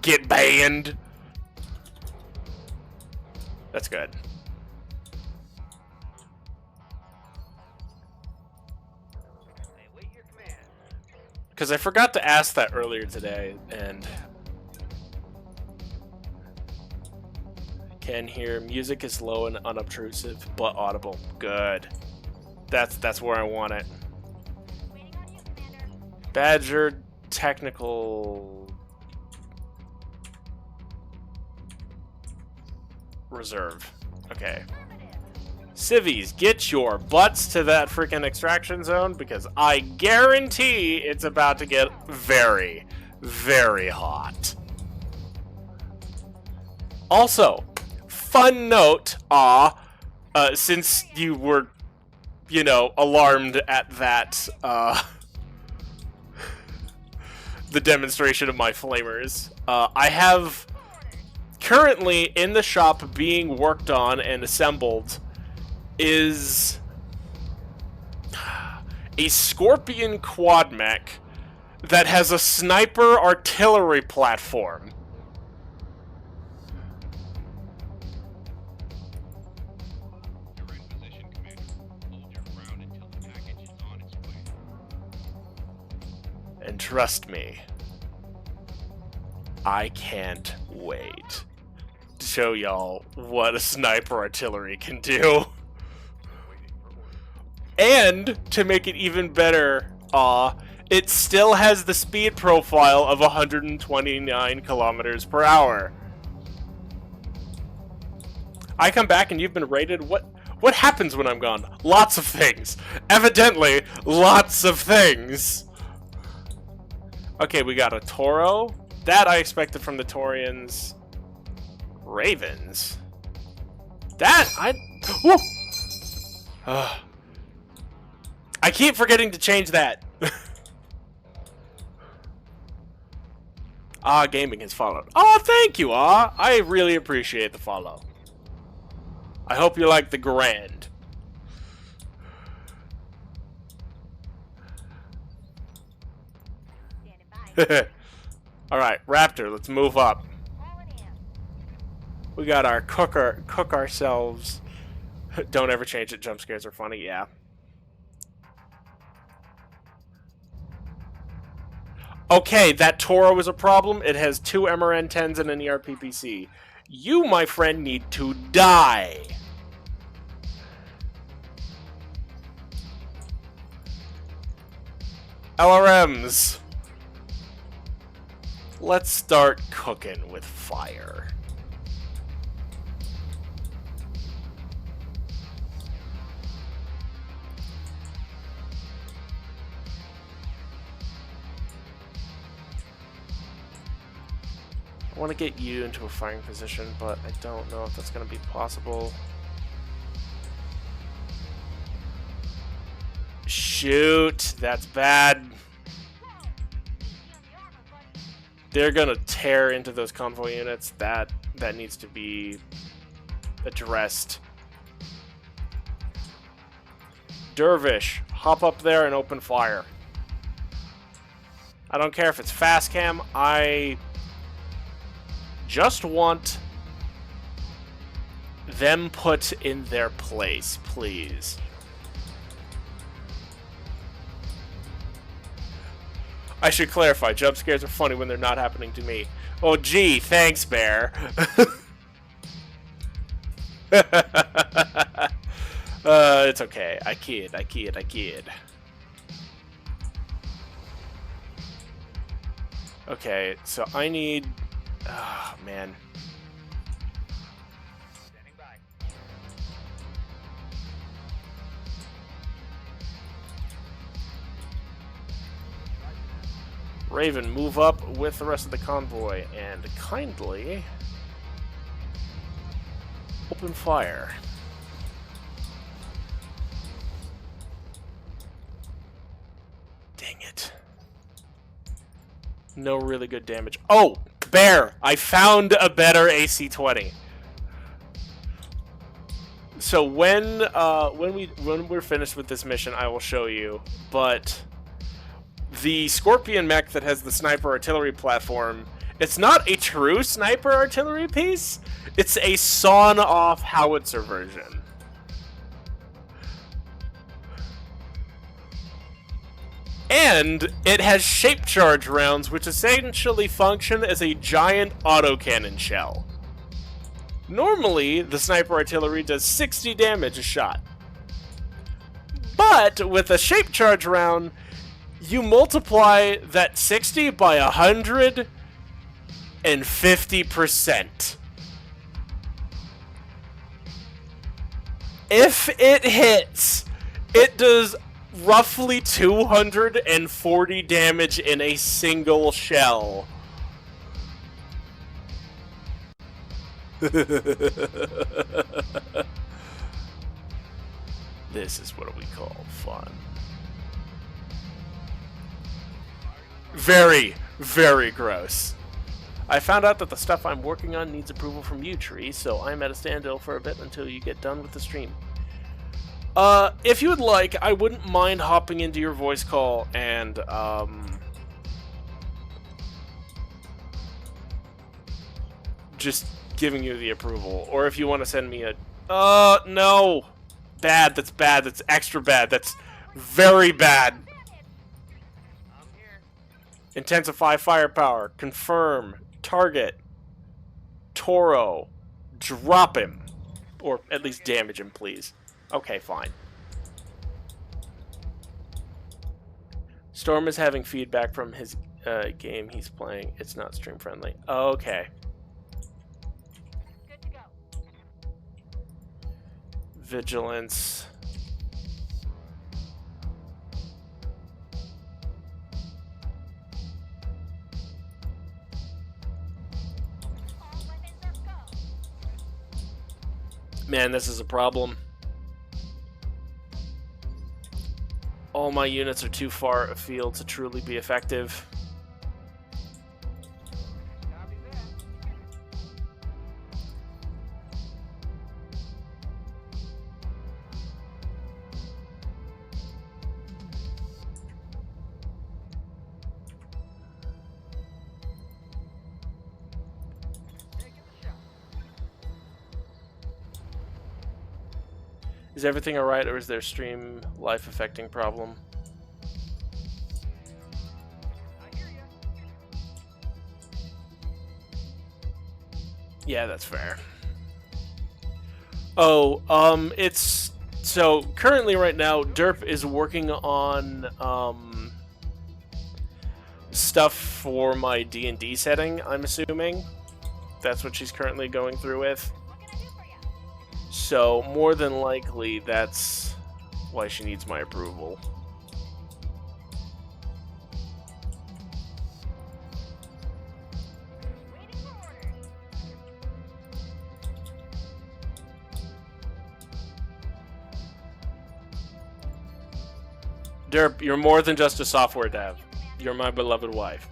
get banned. That's good. I await your command. Because I forgot to ask that earlier today, and can hear music is low and unobtrusive, but audible. Good. That's where I want it. Waiting on you, Commander. Badger technical reserve. Okay. Affirmative. Civvies, get your butts to that freaking extraction zone because I guarantee it's about to get very, very hot. Also, fun note, since you were, you know, alarmed at that, the demonstration of my flamers, I have currently in the shop being worked on and assembled is a Scorpion quad mech that has a sniper artillery platform. You're in position, Commander. Hold your ground until the package is on its way. And trust me, I can't wait to show y'all what a sniper artillery can do. And to make it even better, it still has the speed profile of 129 kilometers per hour. I come back and you've been rated. What happens when I'm gone? Lots of things. Evidently, lots of things. Okay, we got a Toro. That I expected from the Taurians. Ravens. That I. Woo! I keep forgetting to change that. Gaming has followed. Oh, thank you, I really appreciate the follow. I hope you like the grand. Standing by. Alright, Raptor, let's move up. Calling in. We got our cook ourselves. Don't ever change it, jump scares are funny, yeah. Okay, that Toro was a problem. It has 2 MRN-10s and an ERPPC. You, my friend, need to die. LRMs. Let's start cooking with fire. I want to get you into a firing position, but I don't know if that's going to be possible. Shoot, that's bad. They're going to tear into those convoy units. That needs to be addressed. Dervish, hop up there and open fire. I don't care if it's fast cam. I just want them put in their place, please. I should clarify, jump scares are funny when they're not happening to me. Oh gee, thanks, Bear. It's okay. I kid. Okay, so I need... Oh, man. Standing by. Raven, move up with the rest of the convoy and kindly open fire. Dang it. No really good damage. Oh! Bear! I found a better AC-20. So when we're finished with this mission, I will show you. But the Scorpion mech that has the sniper artillery platform, it's not a true sniper artillery piece. It's a sawn-off howitzer version. And it has shape charge rounds, which essentially function as a giant autocannon shell. Normally, the sniper artillery does 60 damage a shot. But with a shape charge round, you multiply that 60 by 150%. If it hits, it does roughly 240 damage in a single shell. This is what we call fun. Very, very gross. I found out that the stuff I'm working on needs approval from you, Tree, so I'm at a standstill for a bit until you get done with the stream. If you would like, I wouldn't mind hopping into your voice call and, just giving you the approval. Or if you want to send me a... no! Bad, that's extra bad, that's very bad. I'm here. Intensify firepower, confirm, target, Toro, drop him. Or at least damage him, please. Okay, fine. Storm is having feedback from his game he's playing. It's not stream friendly. Okay. Good to go. Vigilance. All weapons are go. Man, this is a problem. All my units are too far afield to truly be effective. Copy that. Taking the shot. Is everything alright, or is there stream life affecting problem? I hear ya. Yeah, that's fair. Oh, it's... So, currently right now, Derp is working on, stuff for my D&D setting, I'm assuming. That's what she's currently going through with. What can I do for you? So, more than likely, that's why she needs my approval. Waiting for orders. Derp, you're more than just a software dev. You're my beloved wife.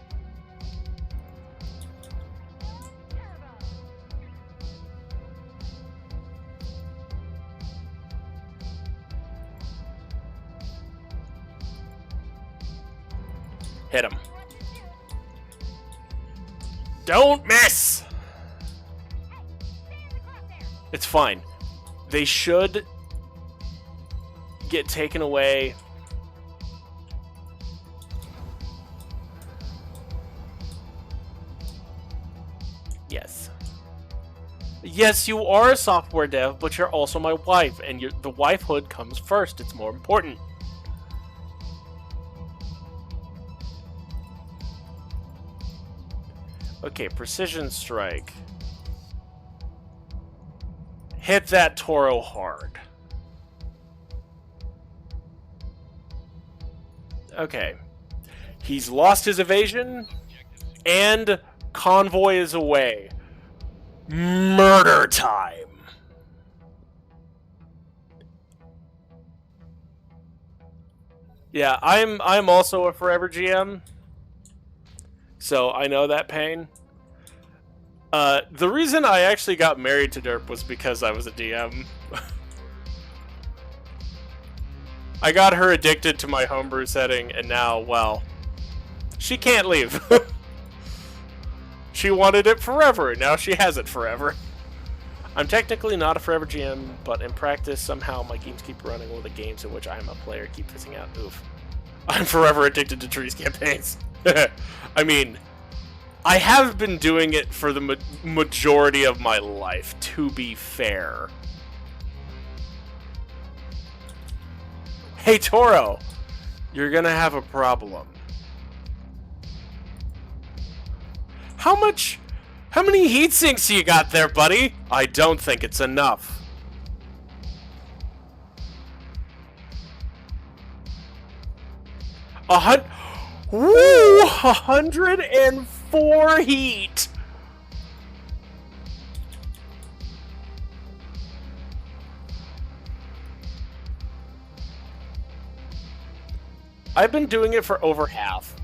Hit him. Don't miss! It's fine. They should get taken away. Yes. Yes, you are a software dev, but you're also my wife, and the wifehood comes first. It's more important. Okay, precision strike. Hit that Toro hard. Okay. He's lost his evasion, and convoy is away. Murder time! Yeah, I'm also a forever GM, so I know that pain. The reason I actually got married to Derp was because I was a DM. I got her addicted to my homebrew setting, and now, well, she can't leave. She wanted it forever, and now she has it forever. I'm technically not a forever GM, but in practice, somehow my games keep running while the games in which I'm a player keep fizzing out. Oof. I'm forever addicted to Trees campaigns. I mean, I have been doing it for the majority of my life, to be fair. Hey, Toro, you're gonna have a problem. How many heat sinks you got there, buddy? I don't think it's enough. Woo! 104 heat! I've been doing it for over half.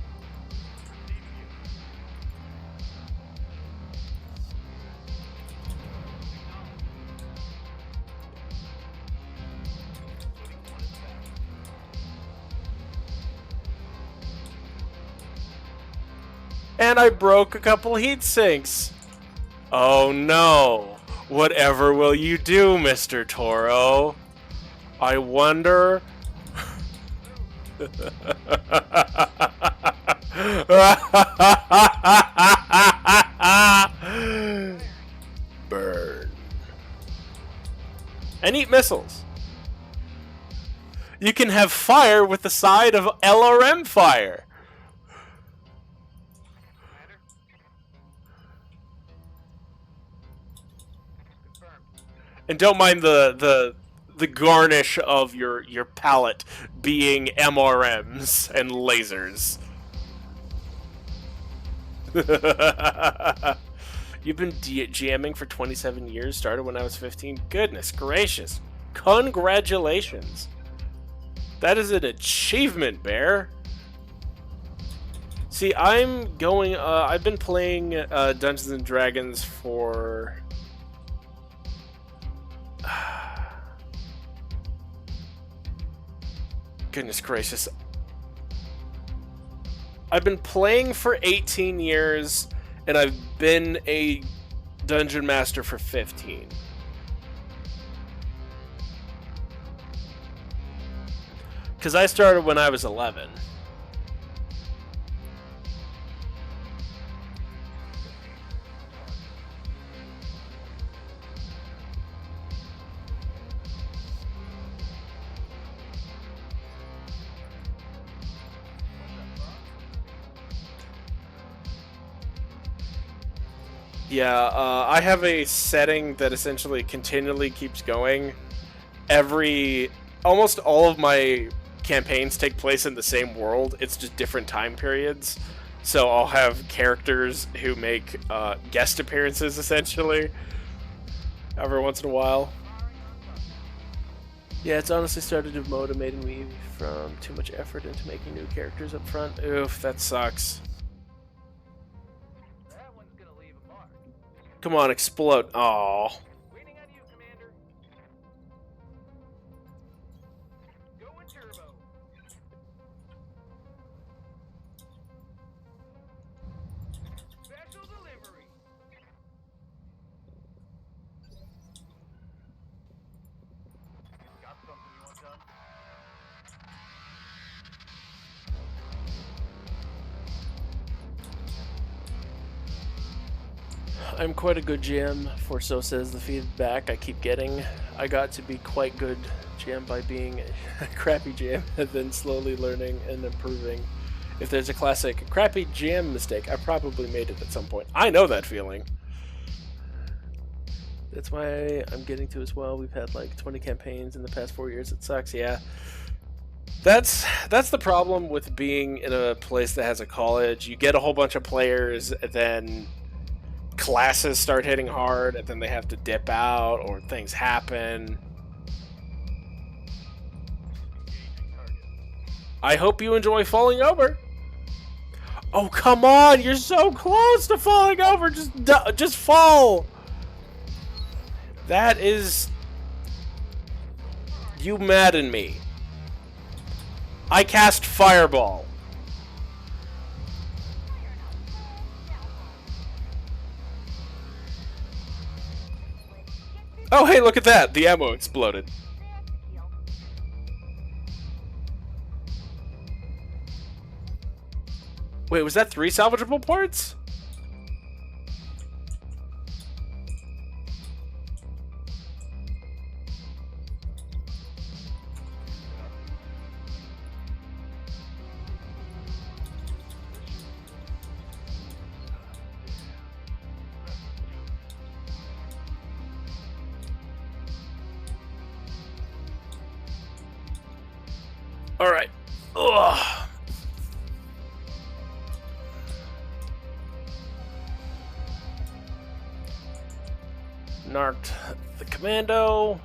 And I broke a couple heat sinks. Oh no. Whatever will you do, Mr. Toro? I wonder... Burn. And eat missiles. You can have fire with the side of LRM fire. And don't mind the garnish of your palette being MRMs and lasers. You've been GMing for 27 years, started when I was 15. Goodness gracious. Congratulations. That is an achievement, Bear. See, I've been playing Dungeons and Dragons for... Goodness gracious. I've been playing for 18 years, and I've been a Dungeon Master for 15. Because I started when I was 11. Yeah, I have a setting that essentially continually keeps going. Almost all of my campaigns take place in the same world. It's just different time periods. So I'll have characters who make guest appearances, essentially, every once in a while. Yeah, it's honestly started to motivate me from too much effort into making new characters up front. Oof, that sucks. Come on, explode. Aww. Waiting on you, Commander. Going turbo. Special delivery. Got something you want done? I'm quite a good GM, for so says the feedback I keep getting. I got to be quite good GM by being a crappy GM and then slowly learning and improving. If there's a classic crappy GM mistake, I probably made it at some point. I know that feeling. That's why I'm getting to as well. We've had like 20 campaigns in the past 4 years. It sucks, yeah. That's the problem with being in a place that has a college. You get a whole bunch of players, and then classes start hitting hard, and then they have to dip out, or things happen. I hope you enjoy falling over. Oh, come on! You're so close to falling over! Just fall! That is... You madden me. I cast Fireball. Oh, hey, look at that! The ammo exploded. Wait, was that 3 salvageable parts? All right. Ugh. Narked the commando.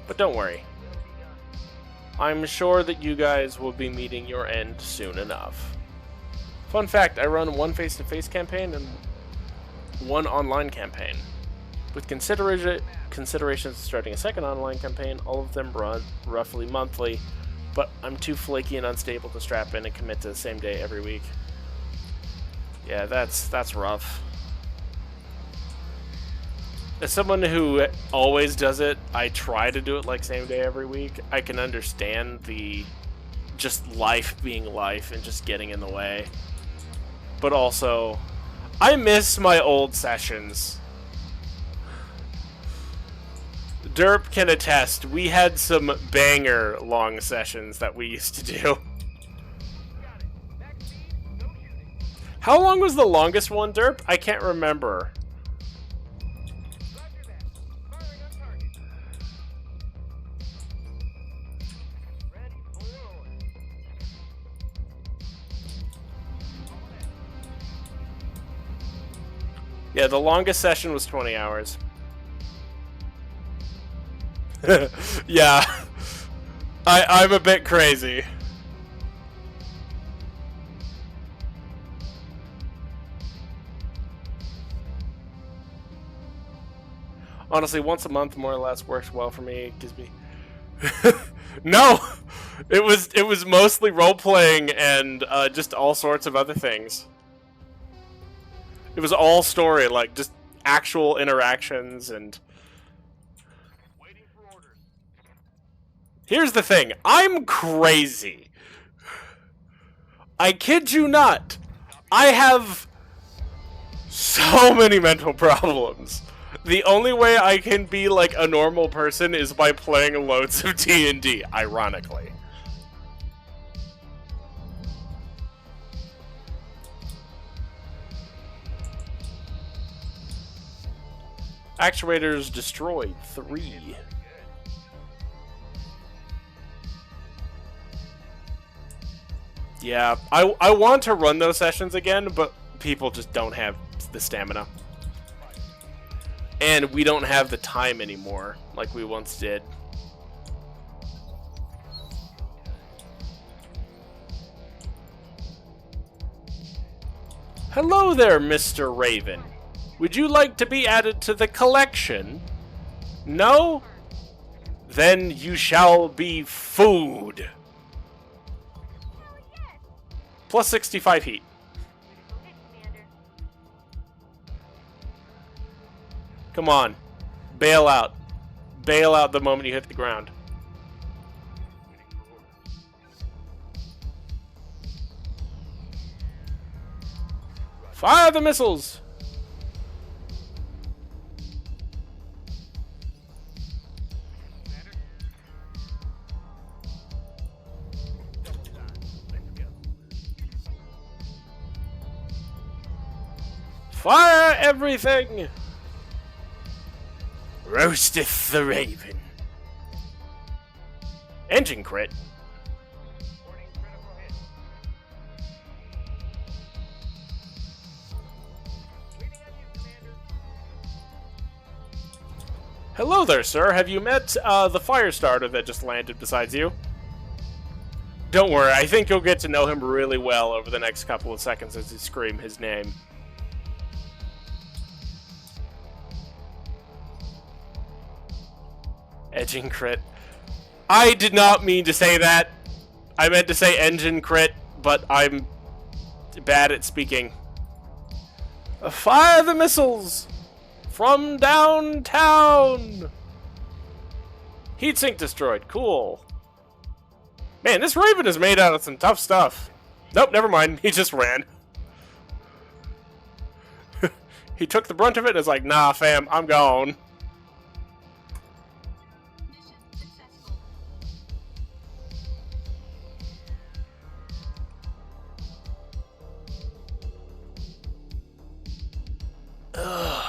But don't worry. I'm sure that you guys will be meeting your end soon enough. Fun fact, I run one face-to-face campaign and one online campaign. With considerations starting a second online campaign, all of them run roughly monthly, but I'm too flaky and unstable to strap in and commit to the same day every week. Yeah, that's rough. As someone who always does it, I try to do it like same day every week. I can understand the just life being life and just getting in the way. But also, I miss my old sessions. Derp can attest, we had some banger long sessions that we used to do. How long was the longest one, Derp? I can't remember. Yeah, the longest session was 20 hours. Yeah, I'm a bit crazy. Honestly, once a month more or less works well for me. It gives me no, it was mostly role playing and just all sorts of other things. It was all story, like just actual interactions and. Here's the thing, I'm crazy. I kid you not. I have so many mental problems. The only way I can be like a normal person is by playing loads of D&D, ironically. Actuators destroyed 3. Yeah, I want to run those sessions again, but people just don't have the stamina. And we don't have the time anymore, like we once did. Hello there, Mr. Raven. Would you like to be added to the collection? No? Then you shall be food. Plus 65 heat. Come on. Bail out. Bail out the moment you hit the ground. Fire the missiles! Fire everything! Roasteth the raven. Engine crit. Reporting critical hit. Waiting on you, Commander. Hello there, sir. Have you met the fire starter that just landed beside you? Don't worry, I think you'll get to know him really well over the next couple of seconds as you scream his name. Edging crit. I did not mean to say that. I meant to say engine crit, but I'm bad at speaking. Fire the missiles from downtown. Heatsink destroyed. Cool. Man, this Raven is made out of some tough stuff. Nope, never mind. He just ran. He took the brunt of it and is like, nah, fam, I'm gone. Mission successful. Ugh.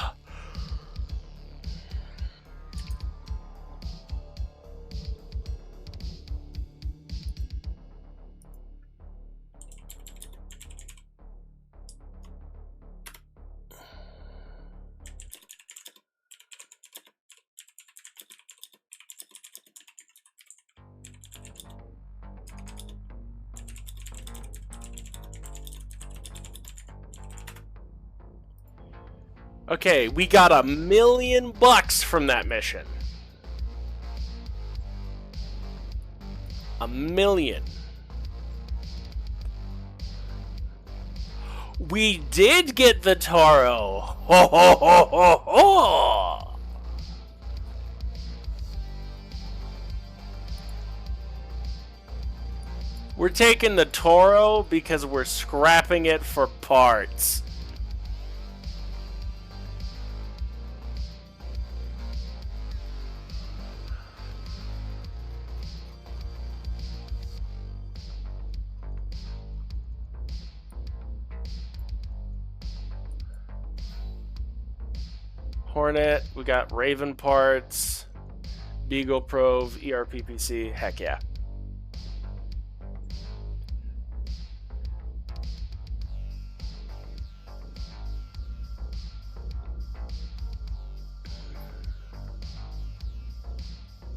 Okay, we got $1 million from that mission. $1 million. We did get the Toro. Ho ho ho ho ho! We're taking the Toro because we're scrapping it for parts. Hornet, we got Raven parts, Beagle Prove, ERPPC, heck yeah.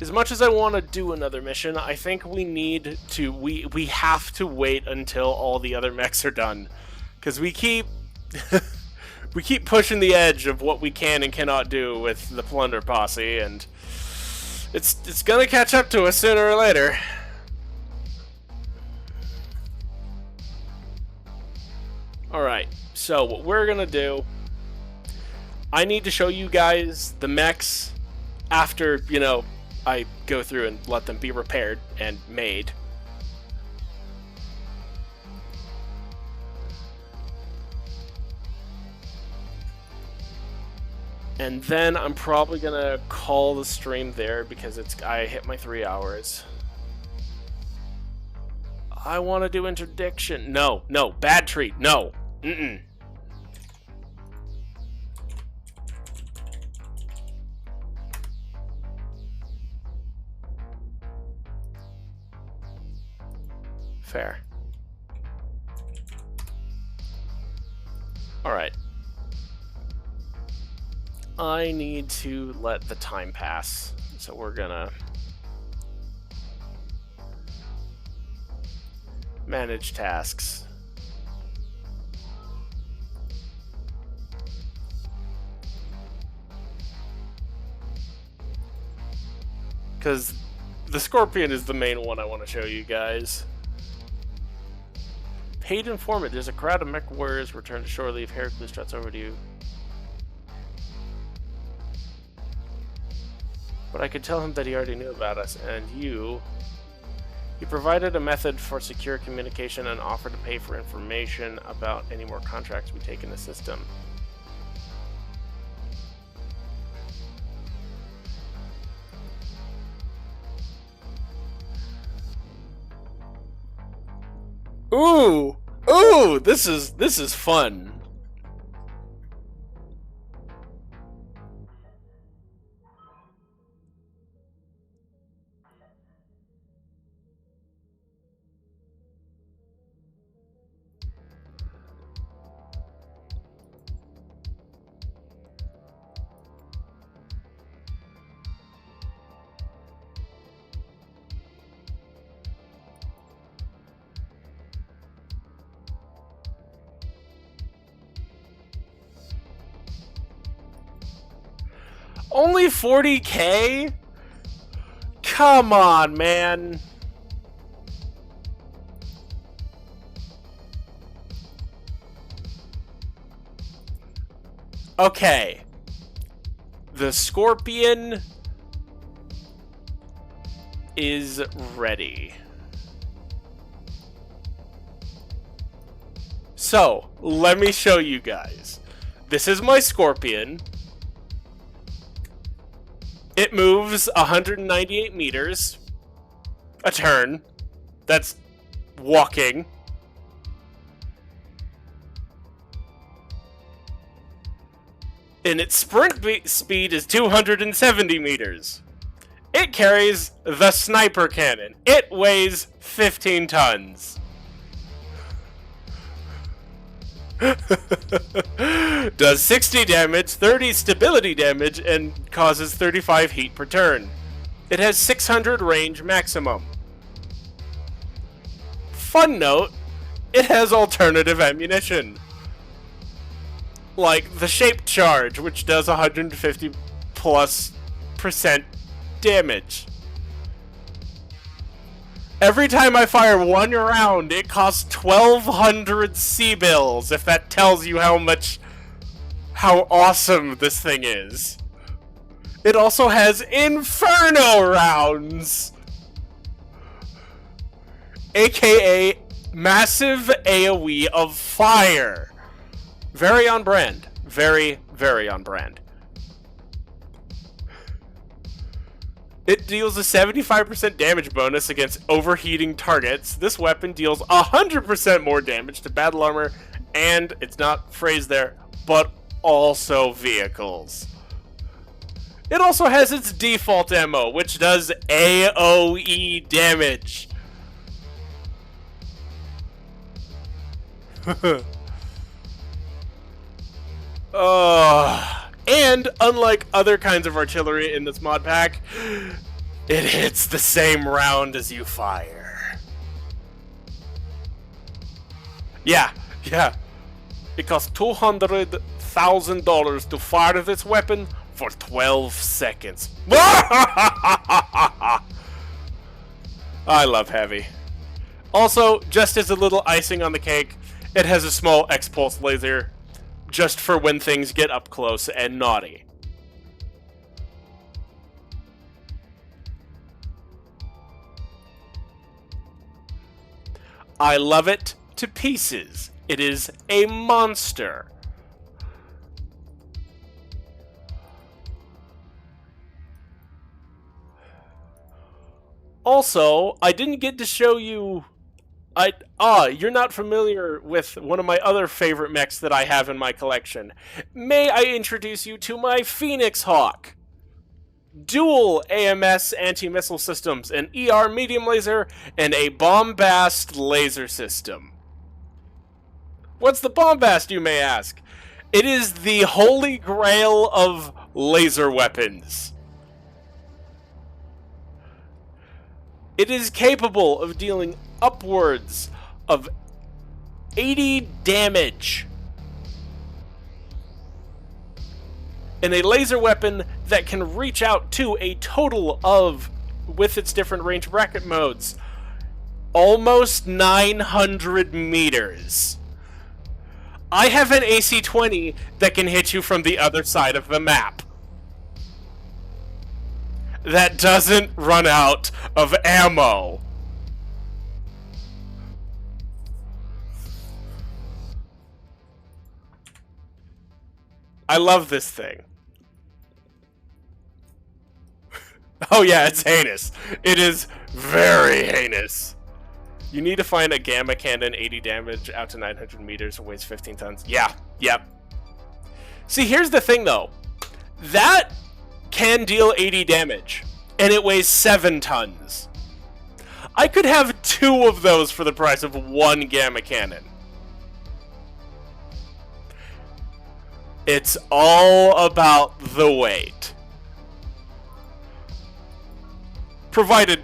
As much as I want to do another mission, I think we need to, we have to wait until all the other mechs are done. Because we keep... we keep pushing the edge of what we can and cannot do with the Plunder Posse, and it's gonna catch up to us sooner or later. Alright, so what we're gonna do, I need to show you guys the mechs after, you know, I go through and let them be repaired and made. And then I'm probably gonna call the stream there because I hit my 3 hours. I want to do interdiction. No, no, bad treat. No. Mm-mm. Fair. All right. I need to let the time pass, so we're gonna manage tasks. Because the Scorpion is the main one I want to show you guys. Paid informant, there's a crowd of mech warriors returned to shore leave. Heracles struts over to you. But I could tell him that he already knew about us, and you... He provided a method for secure communication and offered to pay for information about any more contracts we take in the system. Ooh! Ooh! This is fun. Only 40k? Come on, man. Okay. The Scorpion is ready. So, let me show you guys. This is my Scorpion. It moves 198 meters a turn. That's walking. And its sprint speed is 270 meters. It carries the sniper cannon. It weighs 15 tons. Does 60 damage, 30 stability damage, and causes 35 heat per turn. It has 600 range maximum. Fun note, it has alternative ammunition. Like the shaped charge, which does 150+% damage. Every time I fire one round, it costs 1,200 C-bills, if that tells you how awesome this thing is. It also has Inferno rounds! AKA massive AoE of fire. Very on brand. Very, very on brand. It deals a 75% damage bonus against overheating targets. This weapon deals 100% more damage to battle armor, and it's not phrased there, but also vehicles. It also has its default ammo, which does AoE damage. And unlike other kinds of artillery in this mod pack, it hits the same round as you fire. Yeah. It costs $200,000 to fire this weapon for 12 seconds. I love Heavy. Also, just as a little icing on the cake, it has a small X-Pulse laser, just for when things get up close and naughty. I love it to pieces. It is a monster. Also, I didn't get to show you... you're not familiar with one of my other favorite mechs that I have in my collection. May I introduce you to my Phoenix Hawk? Dual AMS anti-missile systems, an ER medium laser, and a bombast laser system. What's the bombast, you may ask? It is the holy grail of laser weapons. It is capable of dealing upwards of 80 damage in a laser weapon that can reach out to a total of, with its different range bracket modes, almost 900 meters. I have an AC-20 that can hit you from the other side of the map. That doesn't run out of ammo. I love this thing. Oh yeah, it's heinous. It is very heinous. You need to find a gamma cannon, 80 damage, out to 900 meters, weighs 15 tons. Yeah, yep. See, here's the thing though. That can deal 80 damage, and it weighs 7 tons. I could have 2 of those for the price of 1 gamma cannon. It's all about the weight. Provided,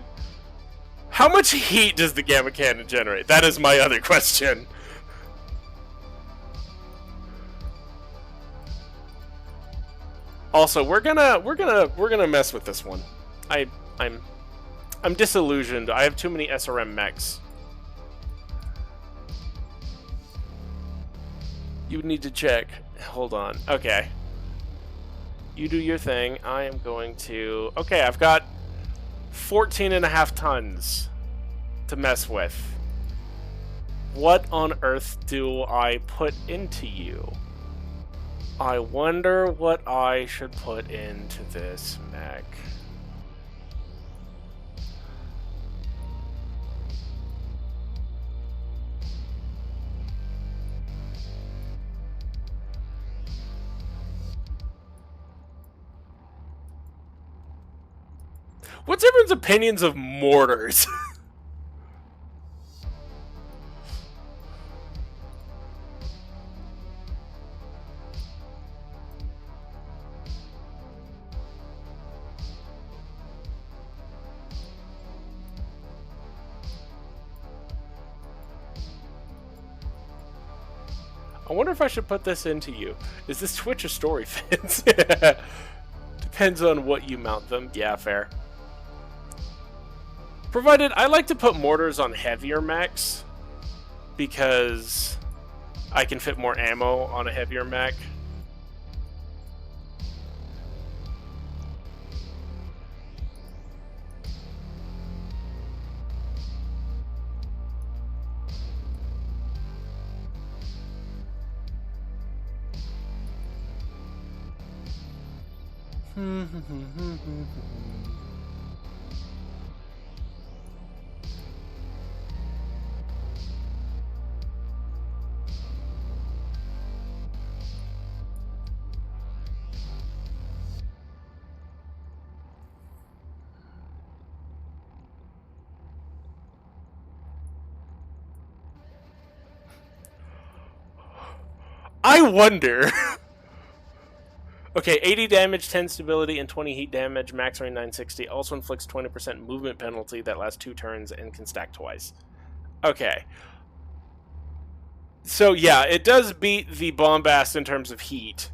how much heat does the gamma cannon generate? That is my other question. Also, we're gonna mess with this one. I'm disillusioned. I have too many SRM mechs. You would need to check. Hold on. Okay. You do your thing. I am going to... Okay, I've got 14.5 tons to mess with. What on earth do I put into you? I wonder what I should put into this mech. What's everyone's opinions of mortars? I wonder if I should put this into you. Is this Twitch or story fans? Depends on what you mount them. Yeah, fair. Provided, I like to put mortars on heavier mechs because I can fit more ammo on a heavier mech. I wonder. Okay, 80 damage, 10 stability, and 20 heat damage, max range 960. Also inflicts 20% movement penalty that lasts 2 turns and can stack twice. Okay. So yeah, it does beat the Bombast in terms of heat,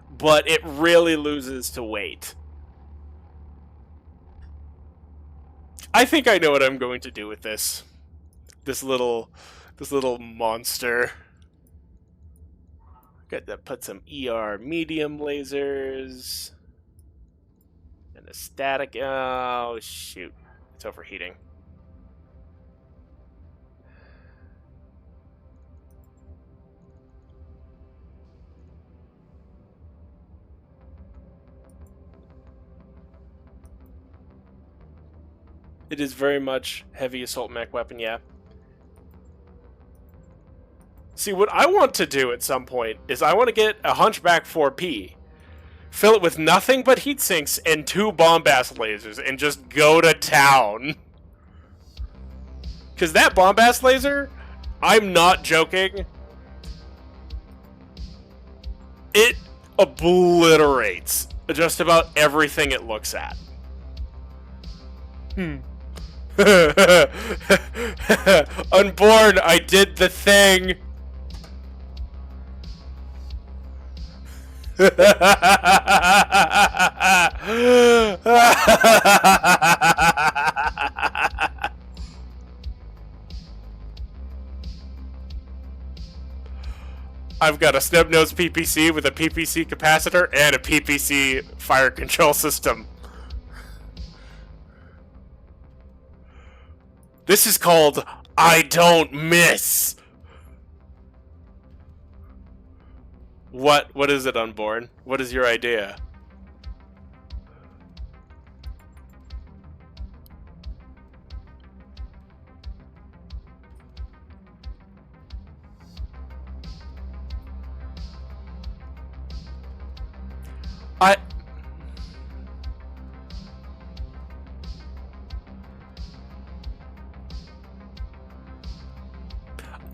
but it really loses to weight. I think I know what I'm going to do with this. This little monster. Got to put some ER medium lasers. And a static... Oh, shoot. It's overheating. It is very much heavy assault mech weapon, yeah. See, what I want to do at some point is I want to get a Hunchback 4P, fill it with nothing but heat sinks and 2 Bombast lasers, and just go to town. Because that Bombast laser, I'm not joking, it obliterates just about everything it looks at. Unborn, I did the thing. I've got a snub-nosed PPC with a PPC capacitor and a PPC fire control system. This is called I Don't Miss. What is it, Unborn? What is your idea?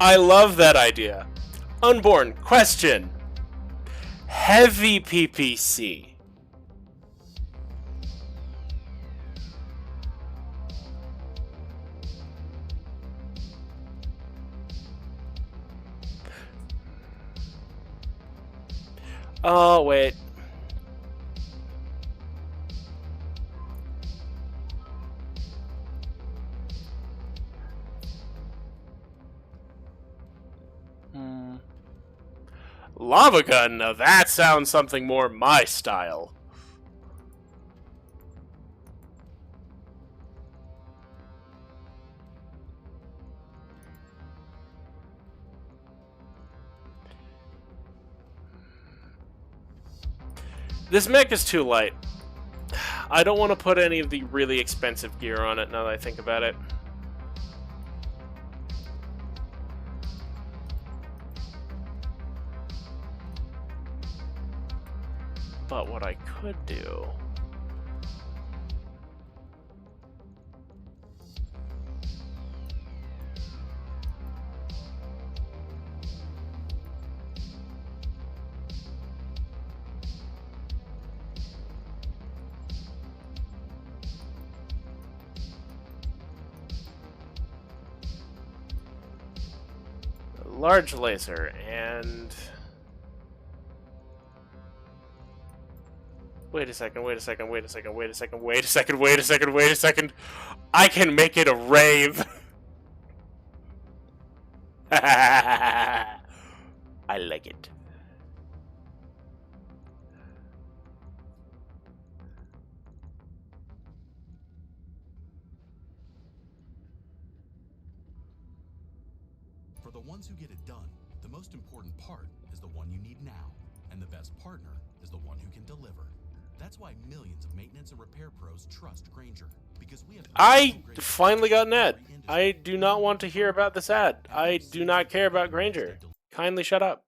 I love that idea. Unborn, question. Heavy PPC. Oh, wait. Lava gun, now that sounds something more my style. This mech is too light. I don't want to put any of the really expensive gear on it now that I think about it. But what I could do... large laser and... Wait a second. I can make it a rave. I like it. For the ones who get it done, the most important part is the one you need now, and the best partner is the one who can deliver. That's why millions of maintenance and repair pros trust Grainger, because we have... I finally got an ad. I do not want to hear about this ad. I do not care about Grainger. Kindly shut up.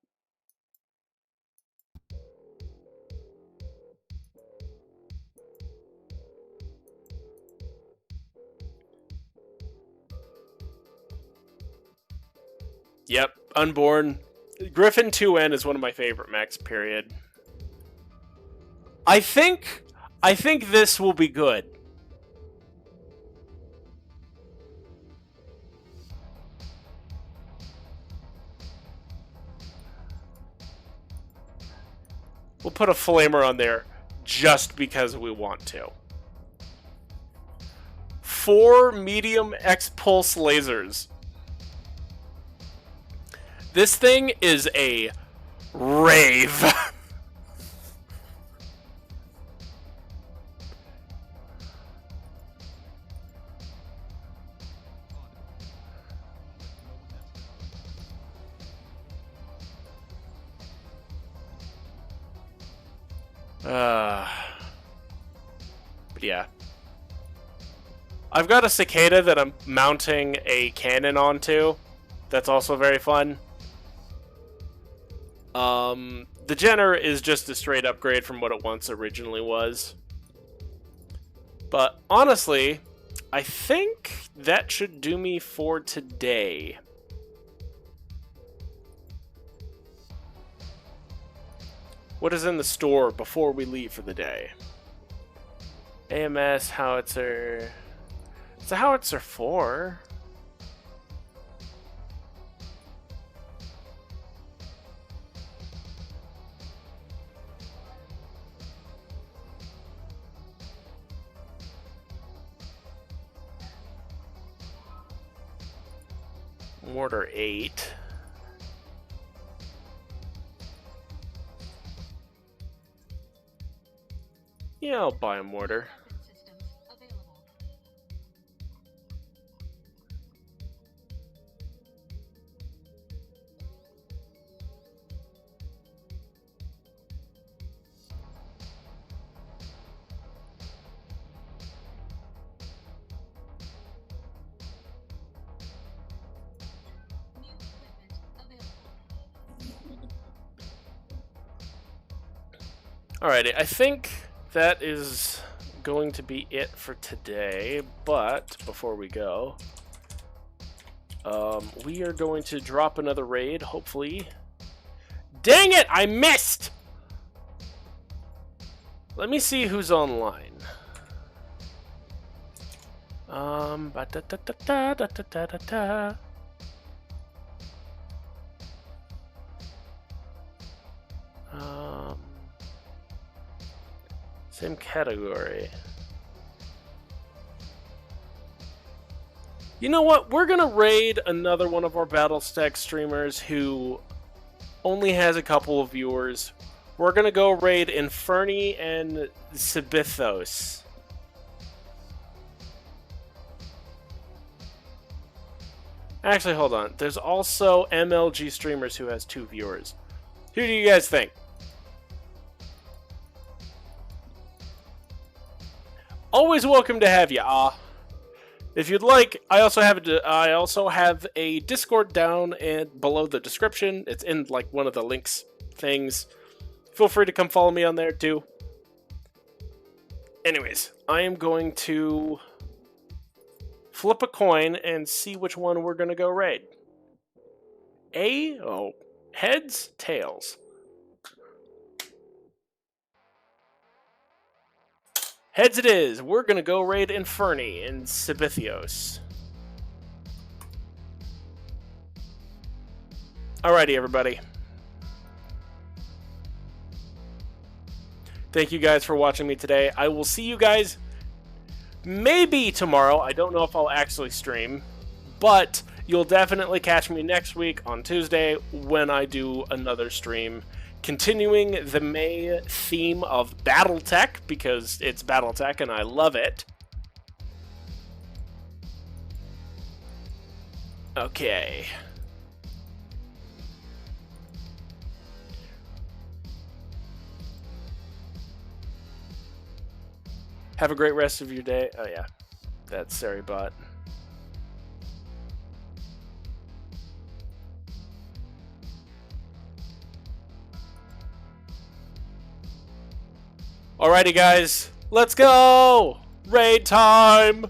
Yep, Unborn. Griffin 2N is one of my favorite mechs, period. I think this will be good. We'll put a flamer on there just because we want to. 4 medium X-pulse lasers. This thing is a rave. But yeah. I've got a cicada that I'm mounting a cannon onto. That's also very fun. The Jenner is just a straight upgrade from what it once originally was. But honestly, I think that should do me for today. What is in the store before we leave for the day? AMS howitzer. It's a howitzer 4. Mortar 8. Yeah, I'll buy a mortar. Systems available. New equipment available. Alrighty, I think that is going to be it for today, but before we go, we are going to drop another raid, hopefully. Dang it, I missed! Let me see who's online. Ba-da-da-da-da-da-da-da-da. Same category. You know what? We're gonna raid another one of our Battletech streamers who only has a couple of viewers. We're gonna go raid Inferni and Sibithos. Actually, hold on. There's also MLG Streamers who has 2 viewers. Who do you guys think? Always welcome to have ya. If you'd like, I also have a Discord down and below the description. It's in like one of the links things. Feel free to come follow me on there too. Anyways, I am going to flip a coin and see which one we're gonna go raid. Heads, tails. Heads it is. We're gonna go raid Inferni in Sibithios. Alrighty, everybody. Thank you guys for watching me today. I will see you guys maybe tomorrow. I don't know if I'll actually stream, but you'll definitely catch me next week on Tuesday when I do another stream, continuing the May theme of Battletech, because it's Battletech and I love it. Okay. Have a great rest of your day. Oh yeah, that's Saribot. Alrighty guys, let's go! Raid time!